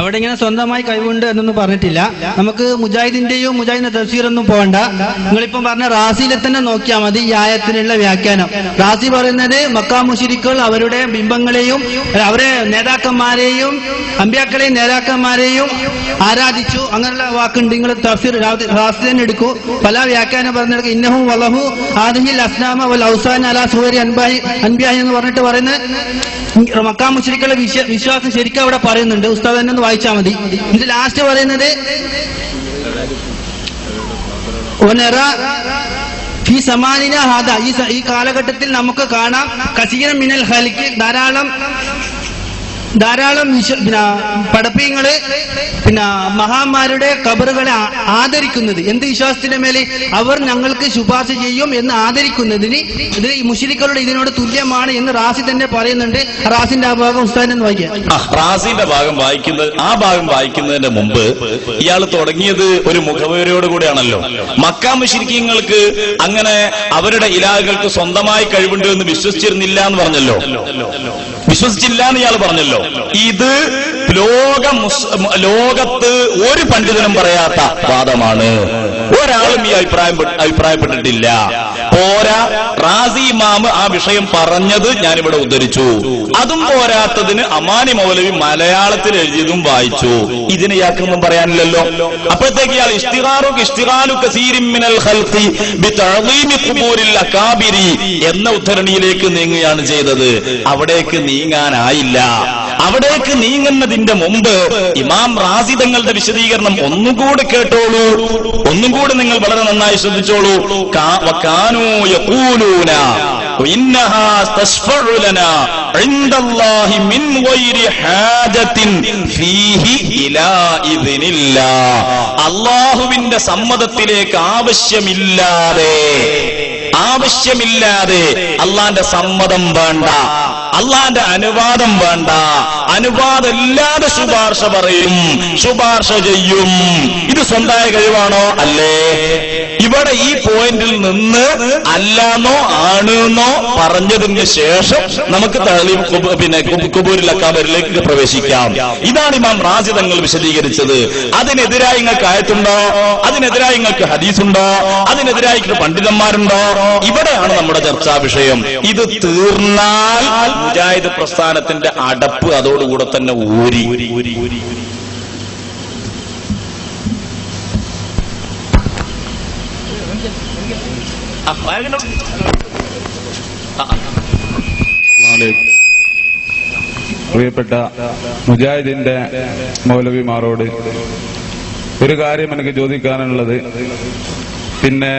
അവിടെ ഇങ്ങനെ സ്വന്തമായി കഴിവുണ്ട് എന്നൊന്നും പറഞ്ഞിട്ടില്ല. നമുക്ക് മുജാഹിദിന്റെയും മുജാഹിദിന്റെ തഫ്സീറൊന്നും പോകണ്ട. നിങ്ങളിപ്പം പറഞ്ഞ റാസിയിലെ തന്നെ നോക്കിയാൽ മതി ഈ ആയത്തിനുള്ള വ്യാഖ്യാനം. റാസി പറയുന്നത് മക്കാ മുശ്രിക്കുകൾ അവരുടെ ബിംബങ്ങളെയും അവരെ നേതാക്കന്മാരെയും അമ്പ്യാക്കളെയും നേതാക്കന്മാരെയും ആരാധിച്ചു, അങ്ങനെയുള്ള വാക്കുണ്ട്. നിങ്ങൾ തഫ്സീർ റാസി തന്നെ എടുക്കൂ. പല വ്യാഖ്യാനം പറഞ്ഞെടുക്കുക. ഇന്നഹു വലഹു ആദിഹിൽ അസ്നാമ വൽ ഔസാന അലാ സുവരി അൻബിയാഹി എന്ന് പറഞ്ഞിട്ട് പറയുന്നത് മക്കാ മുശ്രിക്കുകളുടെ വിശ്വാസം ശരിക്കും അവിടെ പറയുന്നുണ്ട്. ഉസ്താദ് തന്നെ ഒന്ന് വായിച്ചാൽ മതി. ഇത് ലാസ്റ്റ് പറയുന്നത് ഈ കാലഘട്ടത്തിൽ നമുക്ക് കാണാം കസീറൻ മിനൽ ഖൽഖി ധാരാളം പടപ്പീങ്ങള് മഹാന്മാരുടെ ഖബറുകളെ ആദരിക്കുന്നത്. എന്ത് വിശ്വാസത്തിന്റെ മേലെ? അവർ ഞങ്ങൾക്ക് ശുപാർശ ചെയ്യും എന്ന് ആദരിക്കുന്നതിന് ഇത് മുശ്രിക്കുകളുടെ ഇതിനോട് തുല്യമാണ് എന്ന് റാസി തന്നെ പറയുന്നുണ്ട്. റാസിന്റെ ആ ഭാഗം ഉസ്താദിനെ വായിക്കാം. റാസിന്റെ ഭാഗം വായിക്കുന്നതിന്റെ മുമ്പ് ഇയാൾ തുടങ്ങിയത് ഒരു മുഖവേരയോട് കൂടിയാണല്ലോ. മക്കാ മുശ്രിക്കീങ്ങൾക്ക് അങ്ങനെ അവരുടെ ഇലാഹുകൾക്ക് സ്വന്തമായി കഴിവുണ്ട് എന്ന് വിശ്വസിച്ചിരുന്നില്ല എന്ന് പറഞ്ഞല്ലോ, വിശ്വസിച്ചില്ല എന്ന് ഇയാൾ പറഞ്ഞല്ലോ. ഇത് ലോകത്ത് ഒരു പണ്ഡിതനും പറയാത്ത വാദമാണ്. ഒരാളും ഈ അഭിപ്രായപ്പെട്ടിട്ടില്ല. പോരാ, റാസി ഇമാം ആ വിഷയം പറഞ്ഞത് ഞാനിവിടെ ഉദ്ധരിച്ചു. അതും പോരാത്തതിന് അമാനി മൗലവി മലയാളത്തിൽ എഴുതിയതും വായിച്ചു. ഇതിന് ഇയാൾക്കൊന്നും പറയാനില്ലല്ലോ. അപ്പോഴത്തേക്ക് ഇയാൾ ഇഷ്തിഗാലു കസീരിൻ മിനൽ ഖൽഖി ബിതഅദീമി ഖുബൂരിൽ അകാബിരി എന്ന ഉദ്ധരണിയിലേക്ക് നീങ്ങുകയാണ് ചെയ്തത്. അവിടേക്ക് നീങ്ങാനായില്ല. അവിടേക്ക് നീങ്ങുന്നതിന്റെ മുമ്പ് ഇമാം റാസി തങ്ങളുടെ വിശദീകരണം ഒന്നുകൂടി കേട്ടോളൂ, ഒന്നുകൂടി നിങ്ങൾ വളരെ നന്നായി ശ്രദ്ധിച്ചോളൂ. വകാനൂ യഖൂലൂന ഇന്നഹാ തശ്ഫഉ ലനാ ഇൻദല്ലാഹി മിൻ ഗൈരി ഹാജത്തിൻ ഫീഹി ഇലാ ഇദ്നില്ലാഹ്. അല്ലാഹുവിന്റെ സമ്മതത്തിലേക്ക് ആവശ്യമില്ലാതെ അള്ളാന്റെ സമ്മതം വേണ്ട, അള്ളാന്റെ അനുവാദം വേണ്ട. അനുവാദമില്ലാതെ ശുപാർശ പറയും, ശുപാർശ ചെയ്യും. ഇത് സ്വന്തമായ കഴിവാണോ? അല്ലേ? ഇവിടെ ഈ പോയിന്റിൽ നിന്ന് അല്ലാന്നോ ആണെന്നോ പറഞ്ഞതിന് ശേഷം നമുക്ക് ഖുബൂരിൽ അക്കാബരിലേക്ക് പ്രവേശിക്കാം. ഇതാണ് ഇമാം റാസി തങ്ങൾ വിശദീകരിച്ചത്. അതിനെതിരായി നിങ്ങൾക്ക് ആയത്തുണ്ടോ? അതിനെതിരായി നിങ്ങൾക്ക് ഹദീസുണ്ടോ? അതിനെതിരായി പണ്ഡിതന്മാരുണ്ടോ? ഇവിടെയാണ് നമ്മുടെ ചർച്ചാ വിഷയം. ഇത് തീർന്നാൽ മുജാഹിദ് പ്രസ്ഥാനത്തിന്റെ അടപ്പ് അതോടുകൂടെ തന്നെ ഊരി. പ്രിയപ്പെട്ട മുജാഹിദിന്റെ മൗലവിമാരോട് ഒരു കാര്യം എനിക്ക് ചോദിക്കാനുള്ളത്, പിന്നെ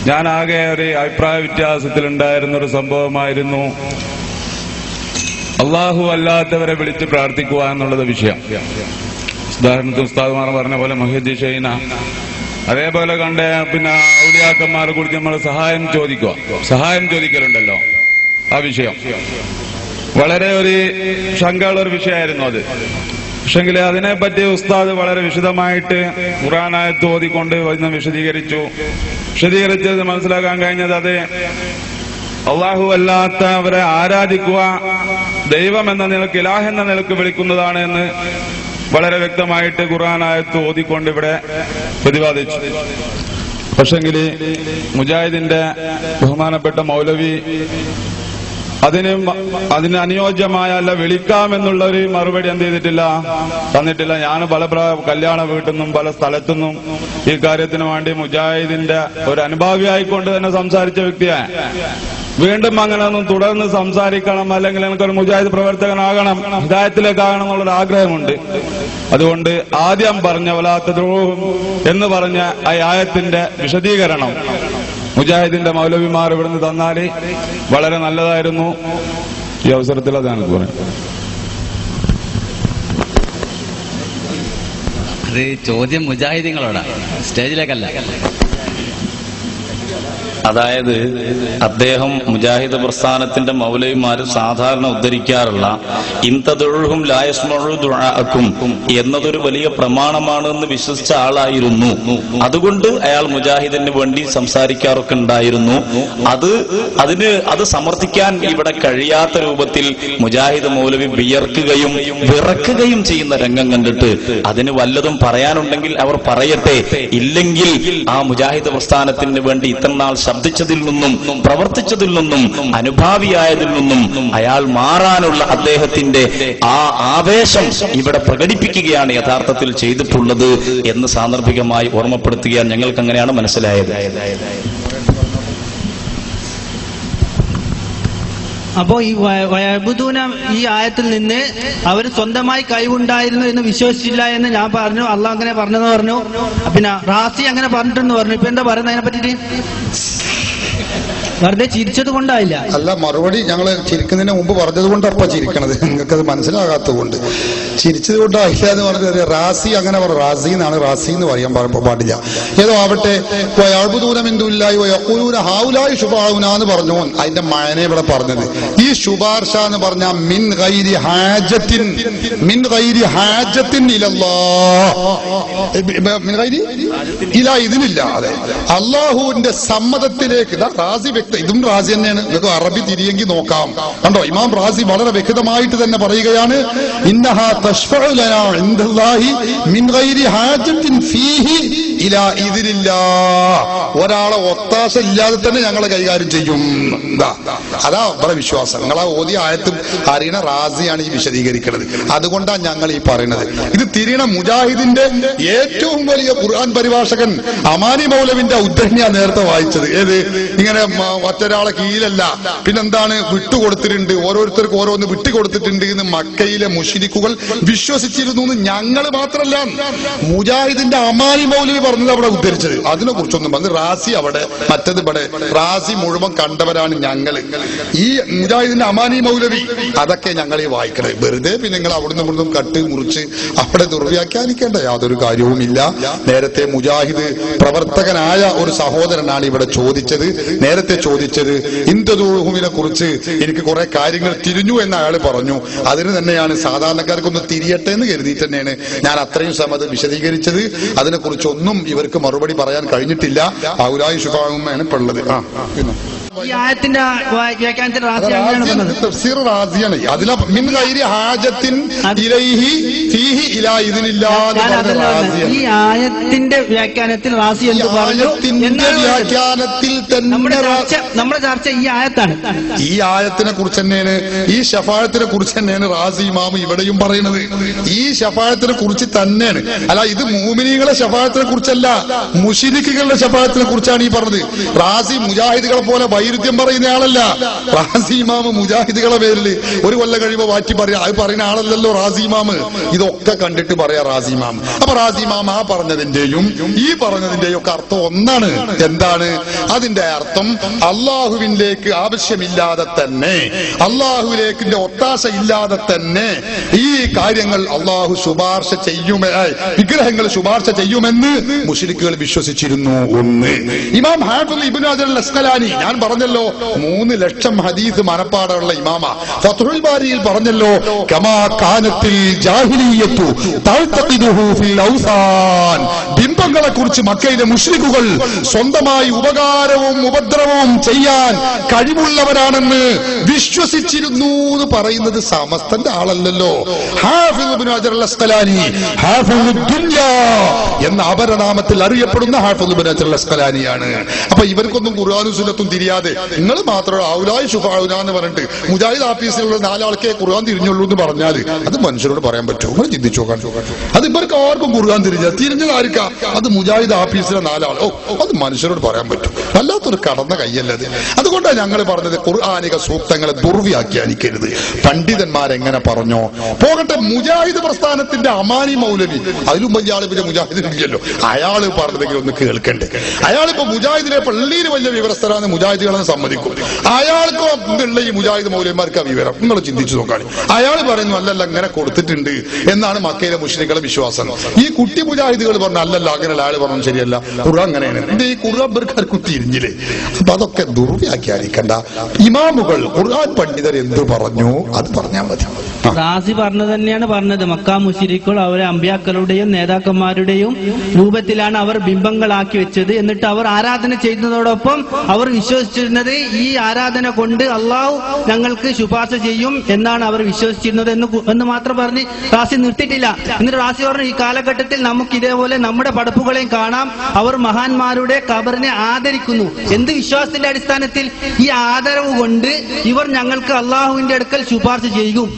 ഞാനാകെ ഒരു അഭിപ്രായ വ്യത്യാസത്തിലുണ്ടായിരുന്ന ഒരു സംഭവമായിരുന്നു അള്ളാഹു അല്ലാത്തവരെ വിളിച്ച് പ്രാർത്ഥിക്കുക എന്നുള്ളത് വിഷയം. ഉദാഹരണത്തിന് ഉസ്താദ്മാർ പറഞ്ഞ പോലെ മഹീദ് ഷൈന, അതേപോലെ കണ്ട ഔലിയാക്കന്മാരെ കുറിച്ച് നമ്മൾ സഹായം ചോദിക്കലുണ്ടല്ലോ, ആ വിഷയം വളരെ ഒരു ശങ്കയുള്ള ഒരു വിഷയമായിരുന്നു അത്. പക്ഷെങ്കിൽ അതിനെപ്പറ്റി ഉസ്താദ് വളരെ വിശദമായിട്ട് ഖുർആനായത്ത് ഓതിക്കൊണ്ട് വിശദീകരിച്ചത് മനസ്സിലാക്കാൻ കഴിഞ്ഞത് അത് അള്ളാഹു അല്ലാത്തവരെ ആരാധിക്കുക ദൈവം എന്ന നിലക്ക്, ഇലാഹ് എന്ന നിലക്ക് വിളിക്കുന്നതാണ് എന്ന് വളരെ വ്യക്തമായിട്ട് ഖുർആനായത്ത് ഓതിക്കൊണ്ട് ഇവിടെ പ്രതിപാദിച്ചു. പക്ഷെങ്കിൽ മുജാഹിദിന്റെ ബഹുമാനപ്പെട്ട മൗലവി അതിന് അനുയോജ്യമായ അല്ല വിളിക്കാമെന്നുള്ള ഒരു മറുപടി എന്ത് ചെയ്തിട്ടില്ല, തന്നിട്ടില്ല. ഞാൻ പല കല്യാണ വീട്ടിൽ നിന്നും പല സ്ഥലത്തുനിന്നും ഈ കാര്യത്തിന് വേണ്ടി മുജാഹിദിന്റെ ഒരു അനുഭാവിയായിക്കൊണ്ട് തന്നെ സംസാരിച്ച വ്യക്തിയാണ്. വീണ്ടും അങ്ങനെ ഒന്നും തുടർന്ന് സംസാരിക്കണം, അല്ലെങ്കിൽ എനിക്കൊരു മുജാഹിദ് പ്രവർത്തകനാകണം, ഹിദായത്തിലേക്കാകണം എന്നുള്ളൊരു ആഗ്രഹമുണ്ട്. അതുകൊണ്ട് ആദ്യം പറഞ്ഞ വലാത്തദ്റൂഹും എന്ന് പറഞ്ഞ ആ ആയത്തിന്റെ വിശദീകരണം മുജാഹിദിന്റെ മൗലവിമാർ ഇവിടുന്ന് തന്നാല് വളരെ നല്ലതായിരുന്നു. ഈ അവസരത്തിൽ അതാണ് പറയുന്നത്. അത് ചോദ്യം മുജാഹിദീങ്ങളോടാ, സ്റ്റേജിലേക്കല്ല. അതായത് അദ്ദേഹം മുജാഹിദ് പ്രസ്ഥാനത്തിന്റെ മൗലവിമാര് സാധാരണ ഉദ്ധരിക്കാറുള്ള ഇൻതദുഉഹും ലാ യസ്മഉ ദുആഅക്കും എന്നതൊരു വലിയ പ്രമാണമാണ് എന്ന് വിശ്വസിച്ച ആളായിരുന്നു. അതുകൊണ്ട് അയാൾ മുജാഹിദിന് വേണ്ടി സംസാരിക്കാറൊക്കെ ഉണ്ടായിരുന്നു. അത് സമർത്ഥിക്കാൻ ഇവിടെ കഴിയാത്ത രൂപത്തിൽ മുജാഹിദ് മൗലവി വിയർക്കുകയും വിറക്കുകയും ചെയ്യുന്ന രംഗം കണ്ടിട്ട് അതിന് വല്ലതും പറയാനുണ്ടെങ്കിൽ അവർ പറയട്ടെ, ഇല്ലെങ്കിൽ ആ മുജാഹിദ് പ്രസ്ഥാനത്തിന് വേണ്ടി ഇത്രനാൾ ശബ്ദിച്ചതിൽ നിന്നും പ്രവർത്തിച്ചതിൽ നിന്നും അനുഭാവിയായതിൽ നിന്നും അയാൾ മാറാനുള്ള അദ്ദേഹത്തിന്റെ ആ ആവേശം ഇവിടെ പ്രകടിപ്പിക്കുകയാണ് യഥാർത്ഥത്തിൽ ചെയ്തിട്ടുള്ളത് എന്ന് സാന്ദർഭികമായി ഓർമ്മപ്പെടുത്തുകയാണ്. ഞങ്ങൾക്ക് അങ്ങനെയാണ് മനസ്സിലായത്. അപ്പോ ഈ വയബുദൂന ഈ ആയത്തിൽ നിന്ന് അവർ സ്വന്തമായി കഴിവുണ്ടായിരുന്നു എന്ന് വിശ്വസിച്ചില്ല എന്ന് ഞാൻ പറഞ്ഞു. അള്ളാഹ് അങ്ങനെ പറഞ്ഞെന്ന് പറഞ്ഞു. പിന്നെ റാസി അങ്ങനെ പറഞ്ഞിട്ടെന്ന് പറഞ്ഞു. ഇപ്പൊ എന്താ പറയുന്നത് അതിനെ പറ്റിട്ട്? വെറുതെ ചിരിച്ചത് കൊണ്ടായില്ല. അല്ല, മറുപടി ഞങ്ങള് ചിരിക്കുന്നതിന് മുമ്പ് പറഞ്ഞത് കൊണ്ട് അപ്പ ചിരിക്കണത്, നിങ്ങൾക്കത് മനസ്സിലാകാത്തത് കൊണ്ട്. ചിരിച്ചത് കൊണ്ടായില്ല എന്ന് പറഞ്ഞത് റാസി അങ്ങനെ പറഞ്ഞു. റാസി എന്നാണ്, റാസി എന്ന് പറയാൻ പാടില്ല. ഏതോ ആവട്ടെ, എന്ന് പറഞ്ഞു. അതിന്റെ മഴനെ ഇവിടെ പറഞ്ഞത് ഈ ശുപാർശ എന്ന് പറഞ്ഞ മിൻ ഗൈരി ഹാജത്തിൻ, മിൻ ഗൈരി ഹാജത്തിൻ ഇലല്ലാഹ്, മിൻ ഗൈരി ഇലാ ഇതിനില്ല. അതെ, അള്ളാഹുവിന്റെ സമ്മതത്തിലേക്ക്. റാസി വ്യക്തി, ഇതും റാസി തന്നെയാണ്. ഇതൊക്കെ അറബി തിരിയെങ്കിൽ നോക്കാം. കണ്ടോ, ഇമാം റാസി വളരെ വ്യക്തമായിട്ട് തന്നെ പറയുകയാണ്, ഇന്നഹാ തശ്ഫഉ ലനാ ഇൻദല്ലാഹി മിൻ ഗൈരി ഹാജത്തിൻ ഫീഹി ഇലാ ഇദ്നില്ലാഹ്. ഒരാളെ ഒത്താശ ഇല്ലാതെ തന്നെ ഞങ്ങൾ കൈകാര്യം ചെയ്യും. അതാ ഇവിടെ വിശ്വാസം. നിങ്ങളാ ഓതിയ ആയത്തും അറിയണ റാസിയാണ് ഈ വിശദീകരിക്കുന്നത്. അതുകൊണ്ടാണ് ഞങ്ങൾ ഈ പറയുന്നത്. ഇത് തിരിയണ മുജാഹിദിന്റെ ഏറ്റവും വലിയ ഖുർആൻ പരിഭാഷകൻ അമാനി മൗലവിന്റെ ഉദ്ധരണിയാ നേരത്തെ വായിച്ചത്. ഏത് ഇങ്ങനെ മറ്റൊരാളെ കീഴിലല്ല, പിന്നെന്താണ് വിട്ടുകൊടുത്തിട്ടുണ്ട്, ഓരോരുത്തർക്ക് ഓരോന്ന് വിട്ടുകൊടുത്തിട്ടുണ്ട് എന്ന് മക്കയിലെ മുശ്രിക്കുകൾ വിശ്വസിച്ചിരുന്നു എന്ന് ഞങ്ങൾ മാത്രമല്ല, മുജാഹിദിന്റെ അമാനി മൗലവി പറഞ്ഞത് അവിടെ ഉദ്ധരിച്ചത്. അതിനെ കുറിച്ചൊന്നും പറഞ്ഞത് റാസി അവിടെ, മറ്റത് ഇവിടെ. റാസി മുഴുവൻ കണ്ടവരാണ് ഞങ്ങൾ. ഈ മുജാഹിദിന്റെ അമാനി മൗലവി അതൊക്കെ ഞങ്ങൾ ഈ വായിക്കണേ. വെറുതെ പിന്നെ നിങ്ങൾ അവിടുന്ന് ഇവിടുന്ന് കട്ട് മുറിച്ച് അവിടെ ദുർവ്യാഖ്യാനിക്കേണ്ട യാതൊരു കാര്യവുമില്ല. നേരത്തെ മുജാഹിദ് പ്രവർത്തകനായ ഒരു സഹോദരനാണ് ഇവിടെ ചോദിച്ചത്. നേരത്തെ ചോദിച്ചത് ഇൻതദുഉഹുവിനെ കുറിച്ച് എനിക്ക് കുറെ കാര്യങ്ങൾ തിരിഞ്ഞു എന്ന് അയാൾ പറഞ്ഞു. അതിന് തന്നെയാണ് സാധാരണക്കാർക്കൊന്ന് തിരിയട്ടെ എന്ന് കരുതിയിട്ട് തന്നെയാണ് ഞാൻ അത്രയും സമയത്ത് വിശദീകരിച്ചത്. അതിനെക്കുറിച്ചൊന്നും ഇവർക്ക് മറുപടി പറയാൻ കഴിഞ്ഞിട്ടില്ല. ഔലായി ശുഭാവുമാണ് ഇപ്പൊ ഉള്ളത്. ഈ ആയത്തിന്റെ വ്യാഖ്യാനത്തിൽ റാസി അങ്ങനെയാണ് പറഞ്ഞത്. തഫ്സീർ റാസിയാണ്. അതിലെ മിൻ ഗൈരി ഹാജത്തിൻ ഇലൈഹി ഫീഹി ഇലാ ഇദ്നില്ലാഹ്. ഈ ആയത്തിന്റെ വ്യാഖ്യാനത്തിൽ റാസി എന്ത് പറഞ്ഞു? വ്യാഖ്യാനത്തിൽ തന്നെ നമ്മുടെ ചർച്ച ഈ ആയത്താണ്. ഈ ആയത്തിനെ കുറിച്ച് തന്നെയാണ്, ഈ ശഫാഅത്തിനെ കുറിച്ച് തന്നെയാണ് റാസി ഇമാം ഇവിടെയും പറയുന്നത്. ഈ ശഫാഅത്തിനെ കുറിച്ച് തന്നെയാണ്. അല്ല, ഇത് മുഅ്മിനീങ്ങളെ ശഫാഅത്തിനെ കുറിച്ചല്ല, മുശ്രിക്കുകളുടെ ശഫാഅത്തിനെ കുറിച്ചാണ് ഈ പറഞ്ഞത്. റാസി മുജാഹിദുകളെ പോലെ വൈരുദ്ധ്യം പറയുന്ന ആളല്ല. റാസി ഇമാമ് മുജാഹിദുകളെ പേരിൽ ഒരു കൊല്ലം കഴിയുമ്പോ മാറ്റി പറയാ, അത് പറയുന്ന ആളല്ലല്ലോ റാസി ഇമാമ്. ഇതൊക്കെ കണ്ടിട്ട് പറയാ റാസി ഇമാം. അപ്പൊ റാസി ഇമാം ആ പറഞ്ഞതിന്റെയും ഈ പറഞ്ഞതിന്റെയും ഒക്കെ അർത്ഥം ഒന്നാണ്. എന്താണ് അതിന്റെ അർത്ഥം? അള്ളാഹുവിലേക്ക് ആവശ്യമില്ലാതെ തന്നെ, അള്ളാഹുവിലേക്കിന്റെ ഒത്താശ ഇല്ലാതെ തന്നെ ഈ കാര്യങ്ങൾ അള്ളാഹു ശുപാർശ വിഗ്രഹങ്ങൾ ശുപാർശ ചെയ്യുമെന്ന് മുശ്രിക്കുകൾ വിശ്വസിച്ചിരുന്നു. ഒന്ന്. ഇമാം ഹാഫിദ് ഇബ്നു ഹജർ അൽ അസ്ഖലാനി, ഞാൻ പറഞ്ഞല്ലോ 3 ലക്ഷം ഹദീസ് മനപ്പാടമുള്ള ഇമാമ, ഫത്ഹുൽ ബാരിയിൽ പറഞ്ഞല്ലോ കമാ കാനത്തിൽ ജാഹിലിയ്യത്തു തൽതഖിദുഹു ഫിൽ ഔസാൻ. ബിംബങ്ങളെ കുറിച്ച് മക്കയിലെ മുശ്രിക്കുകൾ സ്വന്തമായി ഉപകാരവും ഉപദ്രവവും ചെയ്യാൻ കഴിവുള്ളവരാണെന്ന് വിശ്വസിച്ചിരുന്നു എന്ന് പറയുന്നത് സമസ്തന്റെ ആളല്ലല്ലോ. ഹാഫിദ് ഇബ്നു ഹജർ അൽ അസ്ഖലാനി ഹാഫിദുദ് ദുനിയ എന്ന അപരനാമത്തിൽ അറിയപ്പെടുന്ന ഹാഫിദ് ഇബ്നു ഹജർ അൽ അസ്ഖലാനിയാണ്. അപ്പൊ ഇവർക്കൊന്നും ഖുർആനും സുന്നത്തും തിരിയാതെ നിങ്ങൾ മാത്രം ഔലായി ശുഫാഉന എന്ന് പറഞ്ഞിട്ട് മുജാഹിദ് ആഫീസിലുള്ള 4 ആൾക്കേ ഖുർആൻ തിരിഞ്ഞുള്ളൂ എന്ന് പറഞ്ഞാൽ അത് മനുഷ്യരോട് പറയാൻ പറ്റുമോ? നിങ്ങൾ ചിന്തിച്ചു നോക്കാൻ. അത് ഇവർക്ക് ആർക്കും ഖുർആൻ തിരിഞ്ഞതായിരിക്കാം. അത് മുജാഹിദ് ആഫീസിലെ 4 ആൾ. അത് മനുഷ്യരോട് പറയാൻ പറ്റും? വല്ലാത്തൊരു കടന്ന കയ്യല്ലത്. അതുകൊണ്ടാണ് ഞങ്ങൾ പറഞ്ഞത് ഖുർആനിക സൂക്തങ്ങളെ ദുർവ്യാഖ്യാനിക്കരുത്. പണ്ഡിതന്മാരെങ്ങനെ പറഞ്ഞോ പോകട്ടെ. മുജാഹിദ് പ്രസ്ഥാനത്തിന്റെ അമാനി മൗലവി, അതിലും വലിയ ആള് പിന്നെ മുജാഹിദിനില്ലല്ലോ, അയാള് പറഞ്ഞതെങ്കിലും ഒന്ന് കേൾക്കണ്ടേ? അയാളിപ്പോ മുജാഹിദിനെ പള്ളിയിൽ വലിയ വിവരസ്ഥരാന്ന് മുജാഹിദുകൾ വിശ്വാസികളെന്ന് സമ്മതിക്കും. അയാൾക്ക് ഉള്ള ഈ മുജാഹിദ് മൗലവിമാർക്ക് വിവരം നിങ്ങൾ ചിന്തിച്ചു നോക്കാണ്. അയാൾ പറയുന്നു അല്ലല്ല അങ്ങനെ കൊടുത്തിട്ടുണ്ട് എന്നാണ് മക്കയിലെ മുസ്ലിങ്ങളെ വിശ്വാസം. ഈ കുട്ടി മുജാഹിദുകൾ പറഞ്ഞു അല്ലല്ല അങ്ങനെയല്ല, അയാൾ പറഞ്ഞു ശരിയല്ല, ഖുർആൻ അങ്ങനെയാണ്. ഇത് ഈ ഖുർആൻ ബർക്കാർക്ക് തിരിഞ്ഞില്ലേ? അപ്പൊ അതൊക്കെ ദുർവ്യാഖ്യാനിക്കണ്ട. ഇമാമുകൾ ഖുർആൻ പണ്ഡിതർ എന്ത് പറഞ്ഞു അത് പറഞ്ഞാൽ മതി. റാസി പറഞ്ഞത് തന്നെയാണ് പറഞ്ഞത്. മക്കാ മുശ്രിക്കുകൾ അവരെ അമ്പിയാക്കളുടെയും നേതാക്കന്മാരുടെയും രൂപത്തിലാണ് അവർ ബിംബങ്ങളാക്കി വെച്ചത്. എന്നിട്ട് അവർ ആരാധന ചെയ്യുന്നതോടൊപ്പം അവർ വിശ്വസിച്ചിരുന്നത് ഈ ആരാധന കൊണ്ട് അള്ളാഹു ഞങ്ങൾക്ക് ശുപാർശ ചെയ്യും എന്നാണ് അവർ വിശ്വസിച്ചിരുന്നത് എന്ന് മാത്രം പറഞ്ഞ് റാസി നിർത്തിയിട്ടില്ല. എന്നിട്ട് റാസി പറഞ്ഞു ഈ കാലഘട്ടത്തിൽ നമുക്ക് ഇതേപോലെ നമ്മുടെ പടപ്പുകളെയും കാണാം, അവർ മഹാന്മാരുടെ ഖബറിനെ ആദരിക്കുന്നു. എന്ത് വിശ്വാസത്തിന്റെ അടിസ്ഥാനത്തിൽ? ഈ ആദരവ് കൊണ്ട് ഇവർ ഞങ്ങൾക്ക് അള്ളാഹുവിന്റെ അടുക്കൽ ശുപാർശ ചെയ്യും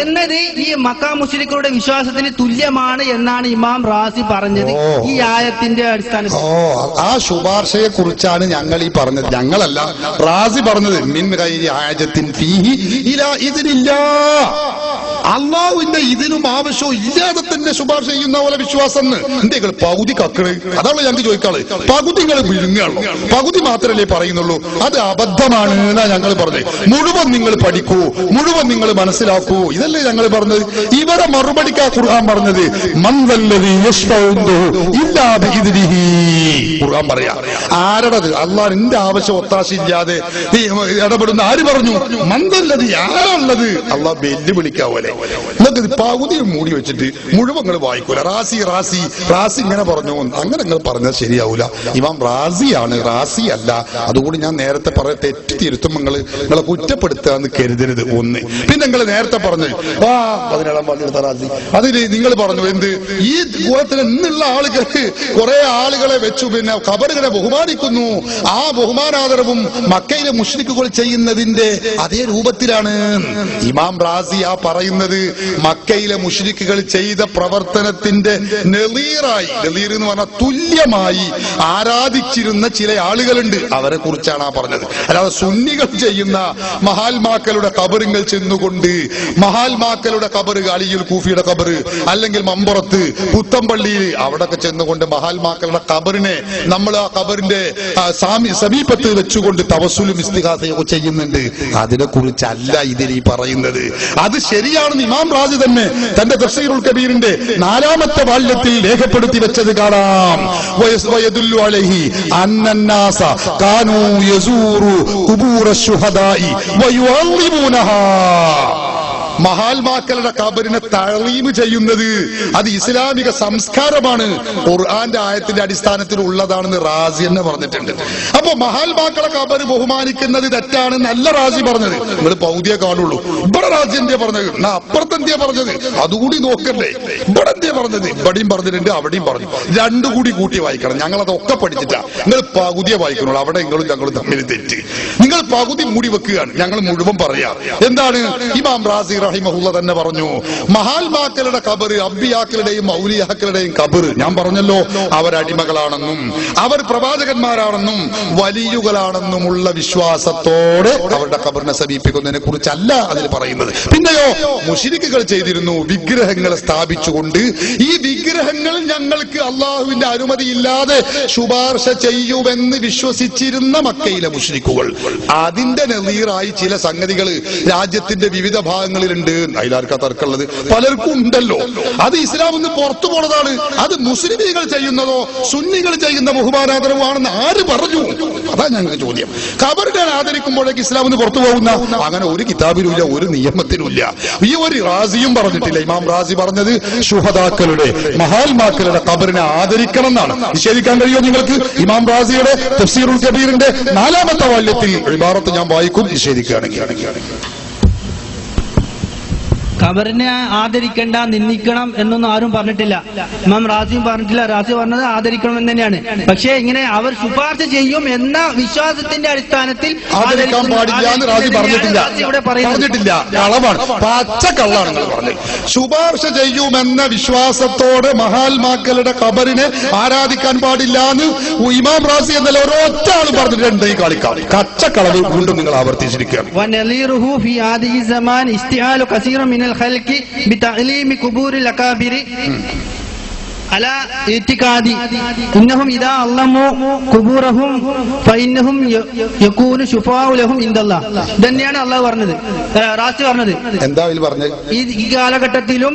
എന്നത് ഈ മക്കാ മുശ്രിക്കുകളുടെ വിശ്വാസത്തിന് തുല്യമാണ് എന്നാണ് ഇമാം റാസി പറഞ്ഞത് ഈ ആയത്തിന്റെ അടിസ്ഥാനത്തിൽ. ആ ശുപാർശയെ കുറിച്ചാണ് ഞങ്ങൾ ഈ പറഞ്ഞത്. ഞങ്ങളല്ല, റാസി പറഞ്ഞത്. മിൻ ഗൈരി ഹാജത്തിൻ ഫീഹി ഇലാ ഇദ്നില്ലാ, അള്ളാഹുവിന്റെ ഇതിനും ആവശ്യവും ഇല്ലാതെ തന്നെ ശുപാർശ ചെയ്യുന്ന പോലെ വിശ്വാസം. എന്തെങ്കിലും പകുതി കക്കള്, അതാണ് ഞങ്ങൾക്ക് ചോദിക്കാള്. പകുതി നിങ്ങൾ വിഴുങ്ങുള്ളൂ, പകുതി മാത്രമല്ലേ പറയുന്നുള്ളൂ. അത് അബദ്ധമാണ് എന്നാ ഞങ്ങൾ പറഞ്ഞത്. മുഴുവൻ നിങ്ങൾ പഠിക്കൂ, മുഴുവൻ നിങ്ങൾ മനസ്സിലാക്കൂ, ഇതല്ലേ ഞങ്ങൾ പറഞ്ഞത്. ഇവരെ മറുപടിക്കാ ഖുർആൻ പറഞ്ഞത് മൻദല്ലദീ യശ്ഫഉ ഇല്ലാ ബിഇദ്നിഹി. ഖുർആൻ പറയാ ആരടത് അള്ളാഹ് എന്റെ ആവശ്യം ഒത്താശയില്ലാതെ ഇടപെടുന്ന ആര് പറഞ്ഞു? മന്ദല്ലത് ആരുള്ളത്? അള്ളാഹ് വെല്ലുവിളിക്കാവൂലെ. എന്നിട്ട് പകുതി മൂടി വെച്ചിട്ട് മുഴുവൻ നിങ്ങൾ വായിക്കൂല. റാസി റാസി റാസി ഇങ്ങനെ പറഞ്ഞു, അങ്ങനെ നിങ്ങൾ പറഞ്ഞാൽ ശരിയാവൂല. ഇമാം റാസിയാണ്, റാസി അല്ല. അതുകൊണ്ട് ഞാൻ നേരത്തെ പറഞ്ഞ തെറ്റ് തിരുത്തുമ്പോൾ നിങ്ങളെ കുറ്റപ്പെടുത്തുക കരുതരുത്. ഒന്ന് പിന്നെ നിങ്ങൾ നേരത്തെ പറഞ്ഞു 17-ാം വാർഡിലെടുത്ത റാസി, അതിൽ നിങ്ങൾ പറഞ്ഞു എന്ത് ഈ കൂട്ടത്തിൽ ഇന്നുള്ള ആളുകൾക്ക് കുറെ ആളുകളെ വെച്ചു പിന്നെ ഖബറുകളെ ബഹുമാനിക്കുന്നു. ആ ബഹുമാനാദരവും മക്കയിലെ മുശ്രിക്കുകൾ ചെയ്യുന്നതിന്റെ അതേ രൂപത്തിലാണ്. ഇമാം റാസി ആ പറയുന്നത് മക്കയിലെ മുശ്രിക്കുകൾ ചെയ്ത പ്രവർത്തനത്തിന്റെ നെളീറായി, നെളീർ എന്ന് പറഞ്ഞാൽ തുല്യമായി ആരാധിച്ചിരുന്ന ചില ആളുകളുണ്ട്, അവരെ കുറിച്ചാണ് ആ പറഞ്ഞത്. അല്ലാതെ സുന്നികൾ ചെയ്യുന്ന മഹാത്മാക്കളുടെ ഖബറുകൾ ചെന്നുകൊണ്ട് മഹാത്മാക്കളുടെ ഖബറ്, അലിയുൽ കൂഫിയുടെ ഖബറ് അല്ലെങ്കിൽ മമ്പുറത്ത് പുത്തമ്പള്ളിയിൽ അവിടൊക്കെ ചെന്നുകൊണ്ട് മഹാത്മാക്കളുടെ ഖബറിനെ നമ്മൾ ആ ഖബറിന്റെ സമീപത്ത് വെച്ചുകൊണ്ട് തവസ്സുലും ഇസ്തിഗാസയൊക്കെ ചെയ്യുന്നുണ്ട്. അതിനെ കുറിച്ചല്ല ഇതിൽ ഈ പറയുന്നത്. അത് ശരിയാണെന്ന് ഇമാം റാസി തന്നെ തന്റെ തഫ്സീറുൽ കബീറിന്റെ 4-ാമത്തെ വാല്യത്തിൽ രേഖപ്പെടുത്തി വെച്ചത് കാണാം. വയദുല്ലു അലൈഹി അന്നന്നാസ കാനൂ യസൂറു ഖുബൂറ ശുഹദാഇ വയുഅള്ളിമൂനഹാ. മഹാത്മാക്കളുടെ ഖബറിനെ തഅലീം ചെയ്യുന്നത് അത് ഇസ്ലാമിക സംസ്കാരമാണ്, ഖുർആന്റെ ആയത്തിന്റെ അടിസ്ഥാനത്തിൽ ഉള്ളതാണെന്ന് റാസി തന്നെ പറഞ്ഞിട്ടുണ്ട്. അപ്പൊ മഹാത്മാക്കളെ ഖബർ ബഹുമാനിക്കുന്നത് തെറ്റാണ് നല്ല റാസി പറഞ്ഞത്. നിങ്ങൾ പൗതിയെ കാണുള്ളൂ. ഇവിടെ റാസി എന്തിയാ പറഞ്ഞത്? അപ്പുറത്തെന്തിയാ പറഞ്ഞത്? അതുകൂടി നോക്കണ്ടേ. ഇവിടെ എന്തിയാ പറഞ്ഞത്? ഇവിടെയും പറഞ്ഞിട്ടുണ്ട്, അവിടെയും പറഞ്ഞു. രണ്ടു കൂടി കൂട്ടി വായിക്കണം. ഞങ്ങളതൊക്കെ പഠിച്ചിട്ടാ. നിങ്ങൾ പകുതിയെ വായിക്കണുള്ളൂ. അവിടെ നിങ്ങളും ഞങ്ങളും തമ്മിൽ തെറ്റ്. നിങ്ങൾ പകുതി മൂടി വെക്കുകയാണ്, ഞങ്ങൾ മുഴുവൻ പറയാം. എന്താണ് ഇമാം റാസി റഹിമഹുള്ള തന്നെ പറഞ്ഞു, മഹാത്മാക്കളുടെ ഖബർ അമ്പിയാക്കളുടെയും ഔലിയാക്കളുടെയും ഖബർ ഞാൻ പറഞ്ഞല്ലോ അവരടിമകളാണെന്നും അവർ പ്രവാചകന്മാരാണെന്നും വലിയുകളാണെന്നുമുള്ള വിശ്വാസത്തോടെ അവരുടെ ഖബറിനെ സമീപിക്കുന്നതിനെ കുറിച്ചല്ല അതിൽ പറയുന്നത്. പിന്നെയോ മുശ്രിക്കുകൾ ചെയ്തിരുന്നു, വിഗ്രഹങ്ങളെ സ്ഥാപിച്ചുകൊണ്ട് ഈ വിഗ്രഹങ്ങൾ ഞങ്ങൾക്ക് അള്ളാഹുവിന്റെ അനുമതിയില്ലാതെ ശുപാർശ ചെയ്യുമെന്ന് വിശ്വസിച്ചിരുന്ന മക്കയിലെ മുശ്രിക്കുകൾ. അതിന്റെ നെളീറായി ചില സംഗതികൾ രാജ്യത്തിന്റെ വിവിധ ഭാഗങ്ങളിലുണ്ട്. അതിലാർക്കാ തർക്കമുള്ളത്? പലർക്കും ഉണ്ടല്ലോ. അത് ഇസ്ലാമിൽ നിന്ന് പുറത്തു പോണതാണ്. അത് മുസ്ലിമീങ്ങൾ ചെയ്യുന്നതോ സുന്നികൾ ചെയ്യുന്ന ബഹുമാനാദരവാണെന്ന് ആര് പറഞ്ഞു? അതാ ഞങ്ങൾക്ക് ചോദ്യം. ഖബറിനെ ആദരിക്കുമ്പോഴേക്ക് ഇസ്ലാമിൽ നിന്ന് പുറത്തു പോകുന്ന അങ്ങനെ ഒരു കിതാബിലുമില്ല, ഒരു നിയമത്തിനുമില്ല. ഈ ഒരു റാസിയും പറഞ്ഞിട്ടില്ല. ഇമാം റാസി പറഞ്ഞത് ശുഹദാക്കളുടെ മഹാത്മാക്കളുടെ ഖബറിനെ ആദരിക്കണം എന്നാണ്. നിഷേധിക്കാൻ കഴിയുമോ നിങ്ങൾക്ക്? ഇമാം റാസിയുടെ തഫ്സീറുൽ കബീറിന്റെ 4-ാമത്തെ വാല്യത്തിൽ ഇബാറത്ത് ഞാൻ വായിക്കും, നിഷേധിക്കുകയാണെങ്കിൽ. ഖബറിനെ ആദരിക്കേണ്ട, നിന്ദിക്കണം എന്നൊന്നും ആരും പറഞ്ഞിട്ടില്ല. ഇമാം റാസിയും പറഞ്ഞിട്ടില്ല. റാസി പറഞ്ഞത് ആദരിക്കണം എന്ന് തന്നെയാണ്. പക്ഷേ ഇങ്ങനെ അവർ ശുപാർശ ചെയ്യും എന്ന വിശ്വാസത്തിന്റെ അടിസ്ഥാനത്തിൽ ആദരിക്കാൻ പാടില്ല എന്ന് റാസി പറഞ്ഞിട്ടില്ല. കളവാണ്, പച്ചക്കള്ളാണ് നിങ്ങൾ പറഞ്ഞത്. ശുപാർശ ചെയ്യുമെന്ന വിശ്വാസത്തോടെ മഹാത്മാക്കളുടെ ഖബറിനെ ആരാധിക്കാൻ പാടില്ല എന്ന് ഇമാം റാസി എന്നല്ല ഒരൊറ്റ ആൾ പറഞ്ഞിട്ടുണ്ട്. ഈ കളിക്കാം കച്ചക്കളവ് വീണ്ടും നിങ്ങൾ ആവർത്തിച്ചിരിക്കുകയാണ്. അല ഇത്തിഖാദി ഇന്നഹും ഇദാ അല്ലമു ഖുബൂറഹും ഫഇന്നഹും യകൂനു ശുഫാഉ ലഹും ഇൻദല്ലാഹ്. ഇതന്നെയാണ് അല്ലാഹു പറഞ്ഞത്, റാസി പറഞ്ഞത്. എന്താ ഇതിൽ പറഞ്ഞത്? ഈ കാലഘട്ടത്തിലും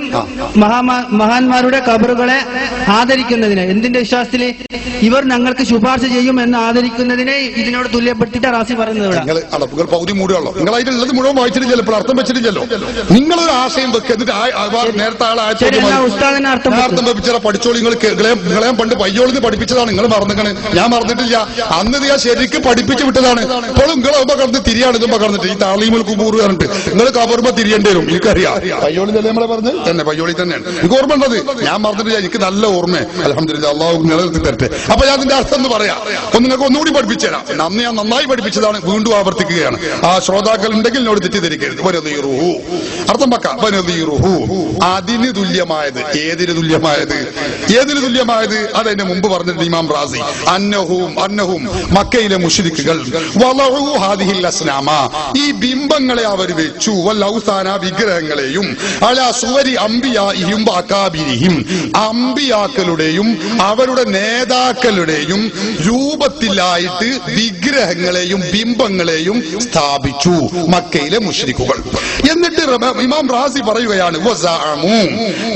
മഹാന്മാരുടെ ഖബറുകളെ ആദരിക്കുന്നതിന്, എന്തിന്റെ വിശ്വാസത്തില് ഇവർ ഞങ്ങൾക്ക് ശുപാർശ ചെയ്യും എന്ന് ആദരിക്കുന്നതിനെ ഇതിനോട് തുല്യപ്പെടുത്തിയിട്ട് റാസി പറയുന്നത്. നിങ്ങൾ പൗതി മൂടുകയുള്ളൂ, നിങ്ങൾ അതിലുള്ളത് മുഴുവൻ വായിച്ചിട്ടില്ലല്ലോ, ഇപ്പോൾ അർത്ഥം വെച്ചിട്ടില്ലല്ലോ. നിങ്ങളൊരു ആശയം വെക്കുക, എന്നിട്ട് നേരത്തെ ഉസ്താദിനെ അർത്ഥം വെപ്പിച്ചാൽ പഠിച്ചോളൂ. നിങ്ങളെ പണ്ട് പയ്യോളിന്ന് പഠിപ്പിച്ചതാണ്, നിങ്ങൾ മറന്നിക്കണ്. ഞാൻ മറന്നിട്ടില്ല, അന്ന് ഞാൻ ശരിക്കും പഠിപ്പിച്ചു വിട്ടതാണ്. ഇപ്പോഴും നിങ്ങൾ കടന്ന് തിരിയാണ് ഇതുമ്പോ കടന്നിട്ട് ഈ താളീമുൽ കുബൂർ പറഞ്ഞിട്ട് നിങ്ങൾ കബറുമ്പോ തിരിയേണ്ടി വരും. എനിക്കറിയാം, പയ്യോളി തന്നെ നമ്മളെ പറഞ്ഞത് തന്നെ, പയ്യോളി തന്നെയാണ് എനിക്ക് ഓർമ്മ ഉള്ളത്. ഞാൻ മറന്നിട്ടില്ല, എനിക്ക് നല്ല ഓർമ്മ. അൽഹംദുലില്ലാഹ്, അള്ളാഹു നിലനിർത്തി തരട്ടെ. അപ്പൊ ഞാൻ അതിന്റെ അർത്ഥം എന്ന് പറയാം, നിങ്ങൾക്ക് ഒന്നുകൂടി പഠിപ്പിച്ചു തരാം. നന്ദി, ഞാൻ നന്നായി പഠിപ്പിച്ചതാണ്, വീണ്ടും ആവർത്തിക്കുകയാണ്. ആ ശ്രോതാക്കൾ ഉണ്ടെങ്കിൽ എന്നോട് തെറ്റിദ്ധരിക്കരുത്. വനദീറുഹു അർത്ഥം വെക്കാം. വനദീറുഹു അതിന് തുല്യമായത്. ഏതിന് തുല്യമായത്? ഏതിന് തുല്യമായത്? അതെന്നെ മുമ്പ് പറഞ്ഞിട്ടുണ്ട് ഇമാം റാസി. അന്നഹും മക്കയിലെ മുശ്രിക്കുകൾ വളഉ ഹാദിഹിൽ അസ്നാമ, ഈ ബിംബങ്ങളെ അവർ വെച്ചു, വൽ ഔസാന വിഗ്രഹങ്ങളെയും, അലാ സുവരി അംബിയാഇഹിം വഅകാബിരിഹിം, അംബിയാക്കളുടെയും അവരുടെ നേതാക്കളുടെയും രൂപത്തിലായിട്ട് വിഗ്രഹങ്ങളെയും ബിംബങ്ങളെയും സ്ഥാപിച്ചു മക്കയിലെ മുശ്രിക്കുകൾ. എന്നിട്ട് ഇമാം റാസി പറയുകയാണ്, വസഅമു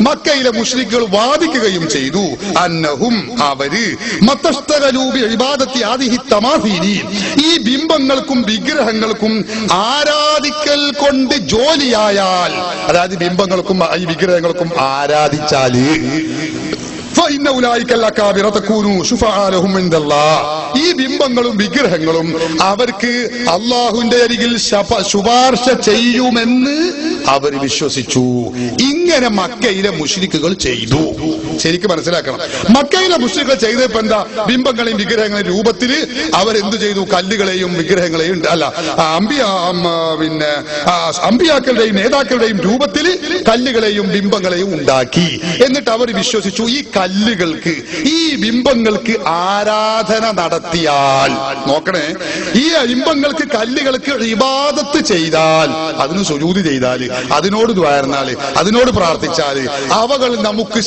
മക്കയിലെ മുശ്രിക്കുകൾ വാദിക്കുകയും ചെയ്തു, അന്നഹും അവര് മതസ്തഗലൂ ബിഇബാദത്തി ഹാദിഹി തമാസീലി, ഈ ബിംബങ്ങൾക്കും വിഗ്രഹങ്ങൾക്കും ആരാധിക്കൽ കൊണ്ട് ജോലിയായാൽ, അതായത് ബിംബങ്ങൾക്കും ഈ വിഗ്രഹങ്ങൾക്കും ആരാധിച്ചാല് ഈ ബിംബങ്ങളും വിഗ്രഹങ്ങളും അവർക്ക് അള്ളാഹുവിന്റെ അരികിൽ ശുപാർശ ചെയ്യുമെന്ന് അവർ വിശ്വസിച്ചു. ഇങ്ങനെ മക്കയിലെ മുശ്രിക്കുകൾ ചെയ്തു. ശരിക്കും മനസ്സിലാക്കണം, മക്കയിലെ മുശ്രിക്കുകൾ ചെയ്തപ്പോ എന്താ? ബിംബങ്ങളെയും വിഗ്രഹങ്ങളെയും രൂപത്തില് അവരെന്തു ചെയ്തു? കല്ലുകളെയും വിഗ്രഹങ്ങളെയും അല്ല പിന്നെ അമ്പിയാക്കളുടെയും നേതാക്കളുടെയും രൂപത്തിൽ കല്ലുകളെയും ബിംബങ്ങളെയും ഉണ്ടാക്കി. എന്നിട്ട് അവർ വിശ്വസിച്ചു, ഈ കല്ലുകൾക്ക്, ഈ ബിംബങ്ങൾക്ക് ആരാധന നടത്തിയാൽ, നോക്കണേ, ഈ ബിംബങ്ങൾക്ക് കല്ലുകൾക്ക് ഇബാദത്ത് ചെയ്താൽ, അതിന് സുജൂദ് ചെയ്താല്, അതിനോട് ദ്വാരന്നാല്, അതിനോട് പ്രാർത്ഥിച്ചാല് അവകൾ നമുക്ക്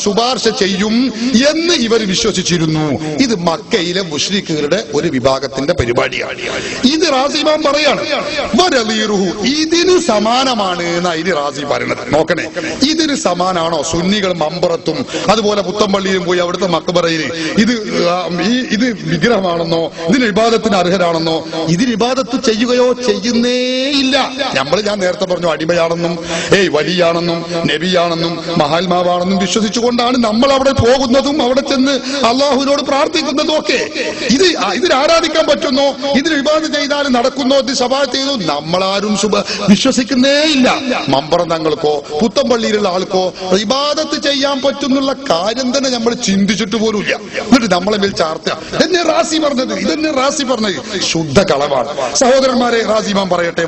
ശുപാർശ ചെയ്യും എന്ന് ഇവർ വിശ്വസിച്ചിരുന്നു. ഇത് മക്കയിലെ മുശ്രിക്കുകളുടെ ഒരു വിഭാഗത്തിന്റെ പരിപാടിയാണ്. ഇത് റാസി ഇമാം പറയാണ്, ഇതിന് സമാനമാണ് എന്നാണ് റാസി പറയുന്നത്. നോക്കണേ, ഇതിന് സമാനാണോ സുന്നികൾ മമ്പറത്തും അതുപോലെ പുത്തമ്പള്ളിയിലും പോയി അവിടുത്തെ മക്ബറയിൽ ഇത് വിഗ്രഹമാണെന്നോ ഇതിന് ഇബാദത്തിന് അർഹരാണെന്നോ? ഇതിന് ഇബാദത്ത് ചെയ്യുകയോ ചെയ്യുന്നേയില്ല. ഞാൻ നേരത്തെ പറഞ്ഞു, അടിമയാണെന്നും വലിയാണെന്നും നബിയാണെന്നും മഹാത്മാവാണെന്നും വിശ്വസിച്ചുകൊണ്ടാണ് നമ്മൾ അവിടെ പോകുന്നതും അവിടെ ചെന്ന് അള്ളാഹുവിനോട് പ്രാർത്ഥിക്കുന്നതും ഒക്കെ. ഇതിന് ആരാധിക്കാൻ പറ്റുന്നോ? ഇതിന് ഇബാദത്ത് ചെയ്താൽ നടക്കുന്നോ? ഇത് ശഫാഅത്ത് ചെയ്തു നമ്മളാരും വിശ്വസിക്കുന്നേയില്ല. മമ്പറം തങ്ങൾക്കോ പുത്തമ്പള്ളിയിലുള്ള ആൾക്കോ ഇബാദത്ത് ചെയ്യാൻ പറ്റുന്നുള്ള കാര്യം തന്നെ നമ്മൾ ചിന്തിച്ചിട്ട് പോലുമില്ല. എന്നിട്ട് നമ്മളെ മേൽ ചാർത്ത ഇതന്നെ റാസി പറഞ്ഞത് ശുദ്ധ കളവാണ്. സഹോദരന്മാരെ, റാസി ഇമാം പറയട്ടെ,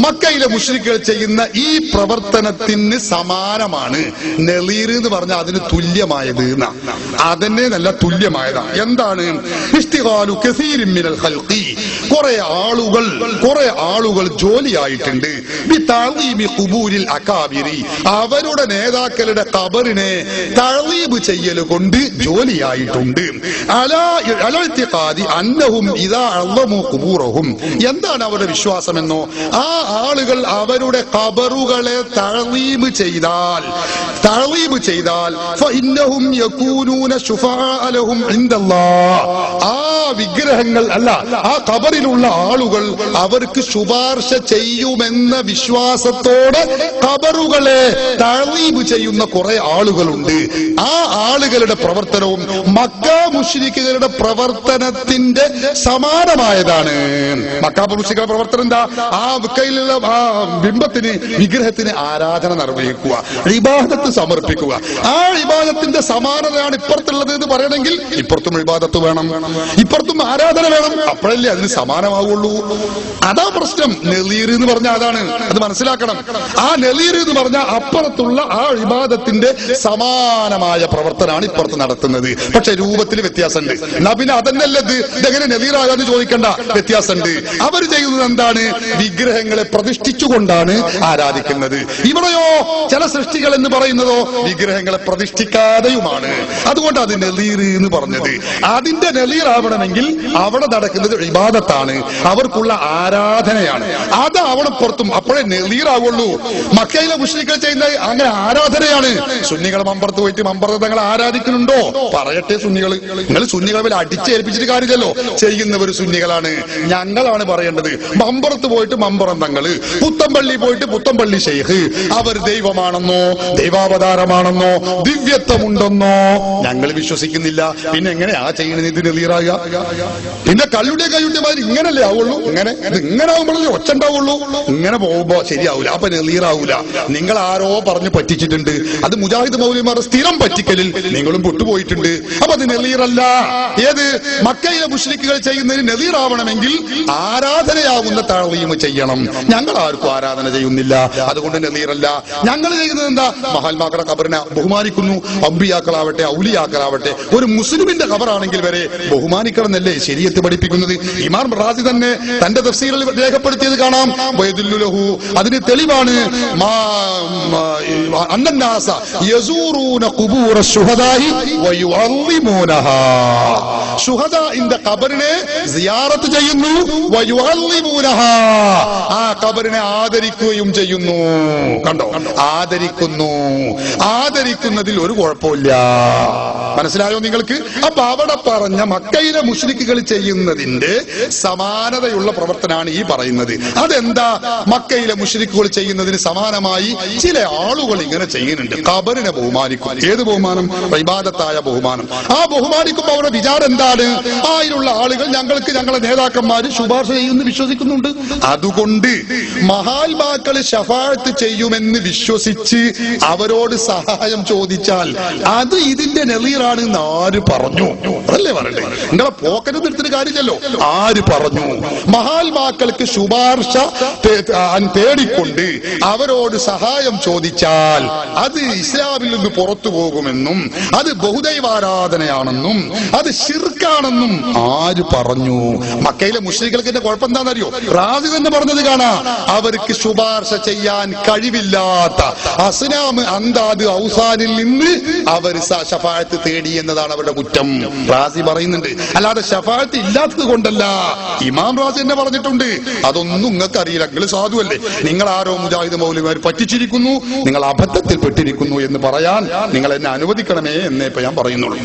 മക്കയിലെ മുശ്രിക്കുകൾ ചെയ്യുന്ന ഈ പ്രവർത്തനത്തിന് സമാനമാണ് നെളീർ എന്ന് പറഞ്ഞാൽ അതിന് തുല്യമായത്. അതന്നെ നല്ല തുല്യമായതാണ്. എന്താണ്? ഇഷ്തിഗാലു കസീരിൻ മിനൽ ഖൽഖി, കുറെ ആളുകൾ ജോലിയായിട്ടുണ്ട് ബിതഅദീമി ഖുബൂരിൽ അകാബിരി, അവരുടെ നേതാക്കളുടെ ഖബറിനെ തഅദീബ് ചെയ്യൽ കൊണ്ട് ജോലിയായിട്ടുണ്ട്. അന്നഹും ഇദാ അള്ളമു ഖുബൂറഹും, എന്താണ് അവരുടെ വിശ്വാസമെന്നോ? ആ ആളുകൾ അവരുടെ ഖബറുകളെ തഅദീബ് ചെയ്താൽ ഫഇന്നഹും യകൂനൂന ശുഫാഅ ലഹും ഇൻദല്ലാഹ്, ആ വിഗ്രഹങ്ങൾ അല്ല, ആ ഖബറിലുള്ള ആളുകൾ അവർക്ക് ശുപാർശ ചെയ്യുമെന്ന വിശ്വാസത്തോടെ ഖബറുകളെ തഅദീബ് ചെയ്യുന്ന കുറെ ആളുകളുണ്ട്. ആ ആളുകളുടെ പ്രവർത്തനവും മക്ക മുശ്രിക്കുകളുടെ പ്രവർത്തനത്തിന്റെ സമാനമായതാണ്. മക്ക മുശ്രിക്കുകളുടെ പ്രവർത്തനം എന്താ? ആ മക്കയിലുള്ള ആ ബിംബത്തിന്, വിഗ്രഹത്തിന് ആരാധന നിർവഹിക്കുക, ഇബാദത്ത് സമർപ്പിക്കുക. ആ ഇബാദത്തിന്റെ സമാനതയാണ് ഇപ്പുറത്തുള്ളത് എന്ന് പറയണമെങ്കിൽ ഇപ്പുറത്തും ഇബാദത്ത് വേണം, ഇപ്പുറത്തും ആരാധന വേണം. അപ്പോഴല്ലേ അതിന് സമാനമാവുള്ളൂ. അതാ പ്രശ്നം. നെളീർ എന്ന് പറഞ്ഞാൽ അതാണ്, അത് മനസ്സിലാക്കണം. ആ നെളീർ എന്ന് പറഞ്ഞാൽ അപ്പുറത്തുള്ള ആ ഇബാദത്തിന്റെ സമാന സമാനമായ പ്രവർത്തനമാണ് ഇപ്പുറത്ത് നടത്തുന്നത്. പക്ഷെ രൂപത്തിൽ വ്യത്യാസമുണ്ട്. നബിന് അതന്നല്ലത് ഇതെങ്ങനെ നദീറാകാന്ന് ചോദിക്കണ്ട, വ്യത്യാസമുണ്ട്. അവർ ചെയ്യുന്നത് എന്താണ്? വിഗ്രഹങ്ങളെ പ്രതിഷ്ഠിച്ചുകൊണ്ടാണ് ആരാധിക്കുന്നത്. ഇവിടെയോ ചില സൃഷ്ടികൾ എന്ന് പറയുന്നതോ വിഗ്രഹങ്ങളെ പ്രതിഷ്ഠിക്കാതെയുമാണ്. അതുകൊണ്ട് അത് നദീർ എന്ന് പറഞ്ഞത്. അതിന്റെ നദീർ ആവണമെങ്കിൽ അവിടെ നടക്കുന്നത് ഇബാദത്താണ്, അവർക്കുള്ള ആരാധനയാണ്. അത് അവിടെ പുറത്തും അപ്പോഴേ നദീറാവുള്ളൂ. മക്കയിലെ മുശ്രിക്കുകൾ ചെയ്യുന്ന അങ്ങനെ ആരാധനയാണ്. സുന്നികൾ മമ്പറത്ത് പോയിട്ട് മമ്പറത്ത് തങ്ങൾ ആരാധിക്കുന്നുണ്ടോ? പറയട്ടെ സുന്നികൾ. നിങ്ങൾ സുന്നികളെ അടിച്ചേൽപ്പിച്ചിട്ട് കാര്യമില്ലല്ലോ. ചെയ്യുന്നവർ സുന്നികളാണ്. ഞങ്ങളാണ് പറയേണ്ടത്. മമ്പറത്ത് പോയിട്ട് മമ്പറം തങ്ങള്, പുത്തമ്പള്ളി പോയിട്ട് പുത്തമ്പള്ളി ശൈഖ് അവർ ദൈവമാണെന്നോ ദൈവാവതാരമാണെന്നോ ദിവ്യത്വമുണ്ടെന്നോ ഞങ്ങൾ വിശ്വസിക്കുന്നില്ല. പിന്നെ എങ്ങനെയാ ചെയ്യുന്നത്? ഇത് നദീറാകുക. പിന്നെ കള്ളുടെ കയ്യുടെ മാതിരി ഇങ്ങനല്ലേ ആവുള്ളൂ. ഇങ്ങനെ ആവുമ്പോഴല്ലേ ഒച്ച ഉണ്ടാവുള്ളൂ. ഇങ്ങനെ പോകുമ്പോ ശരിയാവൂല, അപ്പൊ നദീറാവൂല. നിങ്ങൾ ആരോ പറഞ്ഞ് പറ്റിച്ചിട്ടുണ്ട്. അത് മുജാഹിദ് മൗലവിമാർ സ്ഥിരം പറ്റിക്കലിൽ നിങ്ങളും പൊട്ടുപോയിട്ടുണ്ട്. അപ്പൊ അത് നദീറല്ല. ഏത് മക്കയിലെ മുശ്രിക്കുകൾ ചെയ്യുന്നതിന് നദീറാവണമെങ്കിൽ ആരാധനയാകുന്ന തഅ്ളീം ചെയ്യണം. ഞങ്ങൾ ആർക്കും ആരാധന ചെയ്യുന്നില്ല, അതുകൊണ്ട് നദീറല്ല. ഞങ്ങൾ ചെയ്യുന്നത് എന്താ? മഹാത്മാക്കളുടെ ഖബറിനെ ബഹുമാനിക്കുന്നു. അമ്പിയാക്കളാവട്ടെ ഔലിയാക്കളാവട്ടെ ഒരു മുസ്ലിമിന്റെ ഖബറാണെങ്കിൽ വരെ ബഹുമാനിക്കണം എന്നല്ലേ ശരീഅത്ത് പഠിപ്പിക്കുന്നത്. ഇമാം റാസി തന്നെ തന്റെ തഫ്സീറിൽ രേഖപ്പെടുത്തിയത് കാണാം. വയദുല്ലുലഹു, അതിന് തെളിവാണ് അന്നന്നാസ യസൂറൂന ഖുബൂറ ശുഹദാഇ വയുഅള്ളിമൂനഹാ. ശുഹദാഇന്റെ ഖബറിനെ സിയാറത്ത് ചെയ്യുന്നു. വയുഅള്ളിമൂനഹാ, ആ ഖബറിനെ ആദരിക്കുകയും ചെയ്യുന്നു. കണ്ടോ? ആദരിക്കുന്നു. ആദരിക്കുന്നതിൽ ഒരു കുഴപ്പമില്ല. മനസ്സിലായോ നിങ്ങൾക്ക്? അപ്പൊ അവിടെ പറഞ്ഞ മക്കയിലെ മുശ്രിക്കുകൾ ചെയ്യുന്നതിന്റെ സമാനതയുള്ള പ്രവർത്തനമാണ് ഈ പറയുന്നത്. അതെന്താ? മക്കയിലെ മുശ്രിക്കുകൾ ചെയ്യുന്നതിന് സമാനമായി ചില ആളുകൾ ഇങ്ങനെ ചെയ്യുന്നുണ്ട്. ഖബറിനെ ബഹുമാനിക്കും. ഏത് ബഹുമാനം? ഇബാദത്തായ ബഹുമാനം. ആ ബഹുമാനിക്കുമ്പോൾ അവരുടെ വിചാരം എന്താണ്? ആയിലുള്ള ആളുകൾ ഞങ്ങൾക്ക് ഞങ്ങളെ നേതാക്കന്മാര് ശുപാർശ ചെയ്യുമെന്ന് വിശ്വസിക്കുന്നുണ്ട്. അതുകൊണ്ട് മഹാത്മാക്കള് ശഫാഅത്ത് ചെയ്യുമെന്ന് വിശ്വസിച്ച് അവരോട് സഹായം ചോദിച്ചാൽ അത് ഇതിന്റെ നളീറാണ് എന്ന് ആര് പറഞ്ഞു? അതല്ലേ പറയണ്ടേ? നിങ്ങളെ പോക്കറ്റ് നിർത്തിന് കാര്യമില്ലല്ലോ. ആര് പറഞ്ഞു? മഹാത്മാക്കൾക്ക് ശുപാർശ തേടിക്കൊണ്ട് അവരോട് സഹായം ചോദിച്ചാൽ അത് ഇസ്ലാമിൽ നിന്ന് പുറത്തു പോകുമെന്നും അത് ബഹുദൈവാരാധനയാണെന്നും അത് ശിർക്കാണെന്നും ആര് പറഞ്ഞു? മക്കയിലെ മുശ്രിക്കുകൾക്ക് കുഴപ്പം എന്താണെന്നറിയോ? റാസി തന്നെ പറഞ്ഞത് കാണാം. അവർക്ക് ശുപാർശ ചെയ്യാൻ കഴിവില്ലാത്ത അസ്നാം അന്താദ് ഔസാനിൽ നിന്ന് അവർ ശഫാഅത്ത് തേടി എന്നതാണ് അവരുടെ കുറ്റം. റാസി പറയുന്നുണ്ട്. അല്ലാതെ ശഫാഅത്ത് ഇല്ലാത്തത് കൊണ്ടല്ല. ഇമാം റാസി തന്നെ പറഞ്ഞിട്ടുണ്ട്. അതൊന്നും നിങ്ങൾക്ക് അറിയില്ല, നിങ്ങൾ സാധുവല്ലേ. നിങ്ങൾ ആരോ മുജാഹിദ് മൗലവിമാർ പറ്റിച്ചിരിക്കുന്നു, നിങ്ങൾ അബദ്ധത്തിൽ പെട്ടിരിക്കുന്നു എന്ന് പറയാൻ നിങ്ങൾ എന്നെ അനുവദിക്കണമേ എന്നേ ഇപ്പൊ ഞാൻ പറയുന്നുള്ളൂ.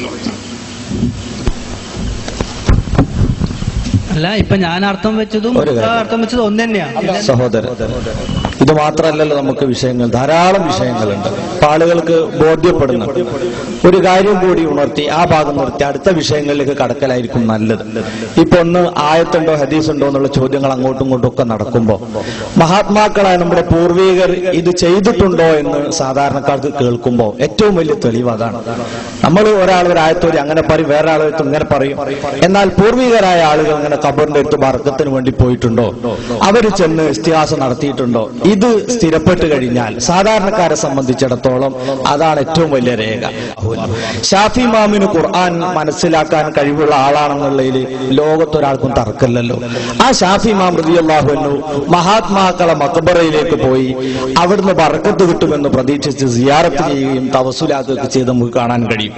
അല്ല, ഇപ്പൊ ഞാൻ അർത്ഥം വെച്ചതും അർത്ഥം വെച്ചതും ഒന്ന് തന്നെയാണ് സഹോദരൻ. ഇത് മാത്രമല്ലല്ലോ, നമുക്ക് വിഷയങ്ങൾ ധാരാളം വിഷയങ്ങളുണ്ട്. ആളുകൾക്ക് ബോധ്യപ്പെടുന്നുണ്ട്. ഒരു കാര്യം കൂടി ഉണർത്തി ആ ഭാഗം നിർത്തി അടുത്ത വിഷയങ്ങളിലേക്ക് കടക്കലായിരിക്കും നല്ലത്. ഇപ്പൊ ഒന്ന് ആയത്തുണ്ടോ ഹദീസുണ്ടോ എന്നുള്ള ചോദ്യങ്ങൾ അങ്ങോട്ടും ഇങ്ങോട്ടും ഒക്കെ നടക്കുമ്പോൾ മഹാത്മാക്കളായ നമ്മുടെ പൂർവികർ ഇത് ചെയ്തിട്ടുണ്ടോ എന്ന് സാധാരണക്കാർക്ക് കേൾക്കുമ്പോൾ ഏറ്റവും വലിയ തെളിവ് അതാണ്. നമ്മൾ ഒരാൾ ഒരു ആയത്തോരി അങ്ങനെ പറയും, വേറെ ആളെടുത്ത് ഇങ്ങനെ പറയും. എന്നാൽ പൂർവികരായ ആളുകൾ അങ്ങനെ ഖബറിന്റെ അടുത്ത് ബർക്കത്തിന് വേണ്ടി പോയിട്ടുണ്ടോ? അവര് ചെന്ന് ഇസ്തിഹാസ നടത്തിയിട്ടുണ്ടോ? ഇത് സ്ഥിരപ്പെട്ട് കഴിഞ്ഞാൽ സാധാരണക്കാരെ സംബന്ധിച്ചിടത്തോളം അതാണ് ഏറ്റവും വലിയ രേഖ. ഷാഫി ഇമാമിന് ഖുർആൻ മനസ്സിലാക്കാൻ കഴിവുള്ള ആളാണെന്നുള്ളതിൽ ലോകത്തൊരാൾക്കും തർക്കമില്ലല്ലോ. ആ ഷാഫി ഇമാം റളിയല്ലാഹു അൻഹു മഹാത്മാക്കളെ മഖബറയിലേക്ക് പോയി അവിടുന്ന് ബർക്കത്ത് കിട്ടുമെന്ന് പ്രതീക്ഷിച്ച് സിയാറത്ത് ചെയ്യുകയും തവസ്സുലാക്കുകയൊക്കെ ചെയ്ത് നമുക്ക് കാണാൻ കഴിയും.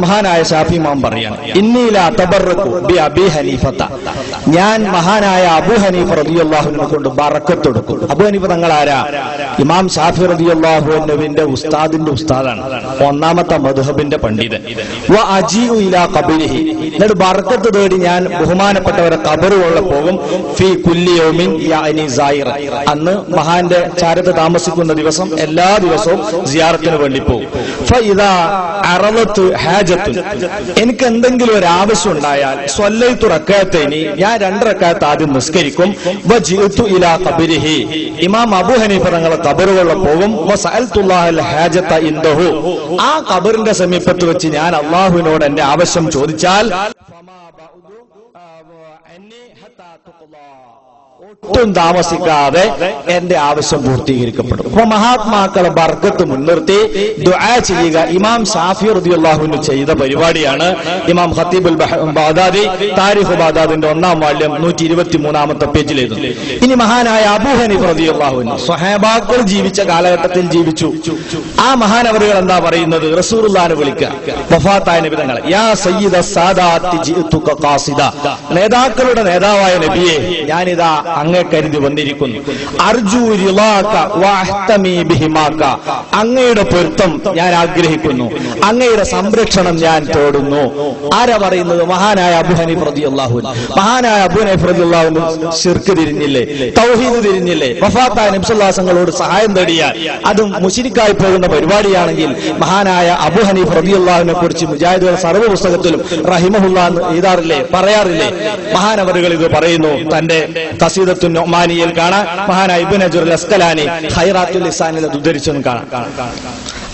മഹാനായ ഷാഫി ഇമാം പറയാണ്, ഇന്നീല തബറക്കു ബി അബി ഹനീഫത്ത, ഞാൻ മഹാനായ അബൂ ഹനീഫ റളിയല്ലാഹു അൻഹു കൊണ്ട് ബർക്കത്ത് കൊടുക്കും. അബൂ ഹനീഫ തങ്ങൾ ആരാ? ഇമാം ഷാഫി റളിയല്ലാഹു അൻഹുവിന്റെ ഉസ്താദിന്റെ ഉസ്താദാണ്, ഒന്നാമത്തെ മദ്ഹബിന്റെ പണ്ഡിതൻ. വ അജീഉ ഇലാ ഖബരിഹി, എന്നിട്ട് ബർക്കത്ത് തേടി ഞാൻ ബഹുമാനപ്പെട്ടവരെ ഖബറുകളിൽ പോകും. ഫീ കുല്ലി യൗമിൻ യാനി സായിറ, അന്ന് മഹാന്റെ ചാരത്ത് താമസിക്കുന്ന ദിവസം എല്ലാ ദിവസവും സിയാറത്തിന് വേണ്ടി പോകും. ഫഇദാ അറദതു ഹാജത്തുൻ, എനിക്ക് എന്തെങ്കിലും ഒരു ആവശ്യം ഉണ്ടായാൽ സ്വല്ലൈതു റക്അത്തൈനി, ഞാൻ 2 റക്അത്ത് ആദ്യം നിസ്കരിക്കും. വജിഅതു ഇലാ ഖബരിഹി, ഇമാം അബൂ ഹനീഫ തങ്ങളെ ഖബറുകളിൽ പോകും. വസഅൽതുല്ലാഹൽ ഹാജത ഇൻദഹു, ആ ഖബറിന്റെ സമീപത്ത് വെച്ച് ഞാൻ അല്ലാഹുവിനോട് എന്റെ ആവശ്യം ചോദിച്ചാൽ ഒട്ടും താമസിക്കാതെ എന്റെ ആവശ്യം പൂർത്തീകരിക്കപ്പെടും. അപ്പൊ മഹാത്മാക്കളെ ബർക്കത്ത് മുൻനിർത്തി ദുആ ചെയ്യുക ഇമാം ഷാഫി റളിയല്ലാഹു അൻഹു ചെയ്ത പരിപാടിയാണ്. ഇമാം ഖത്തീബുൽ ബഗ്ദാദി താരിഖ് ബഗ്ദാദിന്റെ 1-ാം വാള്യം 123-ാമത്തെ പേജിൽ എഴുതുന്നു. ഇനി മഹാനായ അബൂ ഹനീഫ റളിയല്ലാഹു അൻഹു സ്വഹാബാക്കൾ ജീവിച്ച കാലഘട്ടത്തിൽ ജീവിച്ചു. ആ മഹാനവറുകൾ എന്താ പറയുന്നത്? റസൂലുള്ളാഹിനെ വിളിക്കുക, വഫാത്തായ നബി തങ്ങളെ, യാ സയ്യിദ സാദാത്തി ജിഅ്തുക ഖാസിദ, നേതാക്കളുടെ നേതാവായ നബിയെ ഞാനിതാ അങ്ങേ കരുതി വന്നിരിക്കുന്നു. അർജു റിളാക വഅഹ്തമി ബിഹിമാക, അങ്ങയുടെ പൊരുത്തം ഞാൻ ആഗ്രഹിക്കുന്നു, അങ്ങയുടെ സംരക്ഷണം ഞാൻ തേടുന്നു. ആരാ പറയുന്നത്? മഹാനായ അബൂ ഹനീഫ റളിയല്ലാഹു അൻഹു. മഹാനായ അബൂ ഹനീഫ റളിയല്ലാഹു അൻഹു ശിർക്ക് തിരിഞ്ഞില്ലേ, തൗഹീദ് തിരിഞ്ഞില്ലേ, വഫാത്തായ നബി സല്ലല്ലാഹു അലൈഹി വസല്ലമയോട് സഹായം തേടിയാൽ അതും മുശ്രിക്കായി പോകുന്ന പരിപാടിയാണെങ്കിൽ മഹാനായ അബൂ ഹനീഫ റളിയല്ലാഹു അൻഹുവിനെ കുറിച്ച് മുജാഹിദുകൾ സർവ്വ പുസ്തകത്തിലും റഹിമഹുല്ലാ എന്ന് എഴുതാറില്ലേ, പറയാറില്ലേ? മഹാനവറുകൾ ഇത് പറയുന്നു. തന്റെ ഖസീദത്തുൻ നുഅ്മാനിയിൽ കാണാം. മഹാനായ ഇബ്നു ഹജർ അസ്കലാനി ഖൈറാത്തുൽ ലിസാനിൽ ഉദ്ധരിച്ചെന്ന് കാണാം.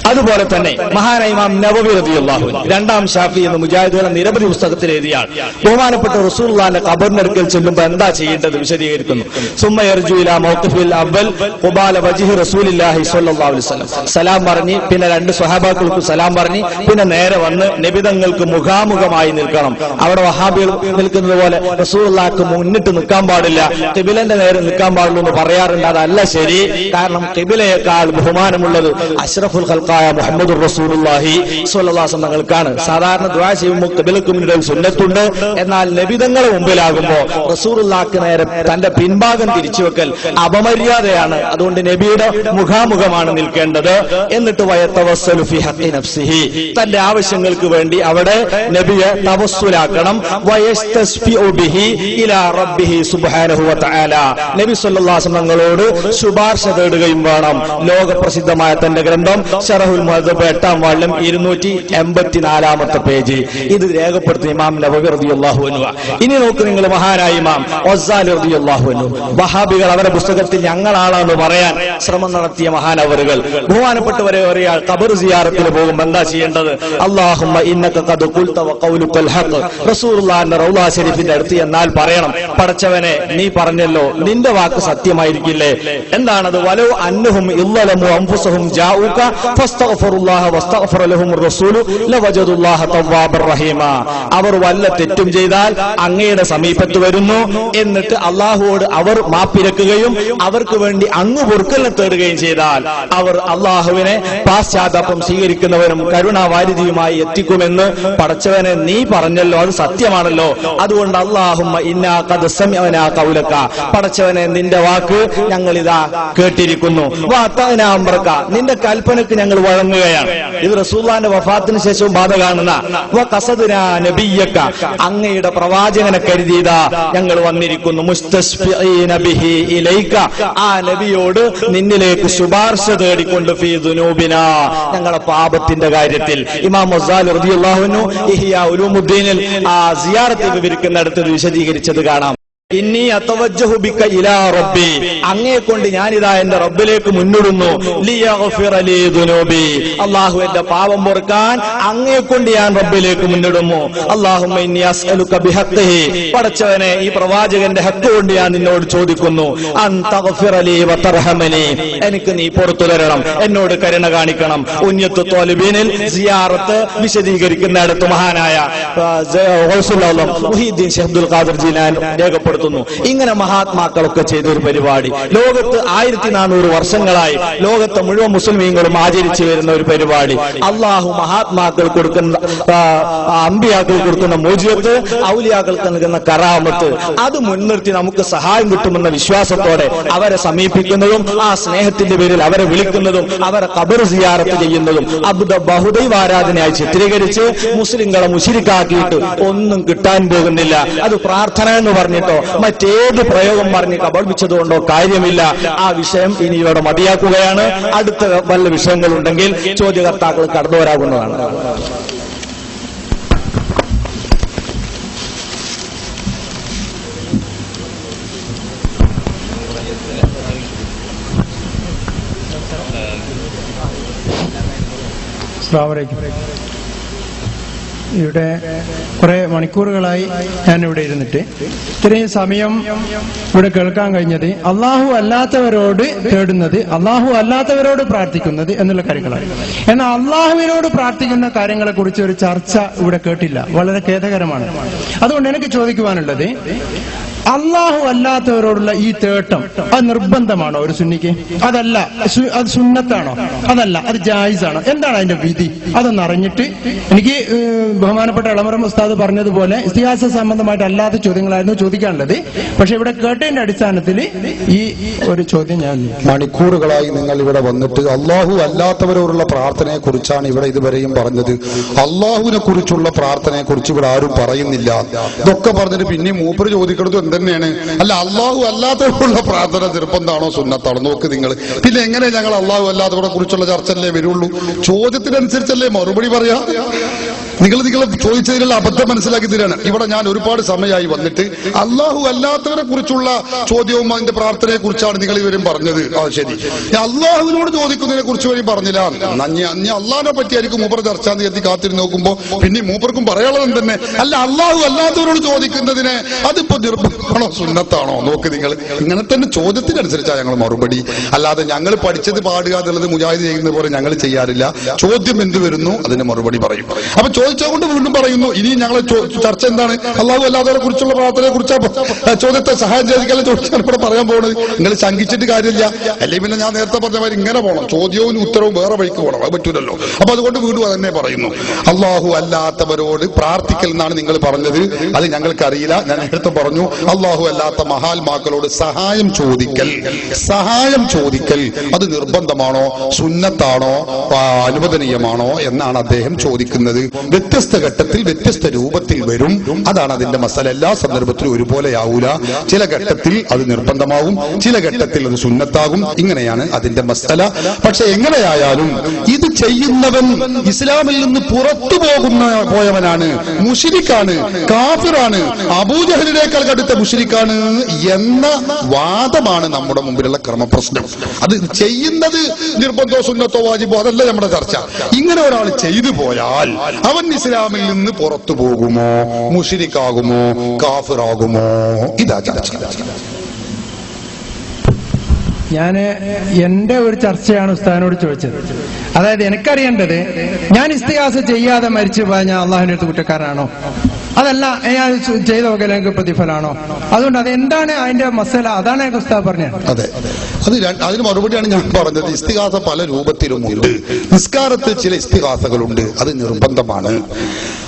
അതുപോലെ തന്നെ മഹാനായ ഇമാം നവവി റളിയല്ലാഹു അൻഹു, 2-ാം ഷാഫി എന്ന് മുജാഹിദുകളുടെ നിരവധി പുസ്തകത്തിൽ എഴുതിയാൽ ബഹുമാനപ്പെട്ട റസൂലുള്ളാഹിന്റെ ഖബറിനടുക്കൽ ചെല്ലുമ്പോൾ എന്താ ചെയ്യേണ്ടത് വിശദീകരിക്കുന്നു. സുമ്മ യർജു ഇലാ മൗഖിഫിൽ അവ്വൽ ഖുബാല വജ്ഹി റസൂലില്ലാഹി സ്വല്ലല്ലാഹു അലൈഹി വസല്ലം, സലാം പറഞ്ഞ് പിന്നെ 2 സ്വഹാബാക്കൾക്ക് സലാം പറഞ്ഞ് പിന്നെ നേരെ വന്ന് നബിതങ്ങൾക്ക് മുഖാമുഖമായി നിൽക്കണം. അവിടെ വഹാബികൾ നിൽക്കുന്നത് പോലെ റസൂലുള്ളാഹിക്ക് മുന്നിട്ട് നിൽക്കാൻ പാടില്ല, ഖിബിലന്റെ നേരെ നിൽക്കാൻ പാടുള്ളൂ എന്ന് പറയാറുണ്ട്. അതല്ല ശരി. കാരണം ഖിബിലയേക്കാൾ ബഹുമാനമുള്ളത് അഷ്റഫുൽ ഖൽഖ മുഹമ്മദുർ റസൂലുള്ളാഹി സ്വല്ലല്ലാഹു അലൈഹി വസല്ലം തങ്ങൾക്കാണ്. സാധാരണ ദുആ ചെയ്യുമ്പോൾ ഖിബലക്ക് മുന്നിൽ സുന്നത്തുണ്ട്. എന്നാൽ നബിതങ്ങളുടെ മുമ്പിലാകുമ്പോൾ റസൂലുള്ളാഹിക്ക് നേരെ തന്റെ പിൻഭാഗം തിരിച്ചുവെക്കൽ അപമര്യാദയാണ്. അതുകൊണ്ട് നബിയുടെ മുഖാമുഖമാണ് നിൽക്കേണ്ടത്. എന്നിട്ട് വയതവസ്സലു ഫി ഹഖി നഫ്സിഹി, തന്റെ ആവശ്യങ്ങൾക്ക് വേണ്ടി അവിടെ നബിയെ തവസ്സുലാക്കണം. വയസ്തസ്ഫിഉ ബിഹി ഇലാ റബ്ബിഹി സുബ്ഹാനഹു വ തആല, നബി സ്വല്ലല്ലാഹു അലൈഹി വസല്ലം തങ്ങളോട് ശുപാർശ തേടുകയും വേണം. ലോകപ്രസിദ്ധമായ തന്റെ ഗ്രന്ഥം ശറഹുൽ മുഹദ്ദബ് 8-ാം വാള്യം 284-ാമത്തെ പേജ് ഇത് രേഖപ്പെടുത്തുന്ന ഇമാം നവവി റളിയല്ലാഹു അൻഹു. ഇനി നോക്ക് നിങ്ങൾ, മഹാനായ ഇമാം ഗസാലി റളിയല്ലാഹു അൻഹു, വഹാബികൾ അവരുടെ പുസ്തകത്തിൽ ഞങ്ങളാണെന്ന് പറയാൻ ശ്രമം നടത്തിയ മഹാനവറുകൾ ബഹുമാനപ്പെട്ടവരെ ഒരാൾ ഖബർ സിയാറത്തിന് പോകുമ്പോൾ എന്താ ചെയ്യേണ്ടത്? അല്ലാഹുമ്മ ഇന്നക ഖദ് ഖുൽത വ ഖൗലുകൽ ഹഖ്, റസൂലുള്ളാഹിന്റെ റൗള ശരീഫിന്റെ അടുത്ത് എന്നാൽ പറയണം, പടച്ചവനെ നീ പറഞ്ഞല്ലോ, നിന്റെ വാക്ക് സത്യമായിരിക്കില്ലേ? എന്താണത്? വലൗ അന്നഹും ഇല്ലലമു അൻഫുസഹും ജാഊക ഫസ്തഗ്ഫിറുല്ലാഹ വസ്തഗ്ഫറ ലഹുമുർ റസൂലു ലവജദുല്ലാഹ തവ്വാബർ റഹീമ, അവർ വല്ല തെറ്റും ചെയ്താൽ അങ്ങയുടെ സമീപത്ത് വരുന്നു, എന്നിട്ട് അള്ളാഹുവോട് അവർ മാപ്പിരക്കുകയും അവർക്ക് വേണ്ടി അങ്ങ് പൊറുക്കലിനെ തേടുകയും ചെയ്താൽ അവർ അള്ളാഹുവിനെ പാശ്ചാത്താപം സ്വീകരിക്കുന്നവരും കരുണാവാരിധിയുമായി എത്തിക്കുമെന്ന് പടച്ചവനെ നീ പറഞ്ഞല്ലോ, അത് സത്യമാണല്ലോ. അതുകൊണ്ട് അല്ലാഹുമ്മ ഇന്നാ ഖദ് സമിഅനാ ഖൗലക, പടച്ചവനെ നിന്റെ വാക്ക് ഞങ്ങൾ ഇതാ കേട്ടിരിക്കുന്നു. വഅതഅനാ അംറക, നിന്റെ കൽപ്പനക്ക് ഞങ്ങൾ വഴങ്ങുകയാണ്. ഇത് റസൂലുള്ളാഹിന്റെ വഫാത്തിന് ശേഷവും ബാധ കാണുന്ന വഖസദ്നാ നബിയ്യക, അങ്ങയുടെ പ്രവാചകനെ കരുതിയതാ ഞങ്ങൾ വന്നിരിക്കുന്നു. മുസ്തശ്ഫിഈന ബിഹി ഇലൈക, ആ നബിയോട് നിന്നിലേക്ക് ശുപാർശ തേടിക്കൊണ്ട് ഫീ ദുനൂബിനാ, ഞങ്ങളുടെ പാപത്തിന്റെ കാര്യത്തിൽ. ഇമാം ഗസാലി റളിയല്ലാഹു അൻഹു ഇഹ്യാ ഉലൂമുദ്ദീനിൽ ആ സിയാറത്ത് വിവരിക്കുന്നിടത്ത് വിശദീകരിച്ചത് കാണാം. ഇന്നി അതവജ്ജഹു ബിക ഇലാ റബ്ബി, അങ്ങയെ കൊണ്ട് ഞാനിതാ എന്റെ റബ്ബിലേക്ക് മുന്നിടുന്നു. ലിയഗ്ഫിറ ലീ ദുനൂബി, അല്ലാഹു എന്റെ പാപം പൊറുക്കാൻ അങ്ങയെ കൊണ്ട് ഞാൻ റബ്ബിലേക്ക് മുന്നിടുന്നു. അല്ലാഹുമ്മ ഇന്നി അസ്അലുക ബിഹഖ്ഖിഹി, പടച്ചവനെ ഈ പ്രവാചകന്റെ ഹക്ക് കൊണ്ട് ഞാൻ നിന്നോട് ചോദിക്കുന്നു. അൻ തഗ്ഫിറ ലീ വതർഹമനി, എനിക്ക് നീ പുറത്തു തരണം, എന്നോട് കരുണ കാണിക്കണം. ഉന്യത്തു ത്വാലിബീനിൽ സിയാറത്ത് വിശദീകരിക്കുന്നിടത്ത് മഹാനായ ഗൗസുൽ ആലം മുഹീദ്ദീൻ ശൈഖ് അബ്ദുൽ ഖാദിർ ജീലാനി രേഖപ്പെടുത്തുന്നു. ഇങ്ങനെ മഹാത്മാക്കളൊക്കെ ചെയ്തൊരു പരിപാടി ലോകത്ത് 1400 വർഷങ്ങളായി ലോകത്തെ മുഴുവൻ മുസ്ലിമീങ്ങളും ആചരിച്ചു വരുന്ന ഒരു പരിപാടി. അള്ളാഹു മഹാത്മാക്കൾ കൊടുക്കുന്ന അമ്പിയാക്കൾ കൊടുക്കുന്ന മോചിയത്ത്, ഔലിയാക്കൾക്ക് നൽകുന്ന കറാമത്ത്, അത് മുൻനിർത്തി നമുക്ക് സഹായം കിട്ടുമെന്ന വിശ്വാസത്തോടെ അവരെ സമീപിക്കുന്നതും ആ സ്നേഹത്തിന്റെ പേരിൽ അവരെ വിളിക്കുന്നതും അവരെ ഖബർ സിയാറത്ത് ചെയ്യുന്നതും ബഹുദൈവ ആരാധനയായി ചിത്രീകരിച്ച് മുസ്ലിങ്ങളെ മുശ്രിക്കാക്കിയിട്ട് ഒന്നും കിട്ടാൻ പോകുന്നില്ല. അത് പ്രാർത്ഥന എന്ന് പറഞ്ഞിട്ടോ മറ്റേത് പ്രയോഗം പറഞ്ഞ് കബളിപ്പിച്ചതുകൊണ്ടോ കാര്യമില്ല. ആ വിഷയം ഇനി ഇവിടെ മതിയാക്കുകയാണ്. അടുത്ത വല്ല വിഷയങ്ങളുണ്ടെങ്കിൽ ചോദ്യകർത്താക്കൾ കടന്നു വരാവുന്നതാണ്. ഇവിടെ കുറെ മണിക്കൂറുകളായി ഞാൻ ഇവിടെ ഇരുന്നിട്ട് ഇത്രയും സമയം ഇവിടെ കേൾക്കാൻ കഴിഞ്ഞത് അള്ളാഹു അല്ലാത്തവരോട് തേടുന്നത്, അള്ളാഹു അല്ലാത്തവരോട് പ്രാർത്ഥിക്കുന്നത് എന്നുള്ള കാര്യങ്ങളാണ്. എന്നാൽ അള്ളാഹുവിനോട് പ്രാർത്ഥിക്കുന്ന കാര്യങ്ങളെ കുറിച്ച് ഒരു ചർച്ച ഇവിടെ കേട്ടില്ല. വളരെ ഖേദകരമാണ്. അതുകൊണ്ട് എനിക്ക് ചോദിക്കുവാനുള്ളത്, അള്ളാഹു അല്ലാത്തവരോടുള്ള ഈ തേട്ടം അത് നിർബന്ധമാണോ ഒരു സുന്നിക്ക്? അതല്ല, അത് സുന്നത്താണോ? അതല്ല, അത് ജായിസാണോ? എന്താണ് അതിന്റെ വിധി? അതൊന്ന് അറിഞ്ഞിട്ട് എനിക്ക് ബഹുമാനപ്പെട്ട ഇളമരം ഉസ്താദ് പറഞ്ഞതുപോലെ ഇസ്തിഹാസ സംബന്ധമായിട്ട് അല്ലാത്ത ചോദ്യങ്ങളായിരുന്നു ചോദിക്കാനുള്ളത്. പക്ഷെ ഇവിടെ കേട്ടതിന്റെ അടിസ്ഥാനത്തിൽ ഈ ഒരു ചോദ്യം ഞാൻ, മണിക്കൂറുകളായി നിങ്ങൾ ഇവിടെ വന്നിട്ട് അള്ളാഹു അല്ലാത്തവരോടുള്ള പ്രാർത്ഥനയെ കുറിച്ചാണ് ഇവിടെ ഇതുവരെയും പറഞ്ഞത്. അള്ളാഹുവിനെ കുറിച്ചുള്ള പ്രാർത്ഥനയെ കുറിച്ച് ഇവിടെ ആരും പറയുന്നില്ല. ഇതൊക്കെ പറഞ്ഞിട്ട് പിന്നെ മൂപ്പര് ചോദിക്കുന്നത് തന്നെയാണ്, അല്ല അള്ളാഹു അല്ലാത്തവരോടുള്ള പ്രാർത്ഥന നിർബന്ധമാണോ സുന്നത്താണോ? നോക്ക് നിങ്ങൾ, പിന്നെ എങ്ങനെ ഞങ്ങൾ അള്ളാഹു അല്ലാത്തവരെ കുറിച്ചുള്ള ചർച്ചയല്ലേ വരുള്ളൂ? ചോദ്യത്തിനനുസരിച്ചല്ലേ മറുപടി പറയാ. നിങ്ങൾ ചോദിച്ചതിലുള്ള അബദ്ധം മനസ്സിലാക്കി തരാണ്. ഇവിടെ ഞാൻ ഒരുപാട് സമയമായി വന്നിട്ട് അള്ളാഹു അല്ലാത്തവരെ കുറിച്ചുള്ള ചോദ്യവും അതിന്റെ പ്രാർത്ഥനയെ കുറിച്ചാണ് നിങ്ങൾ ഇവരും പറഞ്ഞത്. ശരി, അള്ളാഹുവിനോട് ചോദിക്കുന്നതിനെ കുറിച്ച് വരെയും പറഞ്ഞില്ല. അള്ളാഹിനെ പറ്റിയായിരിക്കും മൂപ്പർ ചർച്ച എന്ന് കരുതി കാത്തിരുന്ന് നോക്കുമ്പോ പിന്നെ മൂപ്പർക്കും പറയാനുള്ളത് തന്നെ, അല്ല അള്ളാഹു അല്ലാത്തവരോട് ചോദിക്കുന്നതിന് അതിപ്പോ നിർബന്ധമാണോ സുന്നത്താണോ? നോക്ക് നിങ്ങൾ, ഇങ്ങനെ തന്നെ ചോദ്യത്തിനനുസരിച്ചാണ് ഞങ്ങൾ മറുപടി. അല്ലാതെ ഞങ്ങൾ പഠിച്ചത് പാടുക എന്നുള്ളത് മുജാഹിദ് ചെയ്യുന്ന പോലെ ഞങ്ങൾ ചെയ്യാറില്ല. ചോദ്യം എന്ത് വരുന്നു അതിന് മറുപടി പറയും. അപ്പൊ ചോദിച്ചുകൊണ്ട് വീണ്ടും പറയുന്നു, ഇനി ഞങ്ങൾ ചർച്ച എന്താണ്? അള്ളാഹു അല്ലാത്തവരെ കുറിച്ചുള്ള പ്രാർത്ഥനയെ കുറിച്ചാ ചോദ്യത്തെ സഹായം ചോദിക്കാൻ ചോദിച്ചാൽ ഇവിടെ പറയാൻ പോകുന്നത്. നിങ്ങൾ ശങ്കിച്ചിട്ട് കാര്യമില്ല. അല്ലെങ്കിൽ പിന്നെ ഞാൻ നേരത്തെ പറഞ്ഞ മാതിരി ഇങ്ങനെ പോകണം, ചോദ്യവും ഉത്തരവും വേറെ വഴിക്ക് പോകണം. അത് പറ്റൂലല്ലോ. അപ്പൊ അതുകൊണ്ട് വീണ്ടും അതന്നെ പറയുന്നു, അള്ളാഹു അല്ലാത്തവരോട് പ്രാർത്ഥിക്കൽ എന്നാണ് നിങ്ങൾ പറഞ്ഞത്. അത് ഞങ്ങൾക്കറിയില്ല. ഞാൻ നേരത്തെ പറഞ്ഞു, അള്ളാഹു അല്ലാത്ത മഹാത്മാക്കളോട് സഹായം ചോദിക്കൽ അത് നിർബന്ധമാണോ സുന്നത്താണോ അനുവദനീയമാണോ എന്നാണ് അദ്ദേഹം ചോദിക്കുന്നത്. വ്യത്യസ്ത ഘട്ടത്തിൽ വ്യത്യസ്ത രൂപത്തിൽ വരും. അതാണ് അതിന്റെ മസല. എല്ലാ സന്ദർഭത്തിലും ഒരുപോലെയാവൂല. ചില ഘട്ടത്തിൽ അത് നിർബന്ധമാവും, ചില ഘട്ടത്തിൽ അത് സുന്നത്താകും. ഇങ്ങനെയാണ് അതിന്റെ മസല. പക്ഷെ എങ്ങനെയായാലും ഇത് ചെയ്യുന്നവൻ ഇസ്ലാമിൽ നിന്ന് പുറത്തു പോയവനാണ്, മുശ്രിക്കാണ്, കാഫിറാണ്, അബൂജഹലിനേക്കാൾ കടുത്ത മുശ്രിക്കാണ് എന്ന വാദമാണ് നമ്മുടെ മുമ്പിലുള്ള ക്രമപ്രശ്നം. അത് ചെയ്യുന്നത് നിർബന്ധോ സുന്നത്തോ വാജിബോ അതല്ല നമ്മുടെ ചർച്ച. ഇങ്ങനെ ഒരാൾ ചെയ്തു പോയാൽ അവൻ ഇസ്ലാമിൽ നിന്ന് പുറത്തു പോകുമോ, മുശ്രിക്കാകുമോ, കാഫിറാകുമോ? ഇതാ ചർച്ച. ഞാൻ എന്റെ ഒരു ചർച്ചയാണ് ഉസ്താദിനോട് ചോദിച്ചത്. അതായത് എനിക്കറിയേണ്ടത്, ഞാൻ ഇസ്തിഹാസ ചെയ്യാതെ മരിച്ചു പോയാൽ ഞാൻ അള്ളാഹുവിന്റെ അടുത്ത് കുറ്റക്കാരനാണോ? അതല്ല, ഞാൻ ചെയ്ത വകയിൽ എനിക്ക് പ്രതിഫലമാണോ? അതുകൊണ്ട് അതെന്താണ് അതിന്റെ മസല? അതാണ് ഉസ്താദ് പറഞ്ഞത്. അതെ, അതിന് മറുപടിയാണ് ഞാൻ പറഞ്ഞത്. ഇസ്തിഹാസ പല രൂപത്തിലുമുണ്ട്. നിസ്കാരത്തിൽ ചില ഇസ്തിഹാസകളുണ്ട്, അത് നിർബന്ധമാണ്.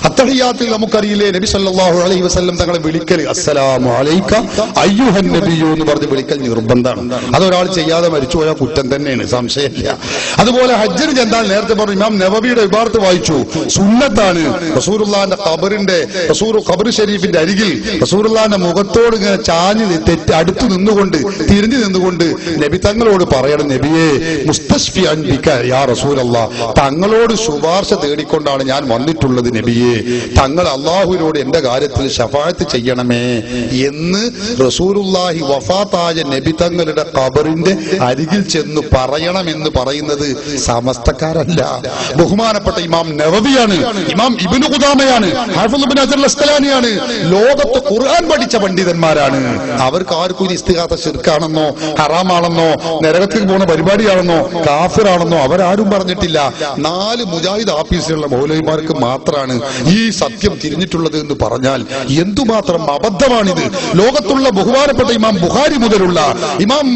അത്തഹിയ്യാത്തിൽ നമുക്കറിയില്ലേ, നബി സല്ലല്ലാഹു അലൈഹി വസല്ലം തങ്ങളെ വിളിക്കൽ അസ്സലാമു അലൈക അയ്യുഹൻ നബിയ്യു എന്ന് പറഞ്ഞ് വിളിക്കൽ നിർബന്ധമാണ്. അതൊരാൾ ചെയ്യാതെ മരിച്ചുപോയാൽ കുറ്റം തന്നെയാണ്, സംശയമില്ല. അതുപോലെ ഹജ്ജിന് ചെന്നാൽ നേരത്തെ പറഞ്ഞു, ഇമാം നവവിയുടെ ഇബാറത്ത് വായിച്ചു, സുന്നത്താണ്. റസൂലുള്ളാഹിന്റെ ഖബർ ഷരീഫിന്റെ അരികിൽ റസൂലുള്ളാഹിന്റെ മുഖത്തോട് ഇങ്ങനെ ചാഞ്ഞ് അടുത്ത് നിന്നുകൊണ്ട് തിരിഞ്ഞു നിന്നുകൊണ്ട് നബി തങ്ങളോട് പറയണം, നബിയെ മുസ്തശ്ഫിഅൻ ബിക യാ റസൂലല്ലാഹ്, തങ്ങളോട് ശുപാർശ തേടിക്കൊണ്ടാണ് ഞാൻ വന്നിട്ടുള്ളത് നബിയെ, തങ്ങൾ അള്ളാഹുവിനോട് എന്റെ കാര്യത്തിൽ ശഫാഅത്ത് ചെയ്യണമേ എന്ന് റസൂലുള്ളാഹി വഫാത്തായ നബി തങ്ങളുടെ ഖബറിന്റെ അരികിൽ ചെന്ന് പറയണമെന്ന് പറയുന്നത് സമസ്തക്കാരല്ല, ബഹുമാനപ്പെട്ട ഇമാം നവവിയാണ്, ഇമാം ഇബ്നു ഖുദാമയാണ്, ഹാഫിദ് ഇബ്നു ഹജർ അസ്ഖലാനിയാണ്. ലോകത്ത് ഖുർആൻ പഠിച്ച പണ്ഡിതന്മാരാണ്. അവർക്ക് ആർക്കും ഇത് ഇസ്തിഹാസ ശിർക്കാണെന്നോ ഹറാമാണെന്നോ നരകത്തിൽ പോകുന്ന പരിപാടിയാണെന്നോ കാഫിറാണെന്നോ അവരാരും പറഞ്ഞിട്ടില്ല. 4 മുജാഹിദ് ആഫീസിലുള്ള മൗലവിമാർക്ക് മാത്രമാണ് ഈ സത്യം തിരിഞ്ഞിട്ടുള്ളത് എന്ന് പറഞ്ഞാൽ എന്തുമാത്രം അബദ്ധമാണിത്. ലോകത്തുള്ള ബഹുമാനപ്പെട്ട ഇമാം ബുഖാരി മുതലുള്ള ഇമാം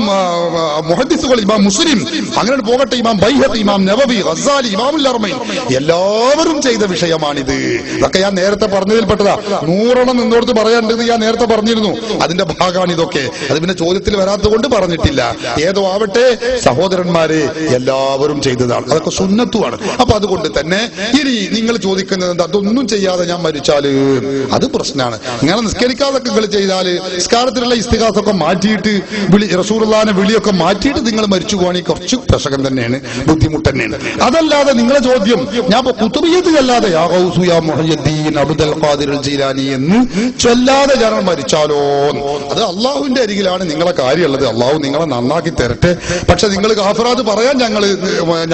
മുഹദ്ദിസുകൾ, ഇമാം മുസ്ലിം, അങ്ങനെ പോകട്ടെ, ഇമാം ബൈഹഖി, ഇമാം നവവി, ഗസാലി, ഇമാമുൽ അർമൈൻ, എല്ലാവരും ചെയ്ത വിഷയമാണിത്. ഇതൊക്കെ ഞാൻ നേരത്തെ പറഞ്ഞതിൽപ്പെട്ടതാ. 100 നിന്നോടത്ത് പറയാനുണ്ടെന്ന് ഞാൻ നേരത്തെ പറഞ്ഞിരുന്നു. അതിന്റെ ഭാഗമാണ് ഇതൊക്കെ. അത് പിന്നെ ചോദ്യത്തിൽ വരാത്തത് കൊണ്ട് പറഞ്ഞിട്ടില്ല. ഏതോ ആവട്ടെ സഹോദരന്മാരെ, എല്ലാവരും ചെയ്തതാണ്. അതൊക്കെ സുന്നത്തുമാണ്. അപ്പൊ അതുകൊണ്ട് തന്നെ ഇനി നിങ്ങൾ ചോദിക്കുന്നത് അതൊന്നും ചെയ്യാതെ ഞാൻ മരിച്ചാല് അത് പ്രശ്നമാണ്. ഇങ്ങനെ നിസ്കരിക്കാതൊക്കെ നിങ്ങൾ ചെയ്താല് നിസ്കാരത്തിലുള്ള ഇസ്തിഹാസൊക്കെ മാറ്റിയിട്ട് റസൂലുള്ളാഹിന്റെ വിളിയൊക്കെ മാറ്റിയിട്ട് നിങ്ങൾ മരിച്ചു പോവാണെങ്കിൽ കുറച്ച് പ്രശ്നം തന്നെയാണ്, ബുദ്ധിമുട്ട് തന്നെയാണ്. അതല്ലാതെ നിങ്ങളെ ചോദ്യം ഞാൻ കുത്തുബിയ്യത്ത് അല്ലാതെ യാ ഗൗസു യാ മുഹയ്യദ്ദീൻ അബ്ദുൽ ഖാദിർ ഖാദിർ ജീലാനി എന്ന് ചൊല്ലാതെ ജനം മരിച്ചാലോ? അത് അള്ളാഹുവിന്റെ അരികിലാണ് നിങ്ങളെ കാര്യമുള്ളത്. അള്ളാഹു നിങ്ങളെ നന്നാക്കി തരട്ടെ. പക്ഷെ നിങ്ങൾ കാഫിറാത്ത് പറയാൻ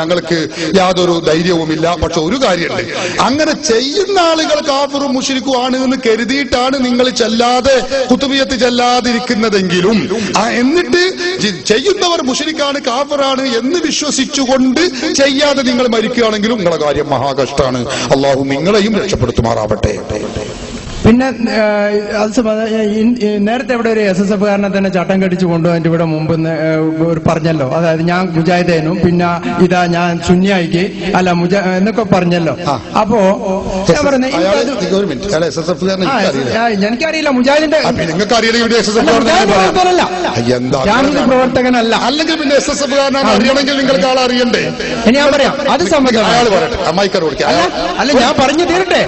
ഞങ്ങൾക്ക് യാതൊരു ധൈര്യവുമില്ല. പക്ഷെ ഒരു കാര്യമുണ്ട്, അങ്ങനെ ചെയ്യുന്ന ആളുകൾ കാഫിറും മുശ്രിക്കും ആണ് എന്ന് കരുതിയിട്ടാണ് നിങ്ങൾ ചെല്ലാതെ കുത്തുബിയത്ത് ചെല്ലാതിരിക്കുന്നതെങ്കിലും എന്നിട്ട് ചെയ്യുന്നവർ മുശ്രിക്കാണ് കാഫിറാണ് എന്ന് വിശ്വസിച്ചുകൊണ്ട് ചെയ്യാതെ നിങ്ങൾ മരിക്കുകയാണെങ്കിലും നിങ്ങളെ കാര്യം മഹാകഷ്ടാണ്. അള്ളാഹു നിങ്ങളെയും രക്ഷപ്പെടുത്തുമാറാവട്ടെ. പിന്നെ നേരത്തെ ഇവിടെ ഒരു SSF കാരനെ തന്നെ ചട്ടം കെട്ടിച്ചു കൊണ്ടുപോയിട്ട് ഇവിടെ മുമ്പ് പറഞ്ഞല്ലോ, അതായത് ഞാൻ മുജാഹിദേനും പിന്നെ ഇതാ ഞാൻ സുന്നിയായിക്ക് അല്ല എന്നൊക്കെ പറഞ്ഞല്ലോ. അപ്പോ ഞാൻ പറഞ്ഞത് എനിക്കറിയില്ല മുജാഹിദിന്റെ പ്രവർത്തകനല്ല. അല്ലെങ്കിൽ പിന്നെ SSF കാരനാണ് അറിയണമെങ്കിൽ നിങ്ങൾക്ക് ആളെ അറിയണ്ടേ? ഞാൻ പറയാം, അത് സമ്മതം. അല്ല ഞാൻ പറഞ്ഞു തീരട്ടെ.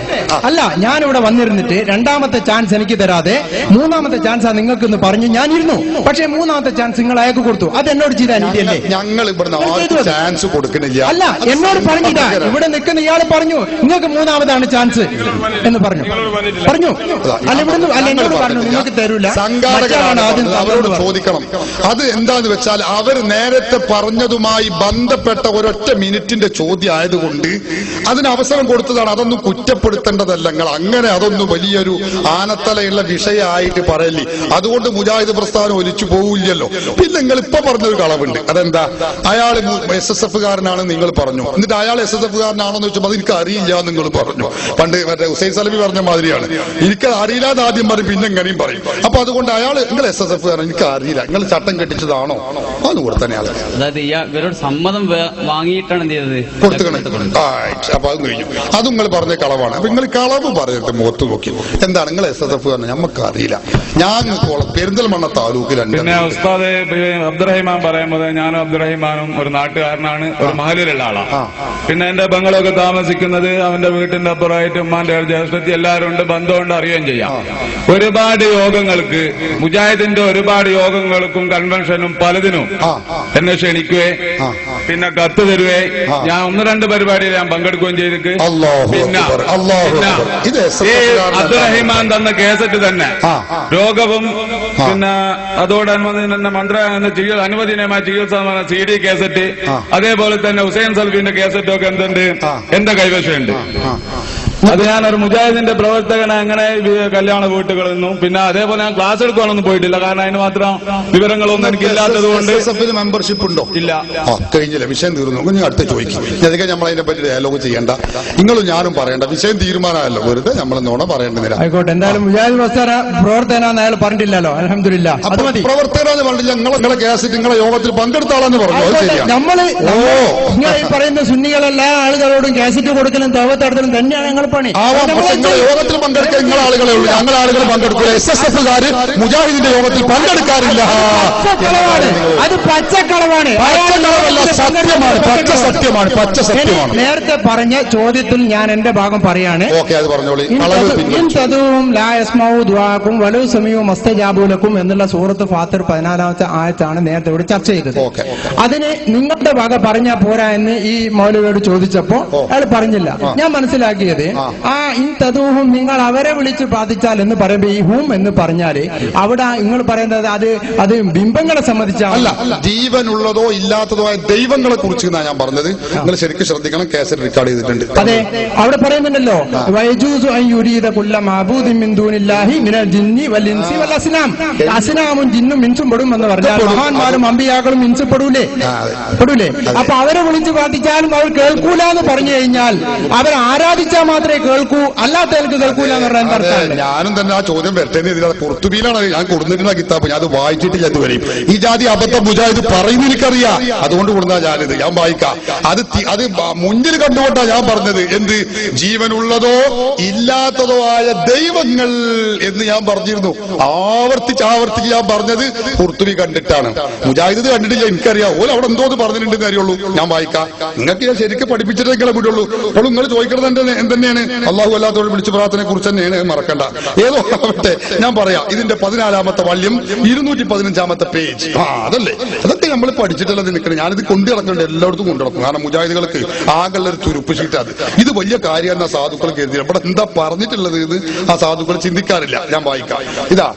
അല്ല ഞാനിവിടെ വന്നിരുന്നിട്ട് രണ്ടാമത്തെ ചാൻസ് എനിക്ക് തരാതെ മൂന്നാമത്തെ ചാൻസാ നിങ്ങൾക്ക് എന്ന് പറഞ്ഞു ഞാനിരുന്നു. പക്ഷെ മൂന്നാമത്തെ ചാൻസ് നിങ്ങൾ അയാൾക്ക് കൊടുത്തു. അത് എന്നോട് ചെയ്ത അനീതിയല്ലേ? ഞങ്ങൾ ഇവിടെ ചാൻസ് കൊടുക്കുന്നില്ല. അല്ല എന്നോട് പറഞ്ഞില്ല, ഇവിടെ നിൽക്കുന്ന ഇയാൾ പറഞ്ഞു നിങ്ങൾക്ക് മൂന്നാമതാണ് ചാൻസ് എന്ന് പറഞ്ഞു. അല്ല ഇവിടുന്ന് അല്ല എന്നോട് പറഞ്ഞു നിങ്ങൾക്ക് തരൂല. സംഘാടകരാണ് അവരോട് ചോദിക്കണം. അത് എന്താന്ന് വെച്ചാൽ അവർ നേരത്തെ പറഞ്ഞതുമായി ബന്ധപ്പെട്ട ഒരൊറ്റ മിനിറ്റിന്റെ ചോദ്യം ആയതുകൊണ്ട് അതിന് അവസരം കൊടുത്തതാണ്. അതൊന്നും കുറ്റപ്പെടുത്തേണ്ടതല്ല. നിങ്ങൾ അങ്ങനെ അതൊന്നും വലിയൊരു ആനത്തലയുള്ള വിഷയമായിട്ട് പറയല്ലേ. അതുകൊണ്ട് മുജാഹിദ് പ്രസ്ഥാനം ഒലിച്ചു പോവില്ലല്ലോ. പിന്നെ നിങ്ങൾ ഇപ്പൊ പറഞ്ഞൊരു കളവുണ്ട്. അതെന്താ? അയാൾ SSF കാരനാണ് നിങ്ങൾ പറഞ്ഞു. എന്നിട്ട് അയാൾ SSF കാരനാണോന്ന് ചോദിച്ചപ്പോൾ അത് എനിക്ക് അറിയില്ല നിങ്ങൾ പറഞ്ഞു. പണ്ട് മറ്റേ ഹുസൈൻ സലഫി പറഞ്ഞ മാതിരിയാണ്, എനിക്ക് അറിയില്ലാതെ ആദ്യം പറയും പിന്നെ എങ്ങനെയും പറയും. അപ്പൊ അതുകൊണ്ട് അയാൾ നിങ്ങൾ SSF കാരൻ എനിക്ക് അറിയില്ല, നിങ്ങൾ ചട്ടം കെട്ടിച്ചതാണോ അതും കൂടെ തന്നെ ആള് അതായത് ഇവരോട് സമ്മതം വാങ്ങിയിട്ടാണ് എന്ത് ചെയ്തത് കൊടുത്തുകണേ. അപ്പൊ അത് കഴിഞ്ഞു. അത് നിങ്ങൾ പറഞ്ഞ കളവാണ്. അപ്പൊ നിങ്ങൾ കളവ് പറഞ്ഞിട്ട് മുഖത്ത് നോക്കി എന്താണ് നിങ്ങൾ SSF കാരൻ നമുക്ക് അറിയില്ല. ഞാൻ പെരിന്തൽമണ്ണ താലൂക്കിലുണ്ട്. പിന്നെ ഉസ്താദ് അബ്ദുറഹിമാൻ പറയുമ്പോൾ ഞാനും അബ്ദുറഹിമാനും ഒരു നാട്ടുകാരനാണ്, ഒരു മഹലിലുള്ള ആളാണ്. പിന്നെ എന്റെ ബംഗളൊക്കെ താമസിക്കുന്നത് അവന്റെ വീട്ടിന്റെ അപ്പുറമായിട്ട് ഉമ്മാന്റെ ജ്യേഷ്ഠത്തി എല്ലാവരും ഉണ്ട്, ബന്ധമുണ്ട്, അറിയുകയും ചെയ്യാം. ഒരുപാട് യോഗങ്ങൾക്ക് മുജാഹിദിന്റെ ഒരുപാട് യോഗങ്ങൾക്കും കൺവെൻഷനും പലതിനും എന്നെ ക്ഷണിക്കുവേ, പിന്നെ കത്ത് തരുവേ. ഞാൻ 1-2 പരിപാടിയിൽ ഞാൻ പങ്കെടുക്കുകയും ചെയ്തിട്ട് പിന്നെ അബ്ദുറഹിമാൻ തന്ന കേസറ്റ് തന്നെ രോഗവും പിന്നെ അതോടനുബന്ധിച്ച് അനുവദനീയമായ ചികിത്സ CD കേസറ്റ്, അതേപോലെ തന്നെ ഹുസൈൻ സൽഫിന്റെ കേസറ്റും ഒക്കെ എന്തുണ്ട് എന്റെ കൈവശമുണ്ട്. അത് ഞാനൊരു മുജാഹിദിന്റെ പ്രവർത്തകനെ അങ്ങനെ കല്യാണ വീട്ടുകളിൽ നിന്നും പിന്നെ അതേപോലെ ഞാൻ ക്ലാസ് എടുക്കാനൊന്നും പോയിട്ടില്ല. കാരണം അതിന് മാത്രം വിവരങ്ങളൊന്നും എനിക്ക് ഇല്ലാത്തത് കൊണ്ട്. മെമ്പർഷിപ്പ് ഉണ്ടോ? ഇല്ല. കഴിഞ്ഞില്ല, വിഷയം തീർന്നു. ഞാൻ അടുത്ത് ചോദിക്കും. അധികം നമ്മൾ അതിനെ പറ്റി ഡയലോഗ് ചെയ്യേണ്ട, നിങ്ങളും ഞാനും പറയേണ്ട. വിഷയം തീരുമാനമല്ലോ, വെറുതെ നമ്മൾ നോണ പറയേണ്ടതില്ല. ആയിക്കോട്ടെ. എന്തായാലും മുജാഹിദ് പ്രവർത്തകനാന്ന് അയാൾ പറഞ്ഞിട്ടില്ലല്ലോ. അൽഹംദുലില്ലാ. പ്രവർത്തകരാന്ന് പറഞ്ഞില്ല. നിങ്ങളെ കേസിൽ നിങ്ങളെ യോഗത്തിൽ പങ്കെടുത്ത ആളെന്ന് പറഞ്ഞു. നമ്മള് നിങ്ങൾ ഈ പറയുന്ന സുന്നികളെല്ലാ ആളുകളോടും കാസറ്റ് കൊടുക്കലും തവത്തടത്തലും തന്നെയാണ് ഞങ്ങൾ പണി. യോഗത്തിൽ പങ്കെടുക്കാൻ നിങ്ങൾ ആളുകളെ ഉള്ളൂ, ഞങ്ങൾ ആളുകൾ പങ്കെടുക്കില്ല. SSF കാര് മുജാഹിദിന്റെ യോഗത്തിൽ പങ്കെടുക്കാറില്ല. അത് പച്ചക്കളവാണ്. സത്യമാണ്, പച്ച സത്യമാണ്, പച്ച സത്യമാണ്. നേരത്തെ പറഞ്ഞ ചോദ്യത്തിൽ ഞാൻ എന്റെ ഭാഗം പറയാണ്. ഓക്കെ, അത് പറഞ്ഞോളി. വലു സമയവും മസ്തജാബൂലക്കും എന്നുള്ള സൂറത്ത് ഫാത്തിർ 14-ാമത്തെ ആയത്താണ് നേരത്തെ ഇവിടെ ചർച്ച ചെയ്തത്. അതിന് നിങ്ങളുടെ വക പറഞ്ഞാൽ പോരാ എന്ന് ഈ മൗലവിയോട് ചോദിച്ചപ്പോ അയാൾ പറഞ്ഞില്ല. ഞാൻ മനസ്സിലാക്കിയത് തദൂഹും നിങ്ങൾ അവരെ വിളിച്ച് പ്രാർത്ഥിച്ചാൽ എന്ന് പറയുമ്പോ ഈ ഹൂം എന്ന് പറഞ്ഞാല് അവിടെ നിങ്ങൾ പറയുന്നത് അത് ബിംബങ്ങളെ സംബന്ധിച്ചല്ല, ജീവനുള്ളതോ ഇല്ലാത്തതോ ആയ ദൈവങ്ങളെ കുറിച്ച് ഞാൻ പറഞ്ഞത്. നിങ്ങൾ ശരിക്കും ശ്രദ്ധിക്കണം, കേസറ്റ് റെക്കോർഡ് ചെയ്തിട്ടുണ്ട്. അതെ, അവിടെ പറയുന്നുണ്ടല്ലോ അസ്നാമും ജിന്നും മിൻസും പെടും എന്ന് പറഞ്ഞാൽ മഹാന്മാരും അമ്പിയാക്കളും മിൻസ് പെടൂലേ? അപ്പൊ അവരെ വിളിച്ച് പ്രാർത്ഥിച്ചാലും അവർ കേൾക്കൂല എന്ന് പറഞ്ഞു കഴിഞ്ഞാൽ അവർ ആരാധിച്ചാൽ മാത്രമേ കേൾക്കൂ, അല്ലാത്തവർക്ക് കേൾക്കൂല എന്ന് പറഞ്ഞാൽ എന്താ? ഞാനും തന്നെ ആ ചോദ്യം വരട്ടെ. കുർത്തുബിയിലാണ് ഞാൻ കൊടുത്തിരുന്ന കിതാബ്, ഞാൻ അത് വായിച്ചിട്ടില്ല ഇതുവരെയും. ഈ ജാതി അബദ്ധം മുജാഹിദ് പറയുന്ന എനിക്കറിയാം, അതുകൊണ്ട് കൊടുത്താ ഞാനിത് ഞാൻ വായിക്കാം. അത് മുന്നിൽ കണ്ടുകൊണ്ടാ ഞാൻ പറഞ്ഞത്. എന്ത് ജീവനുള്ളതോ ഇല്ലാത്തതോ ആയ ദൈവങ്ങൾ എന്ന് ഞാൻ പറഞ്ഞിരുന്നു. ആവർത്തിച്ച് ഞാൻ പറഞ്ഞത് കുർത്തുബി കണ്ടിട്ടാണ്. മുജാഹിദ് കണ്ടിട്ടില്ല, എനിക്കറിയാം. ഓല അവിടെ എന്തോ പറഞ്ഞിട്ടുണ്ടെന്ന് അറിയുള്ളൂ. ഞാൻ വായിക്കാം. നിങ്ങൾക്ക് ഞാൻ ശരിക്കും പഠിപ്പിച്ചിട്ടേ വിടുള്ളൂ. അപ്പോൾ നിങ്ങൾ ചോദിക്കുന്നത് എന്തെന്നെയാണ്? തന്നെയാണ്. അള്ളാഹു അല്ലാത്തവരോട് വിളിച്ച് പ്രാർത്ഥനയെ കുറിച്ച് തന്നെയാണ്, മറക്കണ്ട. ഏതോ ആവട്ടെ, ഞാൻ പറയാം. ഇതിന്റെ 14-ാമത്തെ വാല്യം 215-ാമത്തെ പേജ്. അതല്ലേ, അതൊക്കെ നമ്മൾ പഠിച്ചിട്ടുള്ളത് നിൽക്കണം. ഞാനിത് കൊണ്ടു നടക്കേണ്ട, എല്ലായിടത്തും കൊണ്ടു നടക്കും. കാരണം മുജാഹിദുകൾക്ക് ആകെയുള്ള ഒരു തുരുപ്പ് ഷീറ്റ് അത്. ഇത് വലിയ കാര്യമെന്ന സാധുക്കൾ കരുതി. ഇവിടെ എന്താ പറഞ്ഞിട്ടുള്ളത് ഇത് ആ സാധുക്കൾ ചിന്തിക്കാറില്ല. ഞാൻ വായിക്കാം. ഇതാ,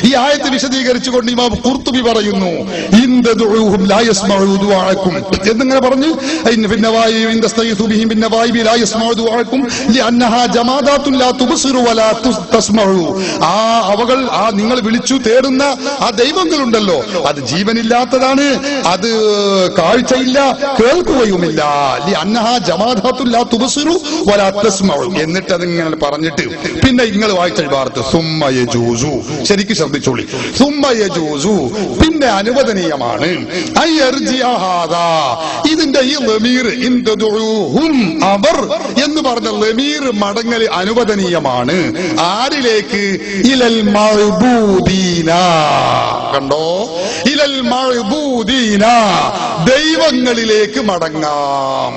ഈ ആയത്ത് വിശദീകരിച്ചുകൊണ്ട് ഇമാം ഖുർത്തുബി പറയുന്നു, എന്നിങ്ങനെ പറഞ്ഞു, അവകൾ നിങ്ങൾ വിളിച്ചു തേടുന്ന ആ ദൈവങ്ങളുണ്ടല്ലോ, അത് ജീവനില്ലാത്തതാണ്, അത് കാഴ്ചയില്ല, കേൾക്കുകയുമില്ല. എന്നിട്ട് അതിങ്ങനെ പറഞ്ഞിട്ട് പിന്നെ നിങ്ങൾ വായിച്ച ഭാഗത്ത് സുമ്മയജൂസു, ശരിക്ക് ശ്രദ്ധിച്ചോളി, സുമ്മയജൂസു, പിന്നെ അനുവദനീയമാണ്. ഇതിന്റെ ഈ ലമീർ അവർ എന്ന് പറഞ്ഞ ലമീർ മടങ്ങൽ അനുവദനീയമാണ്. ആരിലേക്ക്? ഇലൽ മഅബൂദീന. കണ്ടോ, ഇലൽ മഅബൂദീന, ദൈവങ്ങളിലേക്ക് മടങ്ങാം.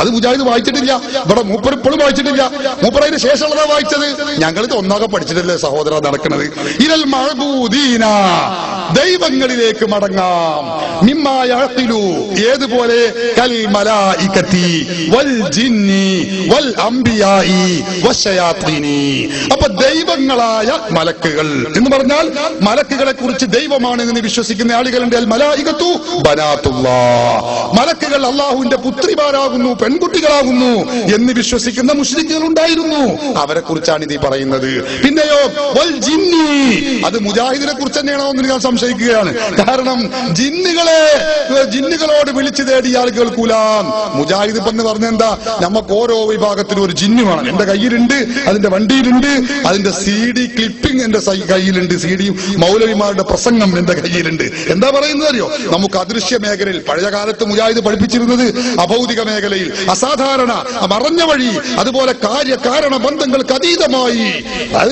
അത് മുജാഹിദ് വായിച്ചിട്ടില്ല, ഇവിടെ മൂപ്പർ ഇപ്പോഴും വായിച്ചിട്ടില്ല. മൂപ്പർ അതിന് ശേഷമുള്ളതാ വായിച്ചത്. ഞങ്ങളിത് ഒന്നാകെ പഠിച്ചിട്ടില്ലേ സഹോദര നടക്കുന്നത്. ഇലൽ മഅബൂദീന, ദൈവങ്ങളിലേക്ക് മടങ്ങാം. മിമ്മാ യഅഖിലു, ഏതുപോലെ? കൽ മലായികതി വൽ ജിന്നി വൽ അംബിയായി വശയാത്തീനി. അപ്പൊ ദൈവങ്ങളായ മലക്കുകൾ എന്ന് പറഞ്ഞാൽ മലക്കുകളെ കുറിച്ച് ദൈവമാണ് എന്ന് വിശ്വസിക്കുന്ന ആളുകളുണ്ട്. അൽ മലായികത്തു ബനാത്തുല്ലാഹ്, മലക്കുകൾ അള്ളാഹുവിന്റെ പുത്രിമാരാകുന്നു, പെൺകുട്ടികളാകുന്നു എന്ന് വിശ്വസിക്കുന്ന മുശ്രിക്കുകൾ ഉണ്ടായിരുന്നു. അവരെ കുറിച്ചാണ് ഇത് പറയുന്നത്. പിന്നെയോ വൽ ജിന്നി, അത് മുജാഹിദിനെ കുറിച്ച് തന്നെയാണോ എന്ന് ഞാൻ സംശയിക്കുകയാണ്. കാരണം ജിന്നുകളോട് വിളിച്ചു തേടിയാൽ കേൾക്കൂല. മുജാഹിദ് എന്ന് പറഞ്ഞ എന്താ? നമുക്ക് ഓരോ വിഭാഗത്തിനും ഒരു ജിന്നു വേണം. എന്റെ കയ്യിലുണ്ട്, അതിന്റെ വണ്ടിയിലുണ്ട്, അതിന്റെ CD ക്ലിപ്പിംഗ് എന്റെ കയ്യിലുണ്ട്, CD മൗലവിമാരുടെ പ്രസംഗം എന്റെ കയ്യിലുണ്ട്. എന്താ പറയുന്നത് അറിയോ? നമുക്ക് അദൃശ്യ മേഖലയിൽ പഴയ കാലത്ത് മുജാഹിദ് പഠിപ്പിച്ചിരുന്നത് അഭൗതിക മേഖലയിൽ അസാധാരണ മറഞ്ഞ വഴി, അതുപോലെ കാര്യകാരണ ബന്ധങ്ങൾക്ക് അതീതമായി അത്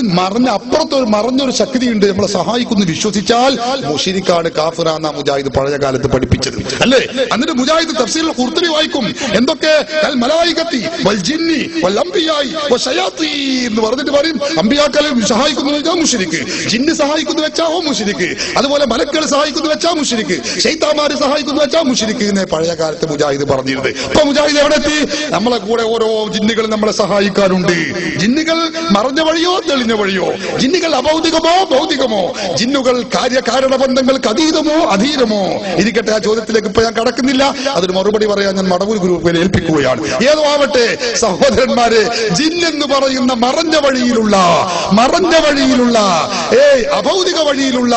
മറഞ്ഞൊരു ശക്തിയുണ്ട്, നമ്മളെ സഹായിക്കുന്നു വിശ്വസിച്ചാൽ മുശ്രിക്കാണ്, കാഫിറാന്ന മുജാഹിദ് പഴയ കാലത്ത് പഠിപ്പിച്ചത് അല്ലേ? എന്നിട്ട് മുജാഹിദ് തഫ്സീറുൽ ഖുർത്തുബി വായിക്കും. എന്തൊക്കെ? കൽ മലായികത്തി വൽ ജിന്നി വൽ അംബിയായി വശയാത്തീൻ എന്ന് പറഞ്ഞിട്ട് പറയും. അംബിയാക്കളെ സഹായിക്കുന്നു വെച്ചാൽ മുശ്രിക്ക്, ജിന്ന് സഹായിക്കുന്നു വെച്ചാൽ ഓ മുശ്രിക്ക്, അതുപോലെ മലക്കുകൾ സഹായിക്കുന്നു വെച്ചാൽ മുശ്രിക്ക്, ശൈത്താന്മാര് സഹായിക്കുന്നു വെച്ചാൽ മുശ്രിക്ക് എന്ന് പഴയ കാലത്ത് മുജാഹിദ് പറഞ്ഞിരുന്നത്. ഇപ്പൊ മുജാഹിദ് എവിടെ എത്തി? നമ്മളെ കൂടെ ഓരോ ജിന്നുകൾ നമ്മളെ സഹായിക്കാറുണ്ട്. ജിന്നുകൾ മറഞ്ഞ വഴിയോ തെളിഞ്ഞ വഴിയോ, ജിന്നുകൾ അഭൗതികമോ ഭൗതികമോ, ജിന്നുകൾ കാര്യകാരണ ബന്ധങ്ങൾക്ക് അതീതമോ അധീനമോ ഇരിക്കട്ടെ. ആ ചോദ്യത്തിലേക്ക് ഇപ്പൊ ഞാൻ കടക്കുന്നില്ല, അതിന് മറുപടി പറയാൻ ഞാൻ മടവൂർ ഗ്രൂപ്പിൽ ഏൽപ്പിക്കുകയാണ്. ഏതോ ആവട്ടെ സഹോദരന്മാരെ, ജിന്നെന്ന് പറയുന്ന മറഞ്ഞ വഴിയിലുള്ള അഭൗതിക വഴിയിലുള്ള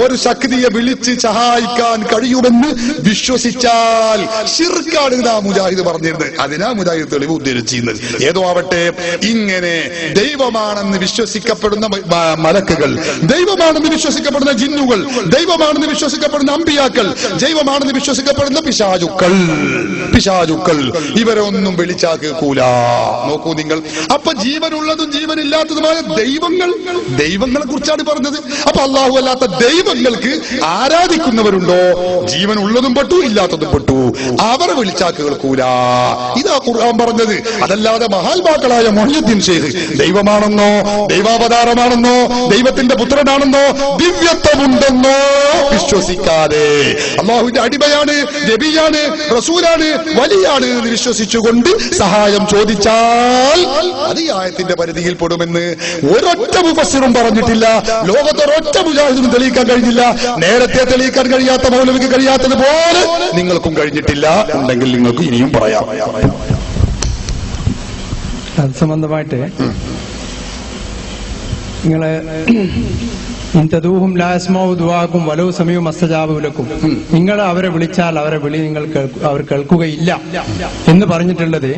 ഒരു ശക്തിയെ വിളിച്ച് സഹായിക്കാൻ കഴിയുമെന്ന് വിശ്വസിച്ചാൽ ശിർക്കാണ് എന്നാ മുജാഹിദ് പറഞ്ഞിരുന്നത്. അതിനാ മുജാഹിദ് തെളിവ് ഉദ്ധരിച്ചിരുന്നത്. ഏതോ ആവട്ടെ, ഇങ്ങനെ ദൈവമാണെന്ന് വിശ്വസിക്കപ്പെടുന്ന മലക്കുകൾ, ദൈവമാണെന്ന് വിശ്വസിക്കപ്പെടുന്ന ജിന്നുകൾ, ദൈവമാണെന്ന് വിശ്വസിക്കപ്പെടുന്ന അമ്പിയാക്കൾ, ദൈവമാണെന്ന് വിശ്വസിക്കപ്പെടുന്ന പിശാചുക്കൾ ഇവരെ ഒന്നും വിളിച്ചാൽ കേൾക്കൂല. നോക്കൂ നിങ്ങൾ. അപ്പൊ ജീവനുള്ളതും ജീവനില്ലാത്തതുമായ ദൈവങ്ങളെ കുറിച്ചാണ് പറഞ്ഞത്. അപ്പൊ അള്ളാഹു അല്ലാത്ത ദൈവങ്ങൾക്ക് ആരാധിക്കുന്നവരുണ്ടോ? ജീവനുള്ളതും പെട്ടു, ഇല്ലാത്തതും പെട്ടു. അവരെ വിളിച്ചാൽ കേൾക്കൂല. ഇതാ ഖുർആൻ പറഞ്ഞത്. അതല്ലാതെ മഹാത്മാക്കളായ മുഹ്യിദ്ദീൻ ശൈഖ് ദൈവമാണെന്നോ, ദൈവാവതാരമാണെന്നോ, ദൈവത്തിന്റെ പുത്രനാണെന്നോ, ദിവ്യത്വമുണ്ടെന്നോ വിശ്വസിക്കാതെ അള്ളാഹുവിന്റെ അടിമയാണ്, നബിയാണ്, റസൂലാണ്, വലിയാണ് എന്ന് വിശ്വസിച്ചുകൊണ്ട് സഹായം ചോദിച്ചാൽ അത് ഈ ആയത്തിന്റെ പരിധിയിൽ പെടുമെന്ന് ഒരൊറ്റ മുഫസ്സിറും പറഞ്ഞിട്ടില്ല. ലോകത്തൊരൊറ്റ മുജാഹിദിനും തെളിയിക്കാൻ കഴിഞ്ഞില്ല. നേരത്തെ തെളിയിക്കാൻ കഴിയാത്ത മൗലവിക്ക് കഴിയാത്തതുപോലെ നിങ്ങൾക്കും കഴിഞ്ഞിട്ടില്ല. ഉണ്ടെങ്കിൽ നിങ്ങൾക്ക് ഇനിയും പറയാം. അത് സംബന്ധമായിട്ട് നിങ്ങളെ നിങ്ങൾ അവരെ വിളിച്ചാൽ അവരെ വിളി അവർ കേൾക്കുകയില്ല എന്ന് പറഞ്ഞിട്ടുള്ളത്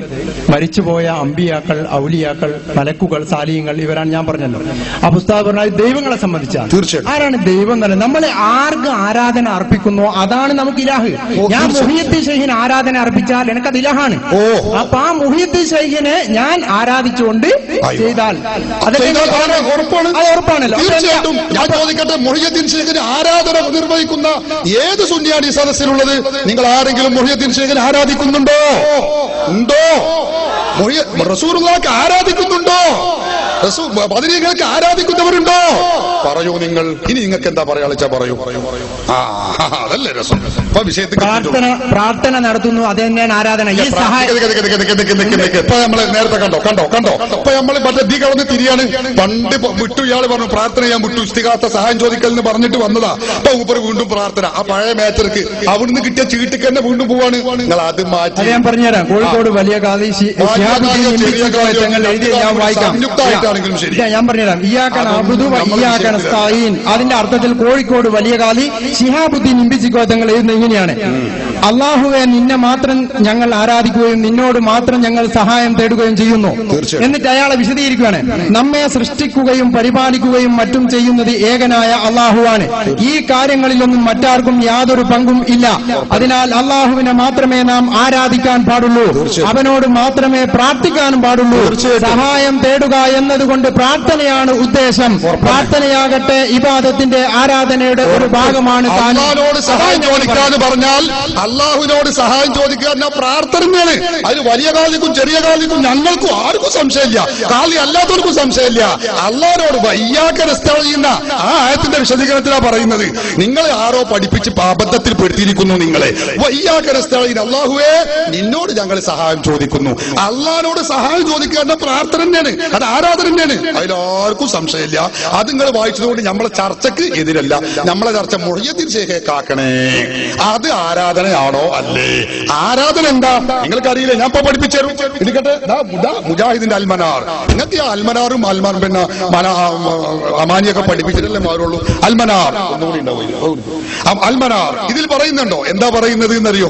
മരിച്ചുപോയ അമ്പിയാക്കൾ, ഔലിയാക്കൾ, മലക്കുകൾ, സാലിഹ്യങ്ങൾ ഇവരാണ് ഞാൻ പറഞ്ഞല്ലോ. ആ പുസ്തകം പറഞ്ഞാൽ ദൈവങ്ങളെ സംബന്ധിച്ചാണ്. തീർച്ചയായും ആരാണ് ദൈവം എന്നല്ല, നമ്മളെ ആർക്ക് ആരാധന അർപ്പിക്കുന്നോ അതാണ് നമുക്ക് ഇലാഹ്. ഞാൻ മുഹിയുദ്ദീൻ ശൈഖിന് ആരാധന അർപ്പിച്ചാൽ എനിക്കത് ഇലാഹാണ്. അപ്പൊ ആ മുഹിയുദ്ദീൻ ശൈഖിനെ ഞാൻ ആരാധിച്ചുകൊണ്ട് ചെയ്താൽ അത് ഉറപ്പാണല്ലോ. ഞാൻ ചോദിക്കട്ടെ, മുഹിയുദ്ദീൻ ഷേഖിന് ആരാധന നിർവഹിക്കുന്ന ഏത് സുന്നിയാണ് ഈ സദസ്സിലുള്ളത്? നിങ്ങൾ ആരെങ്കിലും മുഹിയുദ്ദീൻ ഷേഖിനെ ആരാധിക്കുന്നുണ്ടോ? ഉണ്ടോ? റസൂലുള്ളാഹിക്ക് ആരാധിക്കുന്നുണ്ടോ? ബദരീങ്ങൾക്ക് ആരാധിക്കുന്നവരുണ്ടോ? പറയൂ നിങ്ങൾ. ഇനി നിങ്ങൾക്ക് എന്താ പറയാ പറയൂ. അതല്ലേ രസം. ഇപ്പൊ വിഷയത്തിൽ പ്രാർത്ഥന നടത്തുന്നു, അത് തന്നെയാണ് ആരാധന. ഇപ്പൊ നമ്മള് നേരത്തെ കണ്ടോ ഇപ്പൊ നമ്മൾ മറ്റേ ദീ കടന്ന് തിരിയാണ്. പണ്ട് വിട്ടു ഇയാള് പറഞ്ഞു പ്രാർത്ഥന ഞാൻ വിട്ടു, ഇസ്തിഗാത്ത സഹായം ചോദിക്കൽ എന്ന് പറഞ്ഞിട്ട് വന്നതാ. അപ്പൊ ഊപ്പർ വീണ്ടും പ്രാർത്ഥന. ആ പഴയ മേച്ചർക്ക് അവിടുന്ന് കിട്ടിയ ചീട്ടിക്ക് തന്നെ വീണ്ടും പോവാണ്. നിങ്ങൾ അത് മാറ്റി ഞാൻ പറഞ്ഞുതരാം. കോഴിക്കോട് വലിയ കാലി ഞാൻ വായിക്കാം. ഞാൻ പറഞ്ഞുതരാം. ഇയ്യാക നഅ്ബുദു വ ഇയ്യാക നസ്തഈൻ. അതിന്റെ അർത്ഥത്തിൽ കോഴിക്കോട് വലിയ കാലി ശിഹാബുദ്ദീൻ ഇമ്പിച്ചിക്കോ തങ്ങൾ എഴുതുന്നത് ഇങ്ങനെയാണ്: അള്ളാഹുവെ, നിന്നെ മാത്രം ഞങ്ങൾ ആരാധിക്കുകയും നിന്നോട് മാത്രം ഞങ്ങൾ സഹായം തേടുകയും ചെയ്യുന്നു. എന്നിട്ട് അയാളെ വിശദീകരിക്കുകയാണ്: നമ്മെ സൃഷ്ടിക്കുകയും പരിപാലിക്കുകയും മറ്റും ചെയ്യുന്നത് ഏകനായ അള്ളാഹുവാണ്. ഈ കാര്യങ്ങളിലൊന്നും മറ്റാർക്കും യാതൊരു പങ്കും ഇല്ല. അതിനാൽ അള്ളാഹുവിനെ മാത്രമേ നാം ആരാധിക്കാൻ പാടുള്ളൂ, അവനോട് മാത്രമേ പ്രാർത്ഥിക്കാനും പാടുള്ളൂ. സഹായം തേടുക എന്നതുകൊണ്ട് പ്രാർത്ഥനയാണ് ഉദ്ദേശം. പ്രാർത്ഥനയാകട്ടെ ഇബാദത്തിന്റെ ആരാധനയുടെ ഒരു ഭാഗമാണ്. അല്ലാഹുവിനോട് സഹായം ചോദിക്കുക എന്ന് പറഞ്ഞാൽ അള്ളാഹുവിനോട് സഹായം ചോദിക്കുക എന്ന പ്രാർത്ഥനയാണ്. അതിന് വലിയ കാലിക്കും ചെറിയ കാലിക്കും ഞങ്ങൾക്കും ആർക്കും സംശയമില്ല, കാലി അല്ലാത്തവർക്കും സംശയമില്ല. അള്ളാഹിനോട് വയ്യാക്ക ചെയ്യുന്ന ആ ആയത്തിന്റെ വിശദീകരണത്തിലാണ് പറയുന്നത്. നിങ്ങൾ ആരോ പഠിപ്പിച്ച് അബദ്ധത്തിൽ പെടുത്തിയിരിക്കുന്നു. നിങ്ങളെ വയ്യാക്ക അള്ളാഹുവേ, നിന്നോട് ഞങ്ങൾ സഹായം ചോദിക്കുന്നു. അള്ളാഹിനോട് സഹായം ചോദിക്കുക എന്ന പ്രാർത്ഥന തന്നെയാണ്, അത് ആരാധന തന്നെയാണ്. അതിലാർക്കും സംശയമില്ല. അത് നിങ്ങൾ വായിച്ചതുകൊണ്ട് നമ്മളെ ചർച്ചക്ക് എതിരല്ല. നമ്മളെ ചർച്ച മുഹിയുദ്ദീൻ ഷേഖെ കാക്കണേ, അത് ആരാധനയാണോ അല്ലേ? ആരാധന എന്താ നിങ്ങൾക്കറിയില്ല. ഞാൻ ഇപ്പൊ പഠിപ്പിച്ചു തരും. ഇരിക്കട്ടെ, മുജാഹിദിന്റെ അൽമനാർ. നിങ്ങൾക്ക് ഈ അൽമനാറും പിന്നെ അമാനിയൊക്കെ പഠിപ്പിച്ചിട്ടല്ലേ മാറുള്ളൂ. അൽമനാർ ഒന്നുകൂടി ഉണ്ടാവും. അൽമനാർ ഇതിൽ പറയുന്നുണ്ടോ? എന്താ പറയുന്നത് എന്നറിയോ?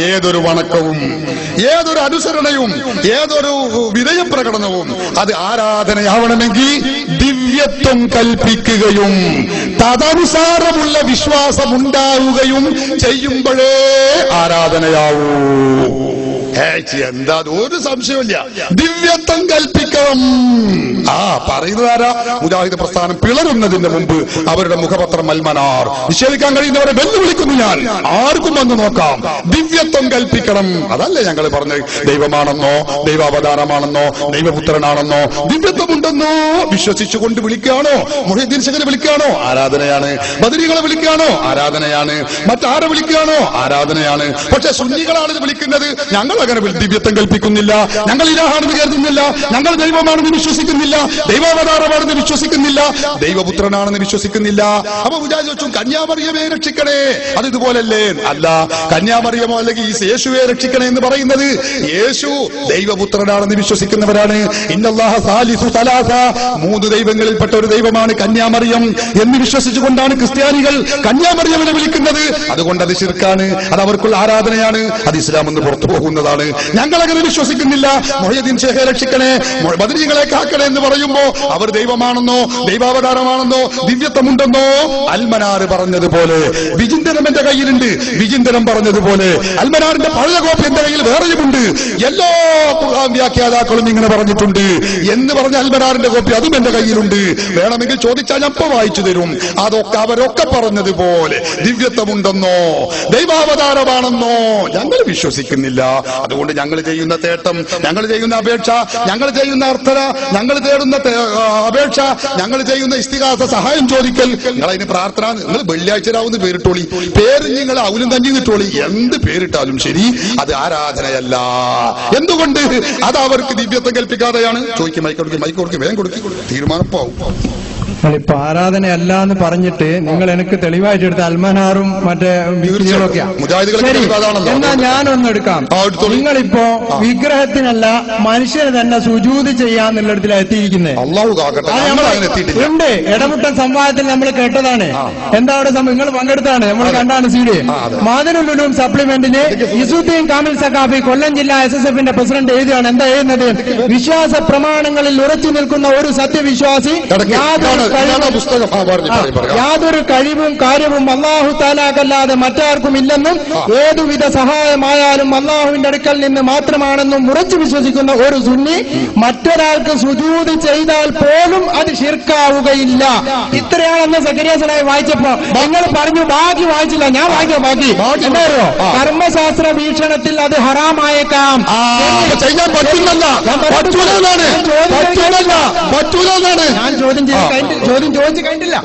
ഏതൊരു വണക്കവും ഏതൊരു അനുസരണയും ഏതൊരു വിനയപ്രകടനവും അത് ആരാധനയാവണമെങ്കിൽ ദിവ്യത്വം കൽപ്പിക്കുകയും തദനുസാരമുള്ള വിശ്വാസമുണ്ടാവുകയും ചെയ്യുമ്പോഴേ ആരാധനയാവൂ. എന്താ ഒരു സംശയമില്ല, ദിവ്യത്വം കൽപ്പിക്കണം. പറയുന്നത് ആരാ? മുജാഹിദ് പ്രസ്ഥാനം പിളരുന്നതിന് മുമ്പ് അവരുടെ മുഖപത്രം അൽമനാർ. നിഷേധിക്കാൻ കഴിയുന്നവരെ വെല്ലുവിളിക്കുന്നു ഞാൻ. ആർക്കും വന്ന് നോക്കാം. ദിവ്യത്വം കൽപ്പിക്കണം. അതല്ലേ ഞങ്ങൾ പറഞ്ഞത്? ദൈവമാണെന്നോ ദൈവാവതാരമാണെന്നോ ദൈവപുത്രനാണെന്നോ ദിവ്യത്വമുണ്ടെന്നോ വിശ്വസിച്ചുകൊണ്ട് വിളിക്കുകയാണോ? മുഹിയുദ്ദീൻ ഷേഖിനെ വിളിക്കുകയാണോ? ആരാധനയാണ്. ബദരീകളെ വിളിക്കുകയാണോ? ആരാധനയാണ്. മറ്റാരെ വിളിക്കുകയാണോ? ആരാധനയാണ്. പക്ഷെ സുന്നികളാണ് വിളിക്കുന്നത്. ഞങ്ങൾ അങ്ങനെ ദിവ്യത്വം കൽപ്പിക്കുന്നില്ല, ഞങ്ങൾ ഇലാഹാണെന്ന് കരുതുന്നില്ല, ഞങ്ങൾ ദൈവമാണെന്ന് വിശ്വസിക്കുന്നില്ല, ദൈവാവതാരമാണെന്ന് വിശ്വസിക്കുന്നില്ല, ദൈവപുത്രനാണെന്ന് വിശ്വസിക്കുന്നില്ല. അപ്പൊ മുജാഹിദ് ചോദിച്ചു, കന്യാമറിയമേ രക്ഷിക്കണേ, അത് ഇതുപോലല്ലേ? അല്ല, കന്യാമറിയമോ അല്ലെങ്കിൽ ഈ യേശുവെ രക്ഷിക്കണേ എന്ന് പറയുന്നത് യേശു ദൈവപുത്രനാണെന്ന് വിശ്വസിക്കുന്നവരാണ്. ഇന്നല്ലാഹ സാലിസു സലാസ, 3 ദൈവങ്ങളിൽപ്പെട്ട ഒരു ദൈവമാണ് കന്യാമറിയം എന്ന് വിശ്വസിച്ചുകൊണ്ടാണ് ക്രിസ്ത്യാനികൾ കന്യാമറിയമിനെ വിളിക്കുന്നത്. അതുകൊണ്ട് അത് ശിർക്കാണ്, അത് അവർക്കുള്ള ആരാധനയാണ്, അത് ഇസ്ലാം എന്ന് പുറത്തു പോകുന്നതാണ്. ഞങ്ങൾ അങ്ങനെ വിശ്വസിക്കുന്നില്ല. മുഹിയുദ്ദീൻ ഷേഖെ രക്ഷിക്കണേ, ബദരീകളെ കാക്കണേ എന്ന് പറയുമ്പോ അവർ ദൈവമാണെന്നോ ദൈവാവതാരമാണെന്നോ ദിവ്യത്വമുണ്ടെന്നോ അൽമനാർ പറഞ്ഞതുപോലെ വിചിന്തനം എന്റെ കയ്യിലുണ്ട്. വിചിന്തനം പറഞ്ഞതുപോലെ അൽമനാറിന്റെ പഴയ കോപ്പി എന്റെ കയ്യിൽ വേറെയുമുണ്ട്. എല്ലാ ഖുർആൻ വ്യാഖ്യാതാക്കളും ഇങ്ങനെ പറഞ്ഞിട്ടുണ്ട് എന്ന് പറഞ്ഞ അൽമനാറിന്റെ കോപ്പി അതും എന്റെ കയ്യിലുണ്ട്. വേണമെങ്കിൽ ചോദിച്ചാൽ ഞാൻ ഇപ്പൊ വായിച്ചു തരും. അതൊക്കെ അവരൊക്കെ പറഞ്ഞതുപോലെ ദിവ്യത്വമുണ്ടെന്നോ ദൈവാവതാരമാണെന്നോ ഞങ്ങൾ വിശ്വസിക്കുന്നില്ല. അതുകൊണ്ട് ഞങ്ങൾ ചെയ്യുന്ന തേട്ടം, ഞങ്ങൾ ചെയ്യുന്ന അപേക്ഷ, ഞങ്ങൾ ചെയ്യുന്ന അർത്ഥന, ഞങ്ങൾ തേടുന്ന അപേക്ഷ, ഞങ്ങൾ ചെയ്യുന്ന ഇസ്തിഗാസ സഹായം ചോദിക്കൽ, നിങ്ങൾ അതിന് പ്രാർത്ഥന, നിങ്ങൾ വെള്ളിയാഴ്ച രാവുന്ന പേരിട്ടോളി, പേര് നിങ്ങൾ അവലും കഞ്ഞി കിട്ടോളി, എന്ത് പേരിട്ടാലും ശരി, അത് ആരാധനയല്ല. എന്തുകൊണ്ട്? അത് അവർക്ക് ദിവ്യത്വം കൽപ്പിക്കാതെയാണ്. ചോദിക്കും, മൈക്ക് കൊടുക്കും, വേഗം കൊടുക്കും, തീരുമാനപ്പാവും. ഇപ്പൊ ആരാധനയല്ല എന്ന് പറഞ്ഞിട്ട് നിങ്ങൾ എനിക്ക് തെളിവായിട്ട് എടുത്ത അൽമനാറും മറ്റേ എന്നാ ഞാനൊന്ന് എടുക്കാം. നിങ്ങളിപ്പോ വിഗ്രഹത്തിനല്ല മനുഷ്യന് തന്നെ സുജൂദ് ചെയ്യാന്നുള്ളിടത്തിലാണ് എത്തിയിരിക്കുന്നത്. ഉണ്ട്, ഇടമുട്ടൻ സംവാദത്തിൽ നമ്മൾ കേട്ടതാണ്. എന്താ അവിടെ നിങ്ങൾ പങ്കെടുത്താണ്, നമ്മൾ കണ്ടാണ് സീഡി. മാദനുലുലും സപ്ലിമെന്റിന് ഇസുദ്ദീൻ കാമിൽ സഖാഫി കൊല്ലം ജില്ലാ SSFന്റെ പ്രസിഡന്റ് എഴുതുകയാണ്. എന്താ എഴുതുന്നത്? വിശ്വാസ പ്രമാണങ്ങളിൽ ഉറച്ചു നിൽക്കുന്ന ഒരു സത്യവിശ്വാസി യാതൊരു യാതൊരു കഴിവും കാര്യവും അല്ലാഹു തആലാക്കല്ലാതെ മറ്റാർക്കും ഇല്ലെന്നും ഏതുവിധ സഹായമായാലും അല്ലാഹുവിന്റെ അടുക്കൽ നിന്ന് മാത്രമാണെന്നും ഉറച്ചു വിശ്വസിക്കുന്ന ഒരു സുന്നി മറ്റൊരാൾക്ക് സുജൂദ് ചെയ്താൽ പോലും അത് ശിർക്കാവുകയില്ല. ഇത്രയാണെന്ന് സക്കരിയ സലാഹി വായിച്ചപ്പോ നിങ്ങൾ പറഞ്ഞു ബാക്കി വായിച്ചില്ല. ഞാൻ വായിക്കാം. ബാക്കി എന്തായോ? കർമ്മശാസ്ത്ര വീക്ഷണത്തിൽ അത് ഹറാമായേക്കാം. ചെയ്യാൻ പറ്റില്ല. ഞാൻ ചോദ്യം ചോദിച്ചു കഴിഞ്ഞില്ല.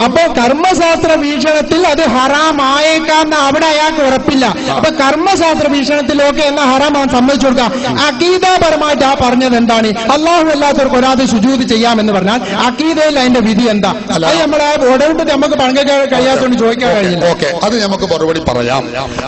അപ്പൊ കർമ്മശാസ്ത്ര വീക്ഷണത്തിൽ അത് ഹറാമായേക്കാം എന്ന് അവിടെ അയാൾക്ക് ഉറപ്പില്ല. അപ്പൊ കർമ്മശാസ്ത്ര വീക്ഷണത്തിലൊക്കെ എന്ന ഹറാം അവൻ സമ്മതിച്ചു കൊടുക്കാം. അഖീദപരമായിട്ട് ആ പറഞ്ഞത് എന്താണ്? അല്ലാഹു അല്ലാത്തവർക്ക് ഒരാൾക്ക് സുജൂദ് ചെയ്യാമെന്ന് പറഞ്ഞാൽ അഖീദയിൽ അതിന്റെ വിധി എന്താ? അത് നമ്മളെ ഉടവിട്ട് നമുക്ക് പങ്കെടുക്കാൻ കഴിയാത്തതുകൊണ്ട് ചോദിക്കാൻ കഴിയില്ല. ഓക്കെ, അത് നമുക്ക് മറുപടി പറയാം.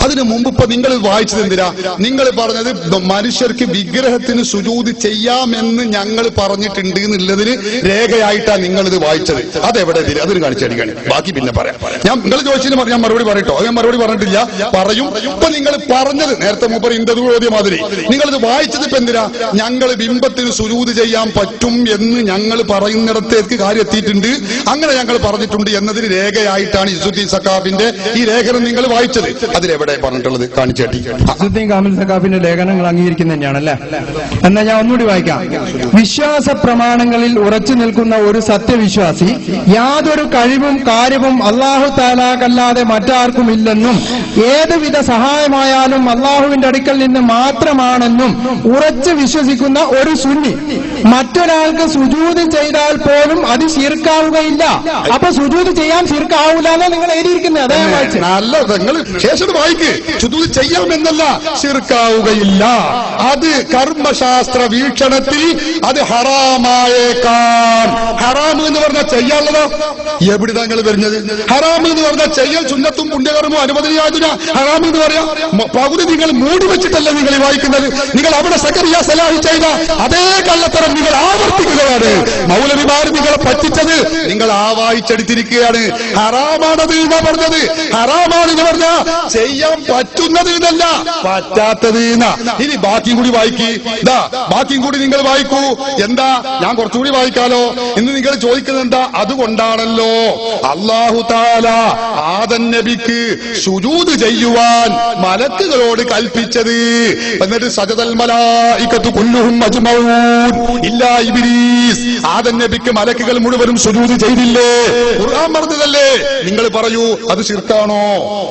അതിനു മുമ്പ് ഇപ്പൊ നിങ്ങൾ വായിച്ചത് എന്തിനാ? നിങ്ങൾ പറഞ്ഞത് മനുഷ്യർക്ക് വിഗ്രഹത്തിന് സുജൂദ് ചെയ്യാമെന്ന് ഞങ്ങൾ പറഞ്ഞിട്ടുണ്ട് എന്നുള്ളതിന് രേഖയായിട്ടാണ് നിങ്ങൾ ഇത് വായിച്ചത്. അതെവിടെ? അതൊരു കാണിച്ചടിക്കാണ്. ബാക്കി പിന്നെ പറയാം. നിങ്ങൾ ചോദിച്ചതിന് ഞാൻ മറുപടി പറയട്ടോ. അത് ഞാൻ മറുപടി പറഞ്ഞിട്ടില്ല, പറയും. ഇപ്പൊ നിങ്ങൾ പറഞ്ഞത് നേരത്തെ മൂപ്പർ ഇന്റത് ചോദ്യ മാതിരി നിങ്ങളിത് വായിച്ചത് ഇപ്പൊ എന്തിനാ? ഞങ്ങൾ ബിംബത്തിന് സുജൂദ് ചെയ്യാൻ പറ്റും എന്ന് ഞങ്ങൾ പറയുന്നിടത്തേക്ക് കാര്യം എത്തിയിട്ടുണ്ട്, അങ്ങനെ ഞങ്ങൾ പറഞ്ഞിട്ടുണ്ട് എന്നതിന് രേഖയായിട്ടാണ് ഇസുദ്ദീൻ സഖാഫിന്റെ ഈ ലേഖനം നിങ്ങൾ വായിച്ചത്. അതിലെവിടെ പറഞ്ഞിട്ടുള്ളത്? കാണിച്ചേട്ടി. ഇസുദ്ദീൻ കാമിൽ സഖാഫിന്റെ ലേഖനങ്ങൾ അംഗീകരിക്കുന്നത് തന്നെയാണല്ലേ? എന്നാൽ ഞാൻ ഒന്നുകൂടി വായിക്കാം. വിശ്വാസ പ്രമാണങ്ങളിൽ ഉറച്ചു നിൽക്കുന്ന ഒരു സത്യവിശ്വാസി യാതൊരു കഴിവും കാര്യവും അല്ലാഹു തആലാക്കല്ലാതെ മറ്റാർക്കും ഇല്ലെന്നും ഏതുവിധ സഹായമായാലും അല്ലാഹുവിന്റെ അടുക്കൽ നിന്ന് മാത്രമാണെന്നും ഉറച്ചു വിശ്വസിക്കുന്ന ഒരു സുന്നി മറ്റൊരാൾക്ക് സുജൂദ് ചെയ്താൽ പോലും അത് ശിർക്കാവുകയില്ല. അപ്പൊ സുജൂദ് ചെയ്യാൻ ശിർക്കാവൂല എന്നാ നിങ്ങൾ എഴുതിയിരിക്കുന്നത്. അതാ വായിച്ചത്. നല്ല നിങ്ങൾ ശേഷം വായിക്ക്. സുജൂദ് ചെയ്യാമെന്നല്ല, ശിർക്കാവുകയില്ല. അത് കർമ്മശാസ്ത്ര വീക്ഷണത്തിൽ അത് ഹറാമായേക്കാം. ഹറാം എന്ന് പറഞ്ഞാൽ ചെയ്യാനുള്ളതോ? എവിടെ താങ്കൾ വരുന്നത്? ഹറാം എന്ന് പറഞ്ഞാൽ ചെയ്യൽ സുന്നത്തും പുണ്യകർമ്മവും അനുവദനീയായതിനാ ഹറാം എന്ന് പറയാം. പകുതി നിങ്ങൾ മൂടി വെച്ചിട്ടല്ല നിങ്ങൾ വായിക്കുന്നത്. നിങ്ങൾ അവിടെ സക്കരിയ സലാഹി ചെയ്ത അതേ കള്ളത്തരം നിങ്ങൾ ആവർത്തിക്കുകയാണ്. മൗലവിമാർ നിങ്ങളെ പറ്റിച്ചത് നിങ്ങൾ വായിച്ചെടുത്തിരിക്കുകയാണ്. ഹറാമാണത് എന്നാ പറഞ്ഞത്. ഹറാമാണെന്ന് പറഞ്ഞാൽ ചെയ്യാൻ പറ്റുന്നത് എന്നല്ല, പറ്റാത്തത് എന്നാ. ഇനി ബാക്കിയും കൂടി വായിക്ക്. ഇതാ ബാക്കിയും കൂടി നിങ്ങൾ വായിക്കൂ. എന്താ? ഞാൻ കുറച്ചുകൂടി വായിക്കാലോ. ഇന്ന് നിങ്ങൾ ചോദിക്കുന്നത് എന്താ? അതുകൊണ്ടാണല്ലോ അല്ലാഹു തആല ആദം നബിക്ക് സുജൂദ് ചെയ്യുവാൻ മലക്കുകളോട് കൽപ്പിച്ചത്. എന്നിട്ട് സജദൽ മലായികത്തു കുല്ലുഹും അജ്മഊൻ ഇല്ലാ ഇബ്ലീസ്. ആദം നബിക്ക് മലക്കുകൾ മുഴുവനും സുജൂദ് ചെയ്തില്ലേ? ഖുർആൻ പറഞ്ഞതല്ലേ? നിങ്ങൾ പറയൂ, അത് ശിർക്കാണോ?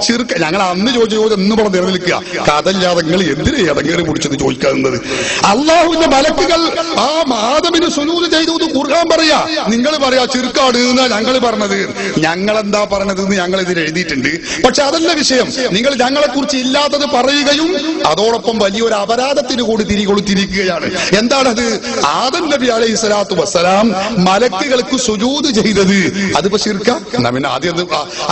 ശിർക്ക്. ഞങ്ങൾ അന്ന് ചോദിച്ച ചോദ്യം എന്ന് പറഞ്ഞ് നിലനിൽക്കുക. കഥല്ലാതെ നിങ്ങൾ എന്തിനാ ഇടങ്ങേറി പിടിച്ചത് ചോദിക്കുന്നത്? അള്ളാഹുവിന്റെ മലക്കുകൾ ആ ആദമിന് സുജൂദ് ചെയ്തു എന്ന് ഖുർആൻ പറയാ. നിങ്ങൾ പറയാ ശിർക്കാണ് എന്നാ ഞങ്ങൾ പറഞ്ഞത്. ഞങ്ങൾ എന്താ പറഞ്ഞത് എന്ന് ഞങ്ങൾ ഇതിൽ എഴുതിയിട്ടുണ്ട്. പക്ഷെ അതല്ല വിഷയം. നിങ്ങൾ ഞങ്ങളെ കുറിച്ച് ഇല്ലാത്തത് പറയുകയും അതോടൊപ്പം വലിയൊരു അപരാധത്തിന് കൂടി തിരികൊളുത്തിരിക്കുകയാണ്. എന്താണത്? ആദം നബി അലൈഹി സ്വലാത്തു വസ്സലാം മലക്കുകൾക്ക് സുജൂദ് ചെയ്തത് അതിപ്പോ ശിർക്കാ? എന്നാ പിന്നെ ആദ്യം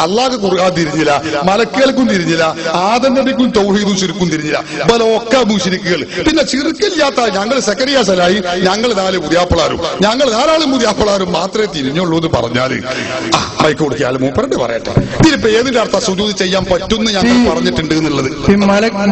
അള്ളാഹ് ഖുർആൻ തിരിഞ്ഞില്ല, മലക്കുകൾക്കും തിരിഞ്ഞില്ല, ആദം നബിക്കും തൗഹീദും ശിർക്കും തിരിഞ്ഞില്ല. ബലൊക്കെ മുശ്രിക്കുകൾ. പിന്നെ ശിർക്കില്ലാത്ത ഞങ്ങൾ സക്കരിയ സലാഹി, ഞങ്ങൾ 4 പുതിയാപ്പിളാരും, ഞങ്ങൾ ധാരാളം പുതിയാപ്പിളാരും മാത്രമേ തിരിഞ്ഞുള്ളൂ എന്ന് പറഞ്ഞാല് മൈക്ക് കൊടുക്കിയാലും മൂപ്പരണ്ട് പറയട്ടെ. ഇതിലിപ്പോ ഏതിന്റെ അർത്ഥം സുജൂദ് ചെയ്യാൻ പറ്റുമെന്ന് ഞങ്ങൾ പറഞ്ഞിട്ടുണ്ട് എന്നുള്ളത്?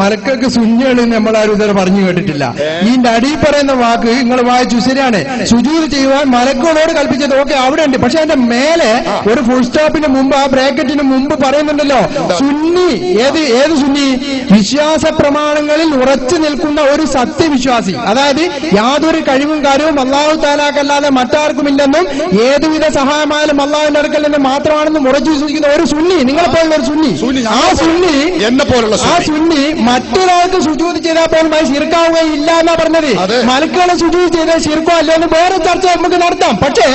മലക്കൾക്ക് സുഞ്ഞുകൾ നമ്മളാരും ഇതുവരെ പറഞ്ഞു കേട്ടിട്ടില്ല. ഇതിന്റെ അടിയിൽ പറയുന്ന വാക്ക് നിങ്ങൾ വായിച്ചു, ശരിയാണ്. സുജൂദ് ചെയ്യുവാൻ മലക്കുകളോട് കൽപ്പിച്ചത് ഓക്കെ അവിടെ ഉണ്ട്. പക്ഷെ അതിന്റെ മേലെ ഒരു ഫുൾ സ്റ്റോപ്പിന് മുമ്പ് ആ ബ്രാക്കറ്റിന് മുമ്പ് പറയുന്നുണ്ടല്ലോ സുന്നി. ഏത് സുന്നി? വിശ്വാസ പ്രമാണങ്ങളിൽ ഉറച്ചു നിൽക്കുന്ന ഒരു സത്യവിശ്വാസി. അതായത് യാതൊരു കഴിവും കാര്യവും അല്ലാഹു തആലാക്കല്ലാതെ മറ്റാർക്കുമില്ലെന്നും ഏതുവിധ സഹായമായാലും അല്ലാഹുവിന്റെ അടുക്കൽ നിന്ന് മാത്രമാണെന്നും ഉറച്ചു വിശ്വസിക്കുന്ന ഒരു സുന്നി. നിങ്ങളെപ്പോലുള്ള ഒരു സുന്നി. ആ സുന്നി എന്നെ പോലുള്ള ആ സുന്നി മറ്റൊരാൾക്ക് സുജൂദ് ചെയ്താൽ പോലും അത് ശിർക്കാവുകയില്ല എന്നാ പറഞ്ഞത്. മലക്കുകളെ സുജൂദ് ചെയ്താൽ ശിർക്കോ അല്ലെന്ന് വേറെ ചർച്ച നമുക്ക് നടത്താം. പക്ഷേ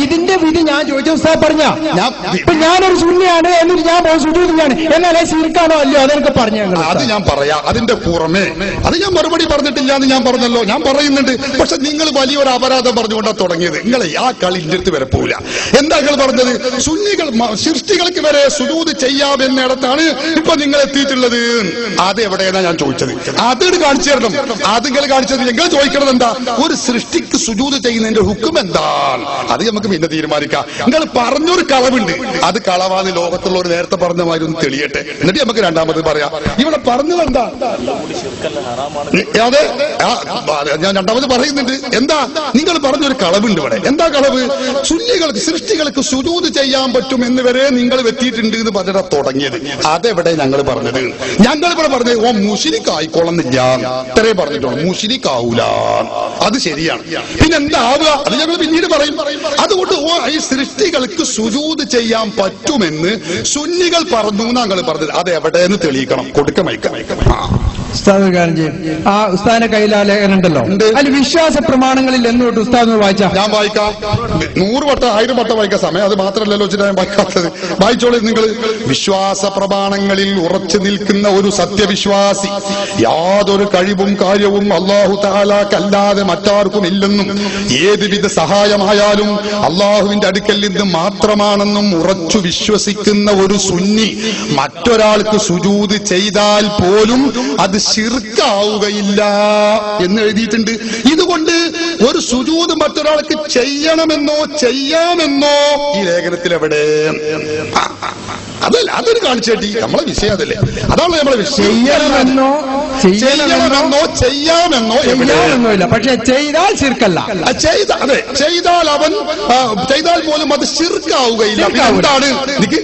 ഇതിന്റെ വിധി ഞാൻ ചോദിച്ച ഉസ്താദ് പറഞ്ഞ ഇപ്പൊ ഞാനൊരു സുന്നിയാണ് എന്നിട്ട് ഞാൻ സുജൂദ് ചെയ്യാണ് എന്നാലേ ശിർക്കാണോ അല്ലയോ അതെനിക്ക് പറഞ്ഞു. അത് ഞാൻ പറയാം. അതിന്റെ പുറമെ അത് ഞാൻ മറുപടി പറഞ്ഞിട്ടില്ല എന്ന് ഞാൻ പറഞ്ഞല്ലോ. ഞാൻ പറയുന്നുണ്ട്. പക്ഷെ നിങ്ങൾ വലിയൊരു അപരാധം പറഞ്ഞുകൊണ്ടാണ് തുടങ്ങിയത്. നിങ്ങളെ ആ കളി ഇന്റെ അടുത്ത് വരെ പോവില്ല. എന്താ നിങ്ങൾ പറഞ്ഞത്? സുന്നികൾ സൃഷ്ടികൾക്ക് വരെ സുജൂദ് ചെയ്യാമെന്നിടത്താണ് ഇപ്പൊ നിങ്ങൾ എത്തിയിട്ടുള്ളത്. അത് എവിടെയാണ് ഞാൻ ചോദിച്ചത്? അത് കാണിച്ചു തരണം. അത് നിങ്ങൾ കാണിച്ചത്. നിങ്ങൾ ചോദിക്കണത് എന്താ? ഒരു സൃഷ്ടിക്ക് സുജൂദ് ചെയ്യുന്നതിന്റെ ഹുക്കം എന്താണ്? അത് നമുക്ക് പിന്നെ തീരുമാനിക്കാം. നിങ്ങൾ പറഞ്ഞൊരു കളവുണ്ട്. അത് കളവാന്ന് ലോകത്തുള്ളവർ നേരത്തെ പറഞ്ഞ മാതിരി ഒന്ന് തെളിയട്ടെ, എന്നിട്ട് നമുക്ക് രണ്ടാമത് പറയാം. ഇവിടെ പറഞ്ഞത് എന്താ? അതെ, ഞാൻ രണ്ടാമത് പറയുന്നുണ്ട്. എന്താ നിങ്ങൾ പറഞ്ഞൊരു കളവുണ്ട് ഇവിടെ? എന്താ കളവ്? സുന്നികൾക്ക് സൃഷ്ടികൾക്ക് സുജൂദ് ചെയ്യാൻ പറ്റും എന്ന് വരെ നിങ്ങൾ എത്തിയിട്ടുണ്ട് എന്ന് പറഞ്ഞ തുടങ്ങിയത്. അതെവിടെ ഞങ്ങൾ പറഞ്ഞത്? ഞങ്ങൾ ഇവിടെ പറഞ്ഞത് ഓ മുശ്രിക്ക് ആയിക്കൊള്ളുന്നില്ല, ഇത്രേ പറഞ്ഞിട്ടുള്ളൂ. മുശ്രിക്ക് ആവൂല, അത് ശരിയാണ്. പിന്നെ എന്താവുക അത് ഞങ്ങൾ പിന്നീട് പറയും. അതുകൊണ്ട് ഓ ഈ സൃഷ്ടികൾക്ക് സുജൂദ് ചെയ്യാൻ പറ്റുമെന്ന് സുന്നികൾ പറഞ്ഞു ഞങ്ങൾ പറഞ്ഞത്. അത് എവിടെയെന്ന് തെളിയിക്കണം. കൊടുക്കമയക്കാം. ഉസ്താദ് കാര്യം ചെയ്യും. ആ ഉസ്താദിന്റെ കയ്യിൽ ആ ലേഖനം ഉണ്ടല്ലോ, അതിൽ വിശ്വാസ പ്രമാണങ്ങളിൽ എന്നോട്ട് ഉസ്താദ് വായിച്ചാ? ഞാൻ വായിക്കാം. 100 വട്ടം 1000 വട്ടം വായിക്കാൻ സമയം അത് മാത്രമല്ലല്ലോ ഞാൻ വായിക്കാത്തത്. വായിച്ചോളൂ നിങ്ങൾ. വിശ്വാസ പ്രമാണങ്ങളിൽ ഉറച്ചു നിൽക്കുന്ന ഒരു സത്യവിശ്വാസി യാതൊരു കഴിവും കാര്യവും അല്ലാഹു തആലക്കല്ലാതെ മറ്റാർക്കും ഇല്ലെന്നും ഏതുവിധ സഹായമായാലും അള്ളാഹുവിന്റെ അടുക്കൽ നിന്ന് മാത്രമാണെന്നും ഉറച്ചു വിശ്വസിക്കുന്ന ഒരു സുന്നി മറ്റൊരാൾക്ക് സുജൂദ് ചെയ്താൽ പോലും അത് ശിർക്കാവുകയില്ല എന്ന് എഴുതിയിട്ടുണ്ട്. ഇതുകൊണ്ട് ഒരു സുജൂദ് മറ്റൊരാൾക്ക് ചെയ്യണമെന്നോ ചെയ്യാമെന്നോ ഈ ലേഖനത്തിൽ എവിടെ? അതല്ല, അതൊരു കാണിച്ചേട്ടി. നമ്മളെ വിഷയം അതല്ലേ, അതാണല്ലോ നമ്മളെ വിഷയം. ചെയ്യണമെന്നോ ചെയ്യാമെന്നോ ഇല്ല, പക്ഷെ ചെയ്താൽ ശിർക്കല്ല. അതെ, ചെയ്താൽ പോലും അത് ശിർക്കാവുകയില്ല. എന്താണ്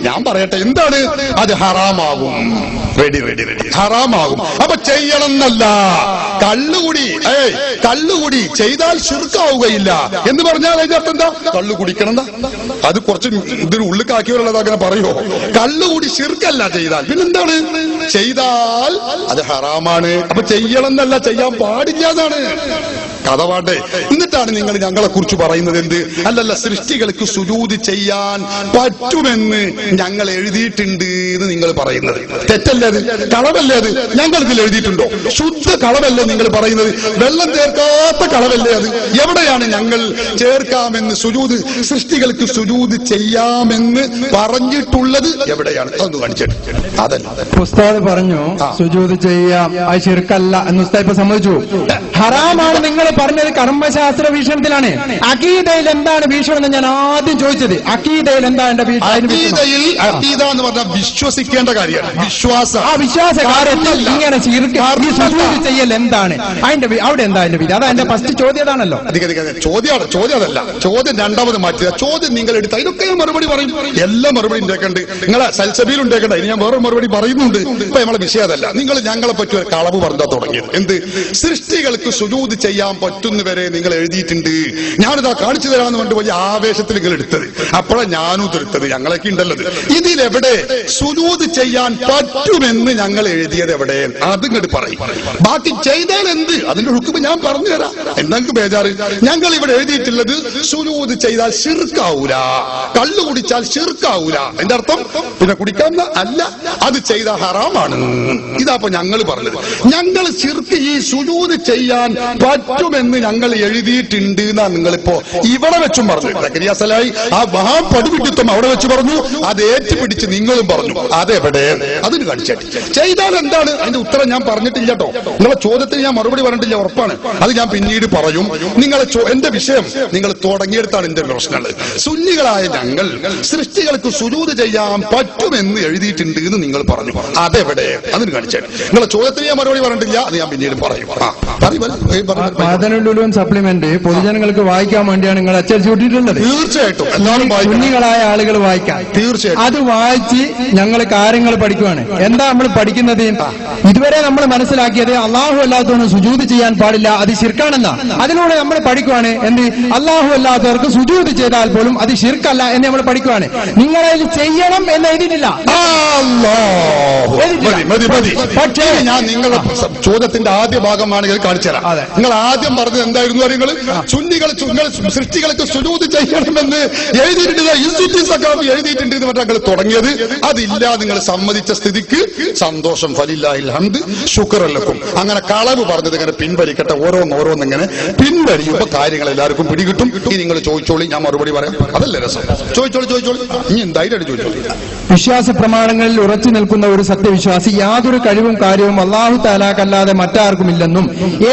ഞാൻ പറയട്ടെ, എന്താണ് അത്? ഹറാമാകും. റെഡി ഹറാമാകും. അപ്പൊ ചെയ്യണം എന്നല്ല. കള്ളുകുടി ചെയ്താൽ ശിർക്കാവുകയില്ല എന്ന് പറഞ്ഞാൽ അതിന്റെ അർത്ഥം എന്താ? കള്ളു കുടിക്കണം. അത് കുറച്ച് ഇതിന് ഉള്ളിക്കാക്കിയുള്ളത് അങ്ങനെ പറയുമോ? കള്ളുകൂടി ശിർക്കല്ല ചെയ്താൽ. പിന്നെന്താണ്? ചെയ്താൽ അത് ഹറാമാണ്. അപ്പൊ ചെയ്യണം എന്നല്ല, ചെയ്യാൻ പാടില്ല എന്നാണ് കഥ. പാട്ടെ. എന്നിട്ടാണ് നിങ്ങൾ ഞങ്ങളെ കുറിച്ച് പറയുന്നത് എന്ത്? അല്ലല്ല, സൃഷ്ടികൾക്ക് സുജൂദ് ചെയ്യാൻ പറ്റുമെന്ന് ഞങ്ങൾ എഴുതിയിട്ടുണ്ട് എന്ന് നിങ്ങൾ പറയുന്നത് തെറ്റല്ലേ? അത് കളവല്ലേ? അത് ഞങ്ങൾ ഇതിൽ എഴുതിയിട്ടുണ്ടോ? ശുദ്ധ കളവല്ലേ നിങ്ങൾ പറയുന്നത്? വെള്ളം ചേർക്കാത്ത കളവല്ലേ അത്? എവിടെയാണ് ഞങ്ങൾ ചേർക്കാമെന്ന് സുജൂദ് സൃഷ്ടികൾക്ക് സുജൂദ് ചെയ്യാമെന്ന് പറഞ്ഞിട്ടുള്ളത്? എവിടെയാണ്? അതൊന്ന് കാണിച്ചിട്ട്. അതല്ല, ഉസ്താദ് പറഞ്ഞു സുജൂദ് ചെയ്യാം, അത് ശിർക്കല്ല എന്ന് ഉസ്താദ് ഇപ്പൊ സമ്മതിച്ചു. ഹറാമാണ് നിങ്ങൾ പറഞ്ഞത് കർമ്മശാസ്ത്ര വീക്ഷണത്തിലാണ്. അഖീദയിൽ എന്താണ് വീക്ഷണം എന്ന് ഞാൻ ആദ്യം ചോദിച്ചത്. അഖീദയിൽ എന്താ എന്റെ അഖീദ എന്ന് പറഞ്ഞാൽ വിശ്വസിക്കേണ്ട കാര്യമാണ്. വിശ്വാസം. ആ വിശ്വാസ കാര്യത്തിൽ ഇങ്ങനെ സുജൂദ് ചെയ്യൽ എന്താണ് അതിന്റെ അവിടെ എന്താ അതിന്റെ വിധി? അതാ എന്റെ ഫസ്റ്റ് ചോദ്യം. അതാണല്ലോ ചോദ്യം. അതല്ല ചോദ്യം, രണ്ടാമത് മാറ്റിയത് ചോദ്യം നിങ്ങൾ എടുത്ത. ഇതൊക്കെ ഞാൻ മറുപടി പറയും. എല്ലാ മറുപടി ഉണ്ടാക്കണ്ട്. നിങ്ങളെ സൽസബീൽ ഉണ്ടാക്കണ്ട. ഇനി ഞാൻ വേറെ മറുപടി പറയുന്നുണ്ട്. ഇപ്പൊ നമ്മളെ വിഷയം അതല്ല. നിങ്ങൾ ഞങ്ങളെ പറ്റി ഒരു കളവ് പറഞ്ഞാ തുടങ്ങിയത്. എന്ത്? സൃഷ്ടികൾക്ക് സുജൂദ് ചെയ്യാൻ പറ്റുന്നവരെ നിങ്ങൾ എഴുതിയിട്ടുണ്ട്. ഞാനിതാ കാണിച്ചു തരാമെന്ന് പറഞ്ഞിട്ട് വലിയ ആവേശത്തിൽ നിങ്ങൾ എടുത്തത്. അപ്പോഴാണ് ഞാനും തീർത്തത്. ഞങ്ങളൊക്കെ ഉണ്ടല്ലത്. ഇതിലെവിടെ സുജൂദ് ചെയ്യാൻ പറ്റുമെന്ന് ഞങ്ങൾ എഴുതിയത് എവിടെ? അതിങ്ങോട്ട് പറയും. ബാക്കി ചെയ്താൽ എന്ത്? അതിന്റെ ഹുക്മ് ഞാൻ പറഞ്ഞു തരാം. എന്തെങ്കിലും ബേജാറ്. ഞങ്ങൾ ഇവിടെ എഴുതിയിട്ടുള്ളത് സുജൂദ് ചെയ്താൽ ശിർക്കാവൂല, കള്ളു കുടിച്ചാൽ ശിർക്കാവൂല. അതിന്റെ അർത്ഥം പിന്നെ കുടിക്കാവുന്ന അല്ല, അത് ചെയ്ത ഹറാമാണ്. ഇതാപ്പൊ ഞങ്ങൾ പറഞ്ഞത്. ഞങ്ങൾ ശിർക്ക് ഈ സുജൂദ് ചെയ്യാൻ പറ്റുമെന്ന് ഞങ്ങൾ എഴുതിയിട്ടുണ്ട് എന്നാണ് നിങ്ങളിപ്പോ ഇവിടെ വെച്ചും പറഞ്ഞു. സക്കരിയ സലാഹി ആ മഹാപടുവിഡിത്വം അവിടെ വെച്ച് പറഞ്ഞു. അത് ഏറ്റുപിടിച്ച് നിങ്ങളും പറഞ്ഞു. അതെവിടെ? അതിന് കാണിച്ചാട്ടി. ചെയ്താൽ എന്താണ്? അതിന്റെ ഉത്തരം ഞാൻ പറഞ്ഞിട്ടില്ല കേട്ടോ. നിങ്ങളെ ചോദ്യത്തിന് ഞാൻ മറുപടി പറഞ്ഞിട്ടില്ല, ഉറപ്പാണ്. അത് ഞാൻ പിന്നീട് പറയും. നിങ്ങളെ എന്റെ വിഷയം നിങ്ങൾ തുടങ്ങിയെടുത്താണ് എന്റെ പ്രശ്നങ്ങൾ. സുന്നികളായ ഞങ്ങൾ സൃഷ്ടികൾക്ക് സുജൂദ് ചെയ്യാൻ പറ്റുമെന്ന് എഴുതിയിട്ടുണ്ട് എന്ന് നിങ്ങൾ പറഞ്ഞു. അതെവിടെ? അതിന് കാണിച്ചാട്ടി. നിങ്ങളെ ചോദ്യത്തിന് ഞാൻ മറുപടി പറഞ്ഞിട്ടില്ല, അത് ഞാൻ പിന്നീട് പറയും. സപ്ലിമെന്റ് പൊതുജനങ്ങൾക്ക് വായിക്കാൻ വേണ്ടിയാണ് നിങ്ങൾ അച്ചടിച്ചു വിട്ടിട്ടുള്ളത്. തീർച്ചയായിട്ടും സുന്നികളായ ആളുകൾ വായിക്കാൻ. തീർച്ചയായിട്ടും അത് വായിച്ച് ഞങ്ങൾ കാര്യങ്ങൾ പഠിക്കുവാണ്. എന്താ നമ്മൾ പഠിക്കുന്നത്? ഇതുവരെ നമ്മൾ മനസ്സിലാക്കിയത് അള്ളാഹു അല്ലാത്തവന് സുജൂദ് ചെയ്യാൻ പാടില്ല, അത് ശിർക്കാണെന്നാ. അതിലൂടെ നമ്മൾ പഠിക്കുവാണ് എന്ത്? അള്ളാഹു അല്ലാത്തവർക്ക് സുജൂദ് ചെയ്താൽ പോലും അത് ശിർക്കല്ല എന്ന് നമ്മൾ പഠിക്കുവാണ്. നിങ്ങളതിൽ ചെയ്യണം എന്ന് എഴുതിയിട്ടില്ല. പക്ഷേ ഞാൻ നിങ്ങളുടെ ചോദ്യത്തിന്റെ ആദ്യ ഭാഗമാണെങ്കിൽ കാണിച്ചു തരാം. നിങ്ങൾ ആദ്യം പറഞ്ഞത് എന്തായിരുന്നു? നിങ്ങൾ സൃഷ്ടികൾക്ക് സുജൂദ് ചെയ്യണമെന്ന് എഴുതിയിട്ടുണ്ട്, എഴുതിയിട്ടുണ്ട് എന്ന് പറഞ്ഞാൽ തുടങ്ങിയത്. അതില്ല നിങ്ങൾ സമ്മതിച്ച സ്ഥിതിക്ക് സന്തോഷം. ഫലില്ലാഹിൽ ഹംദ് ശുക്റലക്കും. അങ്ങനെ കളവ് പറഞ്ഞത് ഇങ്ങനെ പിൻവലിക്കട്ടെ. ഓരോന്നിങ്ങനെ പിൻവലിയുമ്പോ കാര്യങ്ങൾ എല്ലാവർക്കും പിടികിട്ടും. ഇനി നിങ്ങൾ ചോദിച്ചോളി, ഞാൻ മറുപടി പറയാം. അതല്ലേ രസം? ചോദിച്ചോളി. ഇനി എന്തായാലും ചോദിച്ചോളി. വിശ്വാസ പ്രമാണങ്ങളിൽ ഉറച്ചു നിൽക്കുന്ന ഒരു സത്യവിശ്വാസി യാതൊരു കഴിവും കാര്യവും അള്ളാഹു തആലക്കല്ലാതെ മറ്റാർക്കുമില്ലെന്നും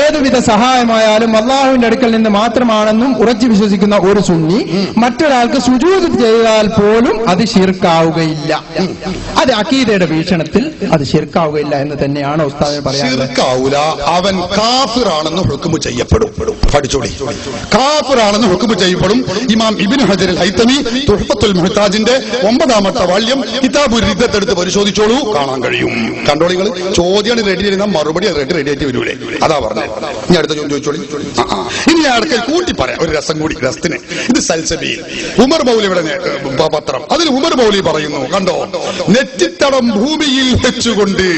ഏതുവിധ സഹായമായാലും അള്ളാഹുവിന്റെ അടുക്കൽ നിന്ന് മാത്രമാണെന്നും ഉറച്ചു വിശ്വസിക്കുന്ന ഒരു സുന്നി മറ്റൊരാൾക്ക് സുജൂദ് ചെയ്താൽ പോലും അത് ശിർക്കാവുകയില്ല. അത് അഖീദയുടെ വീക്ഷണത്തിൽ അത് ശിർക്കാവുകയില്ല എന്ന് തന്നെയാണ് ഉസ്താദ് പറയുന്നത്. അവൻ കാഫിറാണെന്ന് ഹുക്മ് ചെയ്യപ്പെടും. പഠിച്ചോളി. കാഫിറാണെന്ന് ഹുക്മ് ചെയ്യപ്പെടും. ഇമാം ഇബ്നു ഹജർ അൽ ഹൈതമി തുഹ്ഫത്തുൽ മുഹ്താജിന്റെ 9ാമത്തെ വാള്യം കിതാബുർ റിദ്ദത്ത് എടുത്ത് പരിശോധിച്ചോളൂ, കാണാൻ കഴിയും. കണ്ടോളികൾ ചോദ്യമാണ് റെഡി ചെയ്യുന്ന മറുപടി റെഡി ആയിട്ട് വരൂലേ, അതാ പറഞ്ഞത്. ഇനി അടുത്ത ചോദ്യം ചോദിച്ചോളി. ഇനി അടുക്കൽ കൂട്ടി പറയാം ഒരു രസം കൂടി, രസത്തിന്. ഇത് സൽസബീൽ ഉമർ മൗലിയുടെ പത്രം. അതിൽ ഉമർ മൗലി പറയുന്നു, കണ്ടോ, നെറ്റിത്തടം ഭൂമിയിൽ വെച്ചുകൊണ്ട്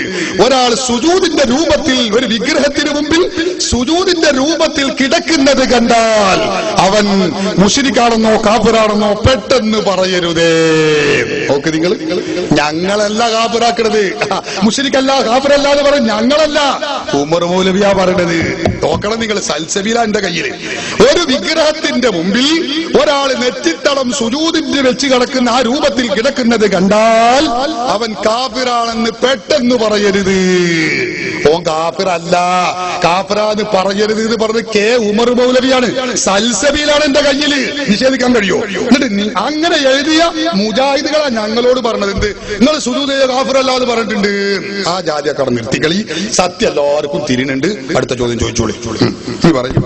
ഒരാൾ സുജൂദിന്റെ രൂപത്തിൽ ഒരു വിഗ്രഹത്തിന് മുമ്പിൽ സുജൂദിന്റെ രൂപത്തിൽ കിടക്കുന്നത് കണ്ടാൽ അവൻ മുശ്രിക്കാണെന്നോ കാഫിറാണെന്നോ പെട്ടെന്ന് പറയരുതേ. നോക്ക് നിങ്ങൾ, ഞങ്ങളല്ല കാഫിറാക്കണത്, മുശ്രിക്കല്ല കാഫിറല്ല എന്ന് പറയും, ഞങ്ങളല്ല, ഉമർ മൗലവിയാ പറയണത്. നോക്കണം നിങ്ങൾ, സൽസബീല എന്റെ കയ്യിൽ. ഒരു വിഗ്രഹത്തിന്റെ മുമ്പിൽ ഒരാൾ നെറ്റിത്തളം സുജൂദിന് വെച്ച് കിടക്കുന്ന ആ രൂപത്തിൽ കിടക്കുന്നത് കണ്ടാൽ അവൻ കാഫിറാണെന്ന് പെട്ടെന്ന് പറയരുത്. ഓൻ കാഫിറല്ല, കാഫിറാന്ന് പറയരുത് എന്ന് പറഞ്ഞ് കെ ഉമർ മൗലവിയാണ്, സൽസബീലാണ് എന്റെ കയ്യിൽ. നിഷേധിക്കാൻ കഴിയോ? എന്നിട്ട് അങ്ങനെ എഴുതിയ മുജാഹിദുകളാ ഞങ്ങളോട് പറഞ്ഞത് എന്ത്, നിങ്ങൾ സുജൂദ് കാഫിറല്ല എന്ന് പറഞ്ഞിട്ടുണ്ട്. ആ ജാതിയെ കട നിർത്തിക്കളി, സത്യം എല്ലാവർക്കും തിരിയുന്നുണ്ട്. അടുത്ത ചോദ്യം ചോദിച്ചോളി. പറയും.